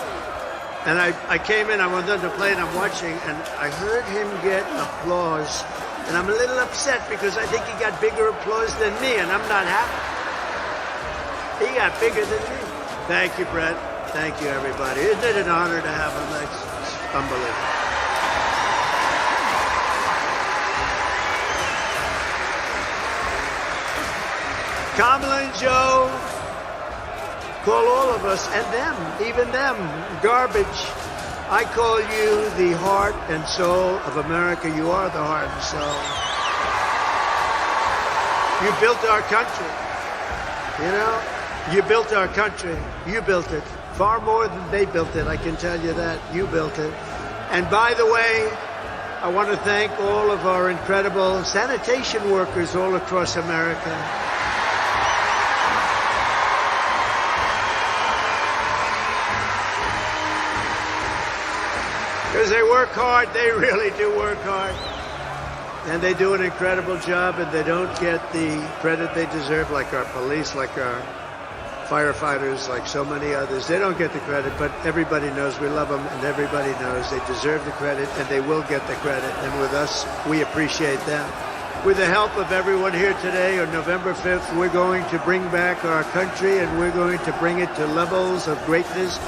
And I came in, I went on to play, and I'm watching, and I heard him get applause. And I'm a little upset because I think he got bigger applause than me, and I'm not happy. He got bigger than me. Thank you, Brett. Thank you, everybody. Isn't it an honor to have him? It's unbelievable. Kamala and Joe call all of us, and them, even them, garbage. I call you the heart and soul of America. You are the heart and soul. You built our country. You know, you built our country. You built it. Far more than they built it, I can tell you that. You built it. And by the way, I want to thank all of our incredible sanitation workers all across America. Because they work hard, they really do work hard. And they do an incredible job, and they don't get the credit they deserve, like our police, like our firefighters, like so many others. They don't get the credit, but everybody knows we love them, and everybody knows they deserve the credit, and they will get the credit. And with us, we appreciate them. With the help of everyone here today, on November 5th, we're going to bring back our country, and we're going to bring it to levels of greatness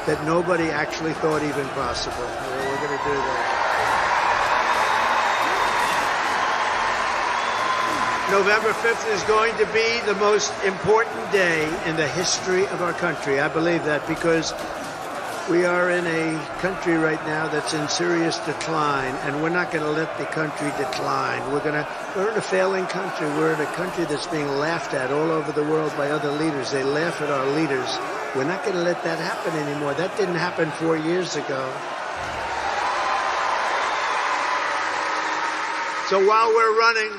that nobody actually thought even possible. We're going to do that. November 5th is going to be the most important day in the history of our country. I believe that because we are in a country right now that's in serious decline, and we're not going to let the country decline. We're in a failing country. We're in a country that's being laughed at all over the world by other leaders. They laugh at our leaders. We're not going to let that happen anymore. That didn't happen 4 years ago. So while we're running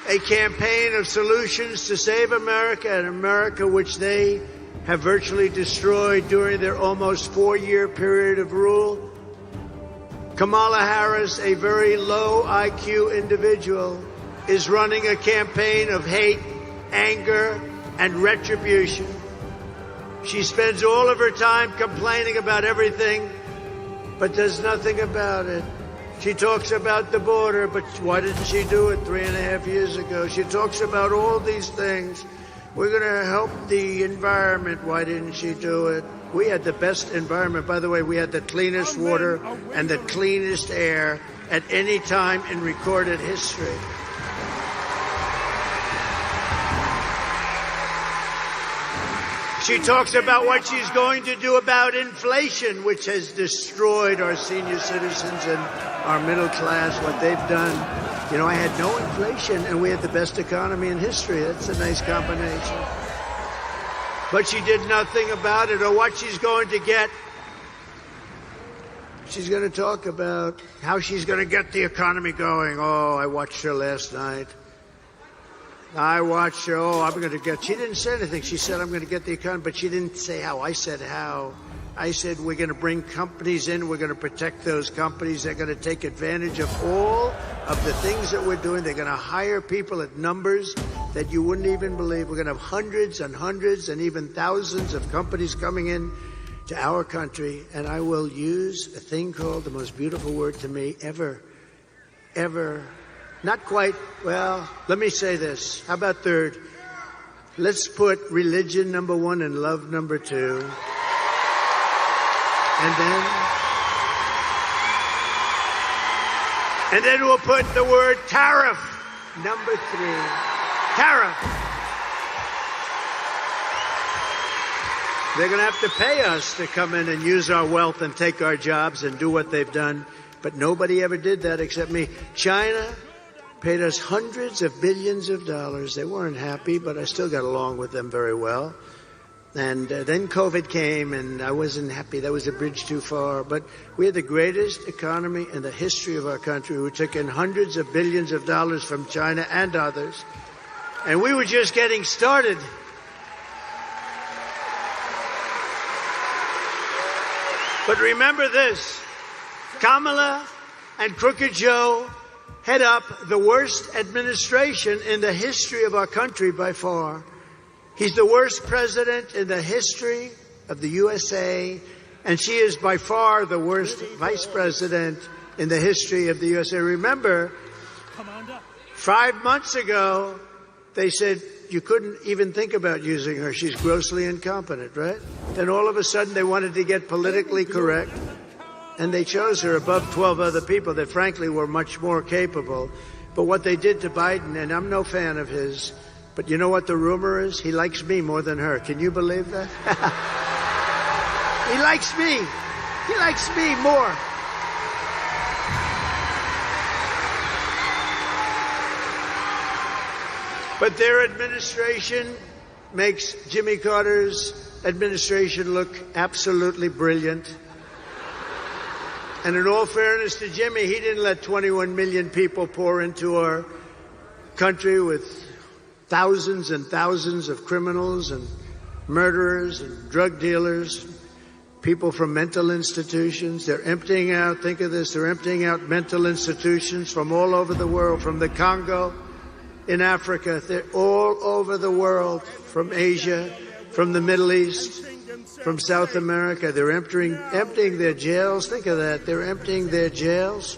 a campaign of solutions to save America, and America which they have virtually destroyed during their almost 4-year period of rule, Kamala Harris, a very low IQ individual, is running a campaign of hate, anger, and retribution. She spends all of her time complaining about everything, but does nothing about it. She talks about the border, but why didn't she do it 3.5 years ago? She talks about all these things. We're going to help the environment. Why didn't she do it? We had the best environment. By the way, we had the cleanest water and the cleanest air at any time in recorded history. She talks about what she's going to do about inflation, which has destroyed our senior citizens and our middle class, what they've done. You know, I had no inflation, and we had the best economy in history. That's a nice combination. But she did nothing about it, or what she's going to get. She's going to talk about how she's going to get the economy going. Oh, I watched her last night. I watched her. Oh, I'm going to get. She didn't say anything. She said, I'm going to get the economy, but she didn't say how. I said how. I said, we're going to bring companies in. We're going to protect those companies. They're going to take advantage of all of the things that we're doing. They're going to hire people at numbers that you wouldn't even believe. We're going to have hundreds and hundreds and even thousands of companies coming in to our country. And I will use a thing called the most beautiful word to me ever. Not quite, well, let me say this. How about third? Let's put religion number 1 and love number 2. And then we'll put the word tariff number 3. Tariff. They're going to have to pay us to come in and use our wealth and take our jobs and do what they've done. But nobody ever did that except me. China paid us hundreds of billions of dollars. They weren't happy, but I still got along with them very well. And then COVID came, and I wasn't happy. That was a bridge too far. But we had the greatest economy in the history of our country. We took in hundreds of billions of dollars from China and others. And we were just getting started. But remember this, Kamala and Crooked Joe head up the worst administration in the history of our country by far. He's the worst president in the history of the USA, and she is by far the worst vice president in the history of the USA. Remember, 5 months ago, they said, you couldn't even think about using her. She's grossly incompetent, right? Then all of a sudden they wanted to get politically correct, and they chose her above 12 other people that frankly were much more capable. But what they did to Biden, and I'm no fan of his, but you know what the rumor is? He likes me more than her. Can you believe that? He likes me. He likes me more. But their administration makes Jimmy Carter's administration look absolutely brilliant. And in all fairness to Jimmy, he didn't let 21 million people pour into our country with thousands and thousands of criminals and murderers and drug dealers, people from mental institutions. They're emptying out, think of this, they're emptying out mental institutions from all over the world, from the Congo, in Africa. They're all over the world, from Asia, from the Middle East, from South America. They're emptying their jails. Think of that. They're emptying their jails.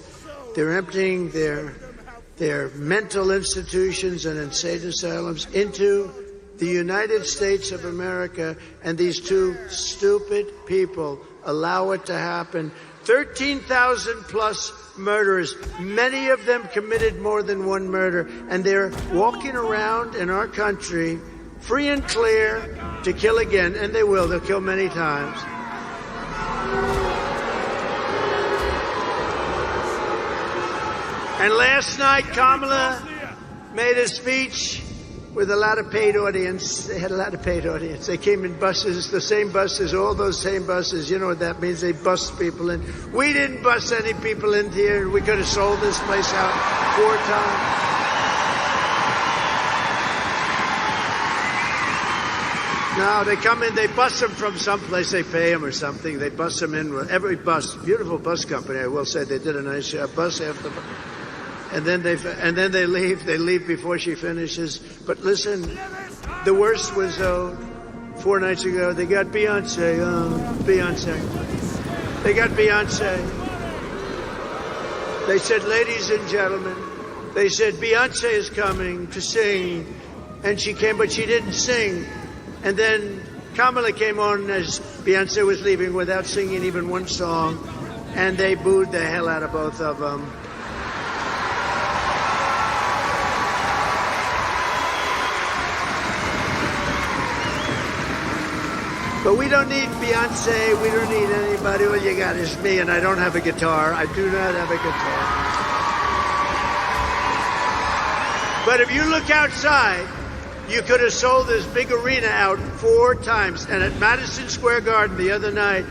They're emptying their mental institutions and insane asylums into the United States of America, and these two stupid people allow it to happen. 13,000 plus murderers, many of them committed more than one murder, and they're walking around in our country free and clear to kill again, and they will. They'll kill many times. And last night, Kamala made a speech with a lot of paid audience. They had a lot of paid audience. They came in buses, the same buses, all those same buses. You know what that means? They bust people in. We didn't bust any people in here. We could have sold this place out 4 times. No, they come in, they bus them from someplace, they pay them or something. They bus them in with every bus, beautiful bus company, I will say. They did a nice job, bus after bus. And then they leave. They leave before she finishes. But listen, the worst was 4 nights ago. They got Beyonce. Beyonce. They got Beyonce. They said, ladies and gentlemen, they said Beyonce is coming to sing, and she came, but she didn't sing. And then Kamala came on as Beyonce was leaving without singing even one song, and they booed the hell out of both of them. But we don't need Beyonce, we don't need anybody. All you got is me, and I don't have a guitar. I do not have a guitar. But if you look outside, you could have sold this big arena out 4 times. And at Madison Square Garden the other night,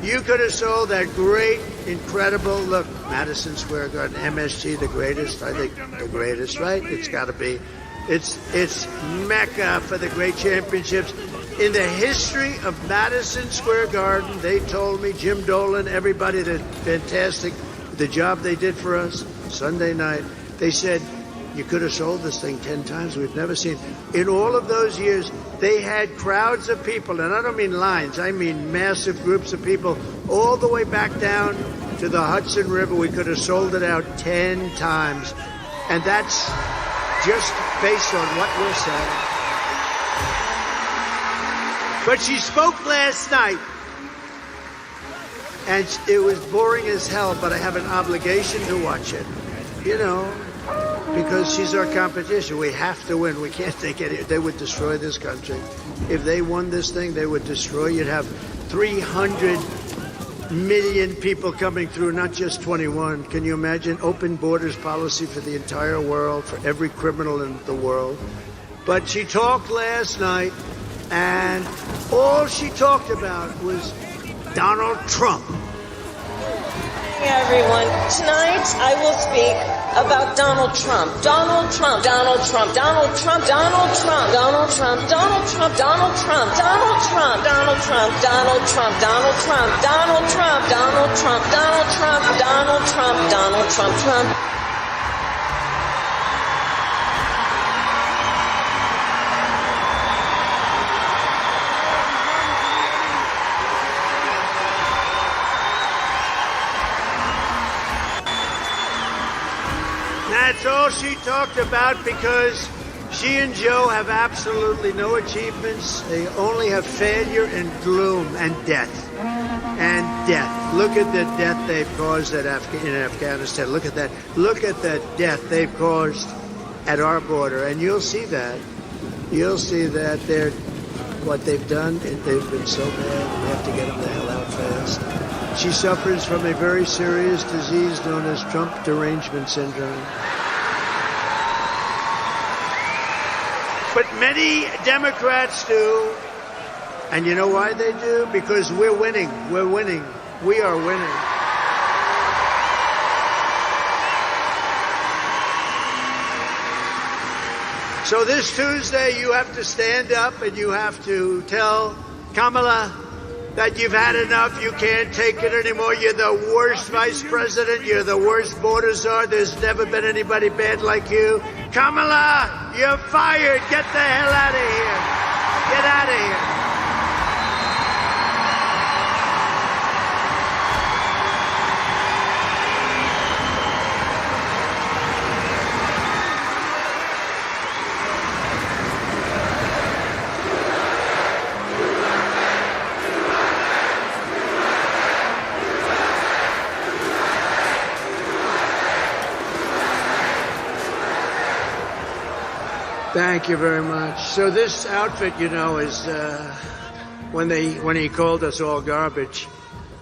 you could have sold that great, incredible, look, Madison Square Garden, MSG, the greatest, I think the greatest, right? It's got to be. It's Mecca for the great championships. In the history of Madison Square Garden, they told me, Jim Dolan, everybody, that fantastic, the job they did for us Sunday night. They said, you could have sold this thing 10 times. We've never seen. In all of those years, they had crowds of people, and I don't mean lines, I mean massive groups of people, all the way back down to the Hudson River. We could have sold it out 10 times. And that's just based on what we're saying. But she spoke last night, and it was boring as hell, but I have an obligation to watch it, you know, because she's our competition. We have to win. We can't take it. They would destroy this country. If they won this thing, they would destroy. You'd have 300 million people coming through, not just 21. Can you imagine? Open borders policy for the entire world, for every criminal in the world. But she talked last night, and all she talked about was Donald Trump. Hey everyone, tonight I will speak about Donald Trump. Donald Trump, Donald Trump, Donald Trump, Donald Trump, Donald Trump, Donald Trump, Donald Trump, Donald Trump, Donald Trump, Donald Trump, Donald Trump, Donald Trump, Donald Trump, Donald Trump, Donald Trump, Donald Trump, Trump. That's all she talked about, because She and Joe have absolutely no achievements. They only have failure and gloom and death. And death. Look at the death they've caused in Afghanistan. Look at that. Look at the death they've caused at our border. And you'll see that. You'll see that what they've done, they've been so bad. We have to get them the hell out fast. She suffers from a very serious disease known as Trump derangement syndrome. But many Democrats do. And you know why they do? Because we're winning. We're winning. We are winning. So this Tuesday, you have to stand up and you have to tell Kamala that you've had enough. You can't take it anymore. You're the worst vice president. You're the worst border czar. There's never been anybody bad like you. Kamala, you're fired. Get the hell out of here. Get out of here. Thank you very much. So this outfit, you know, is when he called us all garbage.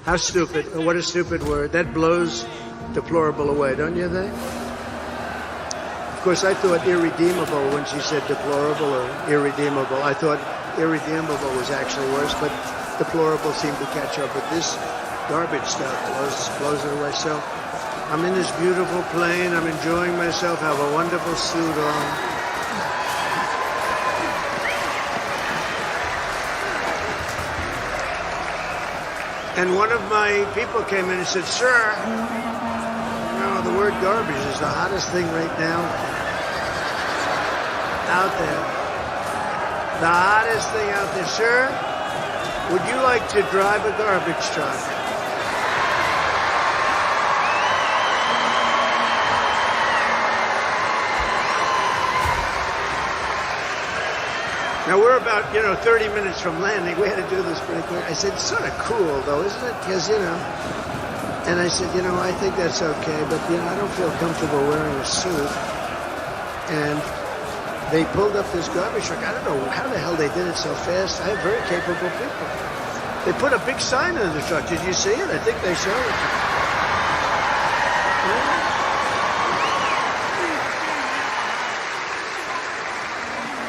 How stupid! What a stupid word. That blows deplorable away, don't you think? Of course, I thought irredeemable when she said deplorable or irredeemable. I thought irredeemable was actually worse, but deplorable seemed to catch up. But this garbage stuff blows it away. So I'm in this beautiful plane. I'm enjoying myself. I have a wonderful suit on. And one of my people came in and said, "Sir, you know, the word garbage is the hottest thing right now out there. The hottest thing out there. Sir, would you like to drive a garbage truck?" Now, we're about, 30 minutes from landing. We had to do this pretty quick. I said, it's sort of cool, though, isn't it? Because, and I said, I think that's okay, but, I don't feel comfortable wearing a suit. And they pulled up this garbage truck. I don't know how the hell they did it so fast. I have very capable people. They put a big sign on the truck. Did you see it? I think they showed it. Yeah.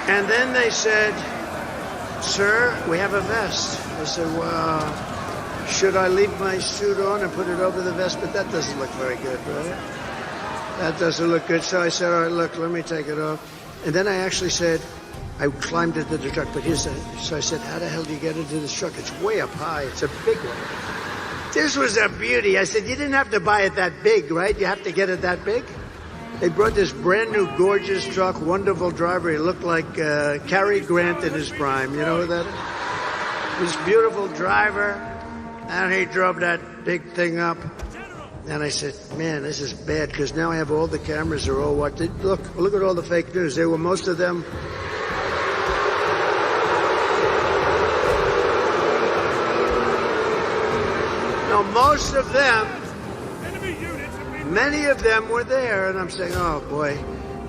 And then they said, "Sir, we have a vest." I said, "Well, should I leave my suit on and put it over the vest?" But that doesn't look very good, right? That doesn't look good. So I said, "All right, look, let me take it off." And then I actually said, I climbed into the truck, but so I said, "How the hell do you get into this truck? It's way up high. It's a big one." This was a beauty. I said, "You didn't have to buy it that big, right? You have to get it that big?" They brought this brand new, gorgeous truck, wonderful driver. He looked like Cary Grant in his prime. You know who that is? This beautiful driver, and he drove that big thing up. And I said, "Man, this is bad," because now I have all the cameras are all watching. Look at all the fake news. They were most of them. No, most of them. Many of them were there, and I'm saying, oh, boy.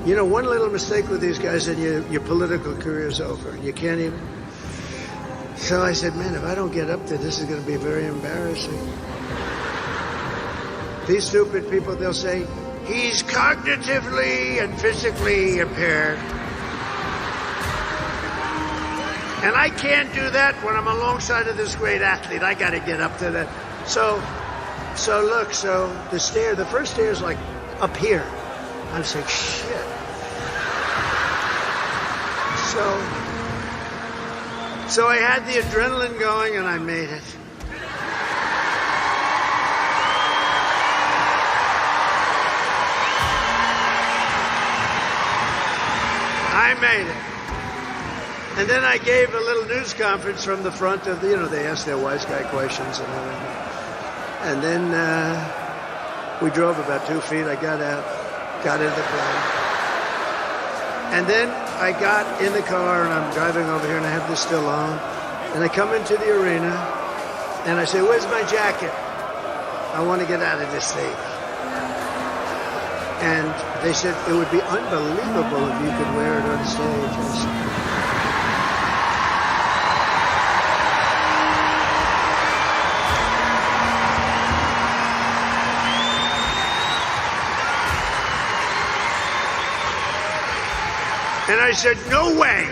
One little mistake with these guys and your political career's over. You can't even... So I said, man, if I don't get up there, this is going to be very embarrassing. These stupid people, they'll say, he's cognitively and physically impaired. And I can't do that when I'm alongside of this great athlete. I got to get up to that. So the first stair is like up here. I'm saying, shit. So I had the adrenaline going and I made it. I made it. And then I gave a little news conference from the front of the, they asked their wise guy questions and everything. And then we drove about 2 feet. I got out, got in the plane. And then I got in the car and I'm driving over here and I have this still on. And I come into the arena and I say, where's my jacket? I want to get out of this stage. And they said, it would be unbelievable if you could wear it on stage. I said, and I said, no way.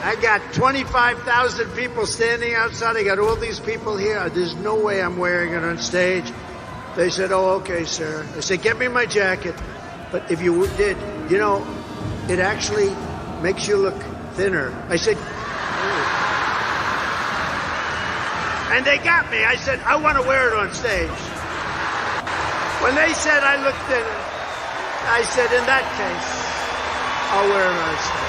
I got 25,000 people standing outside. I got all these people here. There's no way I'm wearing it on stage. They said, oh, okay, sir. I said, get me my jacket. But if you did, you know, it actually makes you look thinner. I said, and they got me. I said, I want to wear it on stage. When they said I looked thinner, I said, in that case, I'll wear it on stage.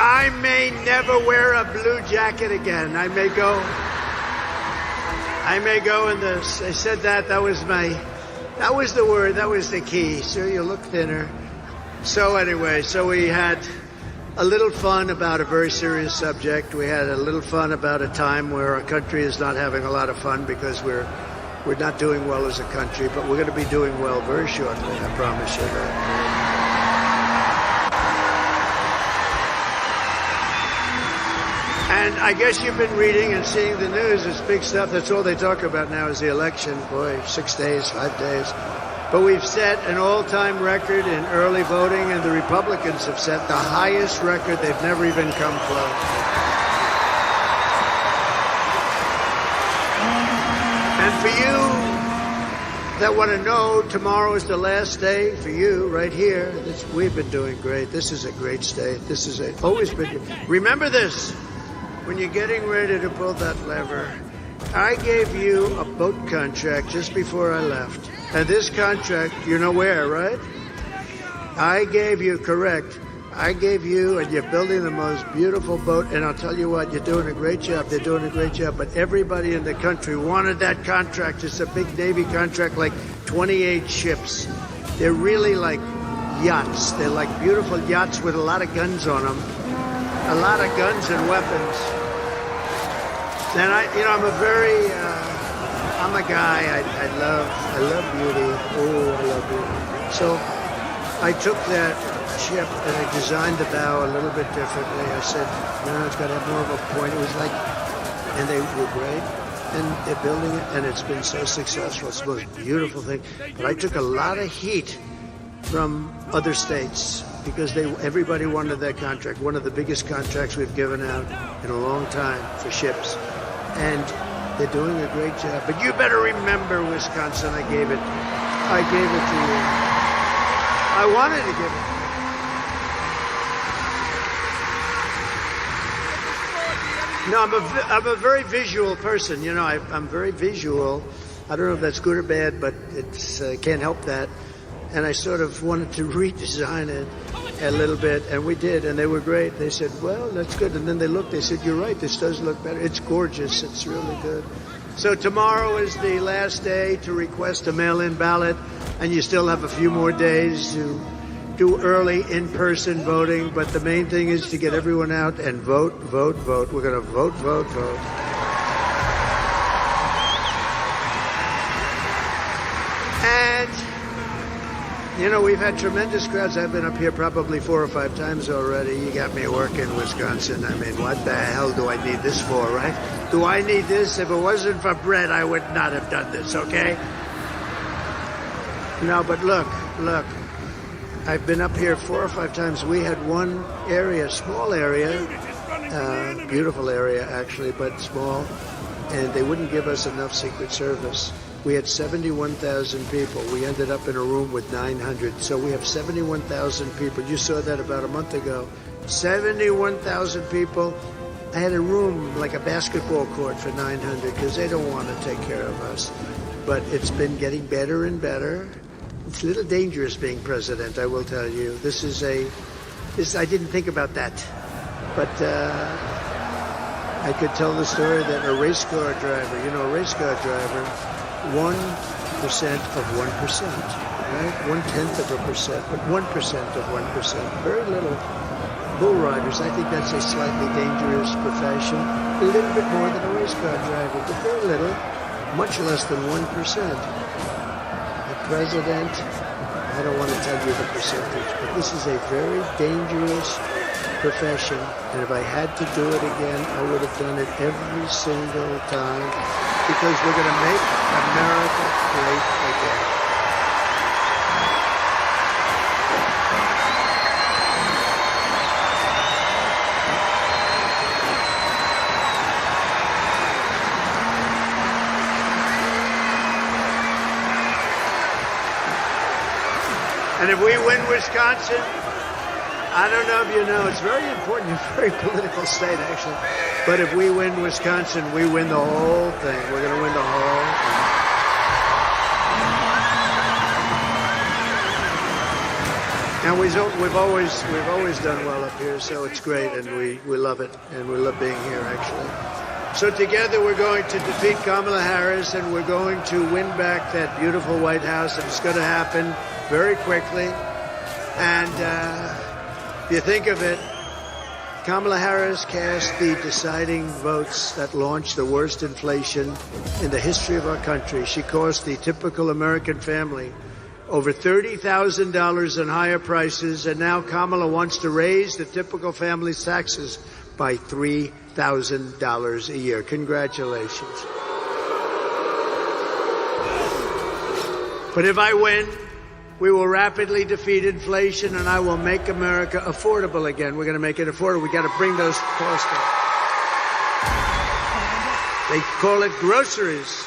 I may never wear a blue jacket again. I may go in this. I said that was the word, that was the key. Sir, you look thinner. So anyway, so we had a little fun about a very serious subject. We had a little fun about a time where our country is not having a lot of fun because we're not doing well as a country, but we're going to be doing well very shortly, I promise you that. And I guess you've been reading and seeing the news. It's big stuff. That's all they talk about now is the election. Boy, 6 days, 5 days. But we've set an all-time record in early voting, and the Republicans have set the highest record. They've never even come close. And for you that want to know, tomorrow is the last day for you right here. We've been doing great. This is a great state. This is always been. Remember this. When you're getting ready to pull that lever, I gave you a boat contract just before I left. And this contract, you know where, right? I gave you, correct. I gave you, and you're building the most beautiful boat. And I'll tell you what, you're doing a great job. They're doing a great job. But everybody in the country wanted that contract. It's a big Navy contract, like 28 ships. They're really like yachts. They're like beautiful yachts with a lot of guns on them. A lot of guns and weapons. And I'm a guy, I love beauty. Oh, I love beauty. So I took that ship and I designed the bow a little bit differently. I said, no, it's got to have more of a point. It was like, and they were great. And they're building it, and it's been so successful. It's the most beautiful thing. But I took a lot of heat from other states because everybody wanted that contract, one of the biggest contracts we've given out in a long time for ships. And they're doing a great job. But you better remember, Wisconsin, I gave it to you. I wanted to give it. No, I'm a very visual person. You know, I'm very visual. I don't know if that's good or bad, but it's can't help that. And I sort of wanted to redesign it a little bit, and we did, and they were great. They said, well, that's good. And then they looked, they said, you're right, this does look better. It's gorgeous, it's really good. So tomorrow is the last day to request a mail-in ballot, and you still have a few more days to do early in-person voting, but the main thing is to get everyone out and vote, vote, vote. We're going to vote, vote, vote. And you know, we've had tremendous crowds. I've been up here probably 4 or 5 times already. You got me working, Wisconsin. I mean, what the hell do I need this for, right? Do I need this? If it wasn't for bread, I would not have done this, okay? No, but look. I've been up here 4 or 5 times. We had one area, small area, beautiful area actually, but small, and they wouldn't give us enough Secret Service. We had 71,000 people. We ended up in a room with 900. So we have 71,000 people. You saw that about a month ago. 71,000 people. I had a room like a basketball court for 900 because they don't want to take care of us. But it's been getting better and better. It's a little dangerous being president, I will tell you. I didn't think about that. But I could tell the story that a race car driver, a race car driver, won of 1%, right? 1/10%, but 1% of 1%. Very little. Bull riders, I think that's a slightly dangerous profession. A little bit more than a race car driver, but very little, much less than 1%. The president, I don't want to tell you the percentage, but this is a very dangerous profession, and if I had to do it again, I would have done it every single time, because we're going to make America great again. And if we win Wisconsin, I don't know if you know, it's very important, a very political state, actually. But if we win Wisconsin, we win the whole thing. We're going to win the whole thing. And we've always done well up here, so it's great, and we love it, and we love being here, actually. So together we're going to defeat Kamala Harris, and we're going to win back that beautiful White House, and it's going to happen very quickly. And if you think of it, Kamala Harris cast the deciding votes that launched the worst inflation in the history of our country. She cost the typical American family over $30,000 in higher prices, and now Kamala wants to raise the typical family's taxes by $3,000 a year. Congratulations. But if I win, we will rapidly defeat inflation, and I will make America affordable again. We're going to make it affordable. We got to bring those costs down. They call it groceries.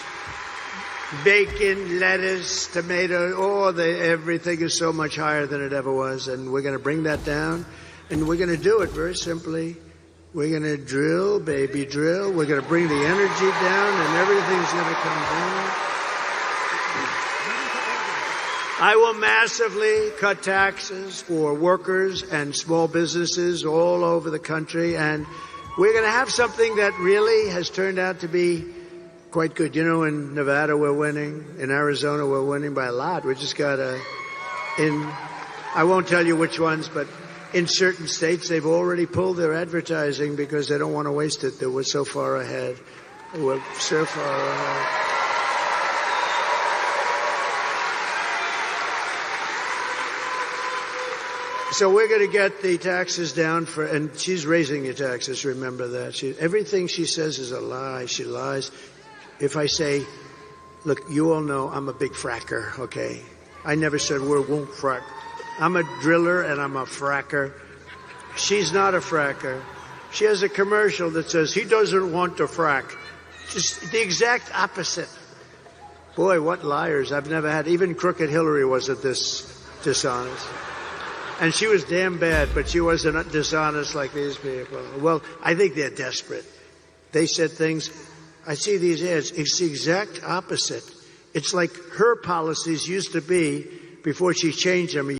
Bacon, lettuce, tomato, everything is so much higher than it ever was, and we're going to bring that down, and we're going to do it very simply. We're going to drill, baby, drill. We're going to bring the energy down, and everything's going to come down. I will massively cut taxes for workers and small businesses all over the country, and we're going to have something that really has turned out to be quite good. You know, in Nevada we're winning, in Arizona we're winning by a lot. We just got I won't tell you which ones, but in certain states they've already pulled their advertising because they don't want to waste it. They were so far ahead. We're so far ahead. So we're going to get the taxes down and she's raising your taxes, remember that. Everything she says is a lie. She lies. If I say, look, you all know I'm a big fracker, okay? I never said we won't frack. I'm a driller and I'm a fracker. She's not a fracker. She has a commercial that says he doesn't want to frack. Just the exact opposite. Boy, what liars. I've never had, even crooked Hillary wasn't this dishonest. And she was damn bad, but she wasn't dishonest like these people. Well, I think they're desperate. They said things, I see these ads, it's the exact opposite. It's like her policies used to be before she changed them.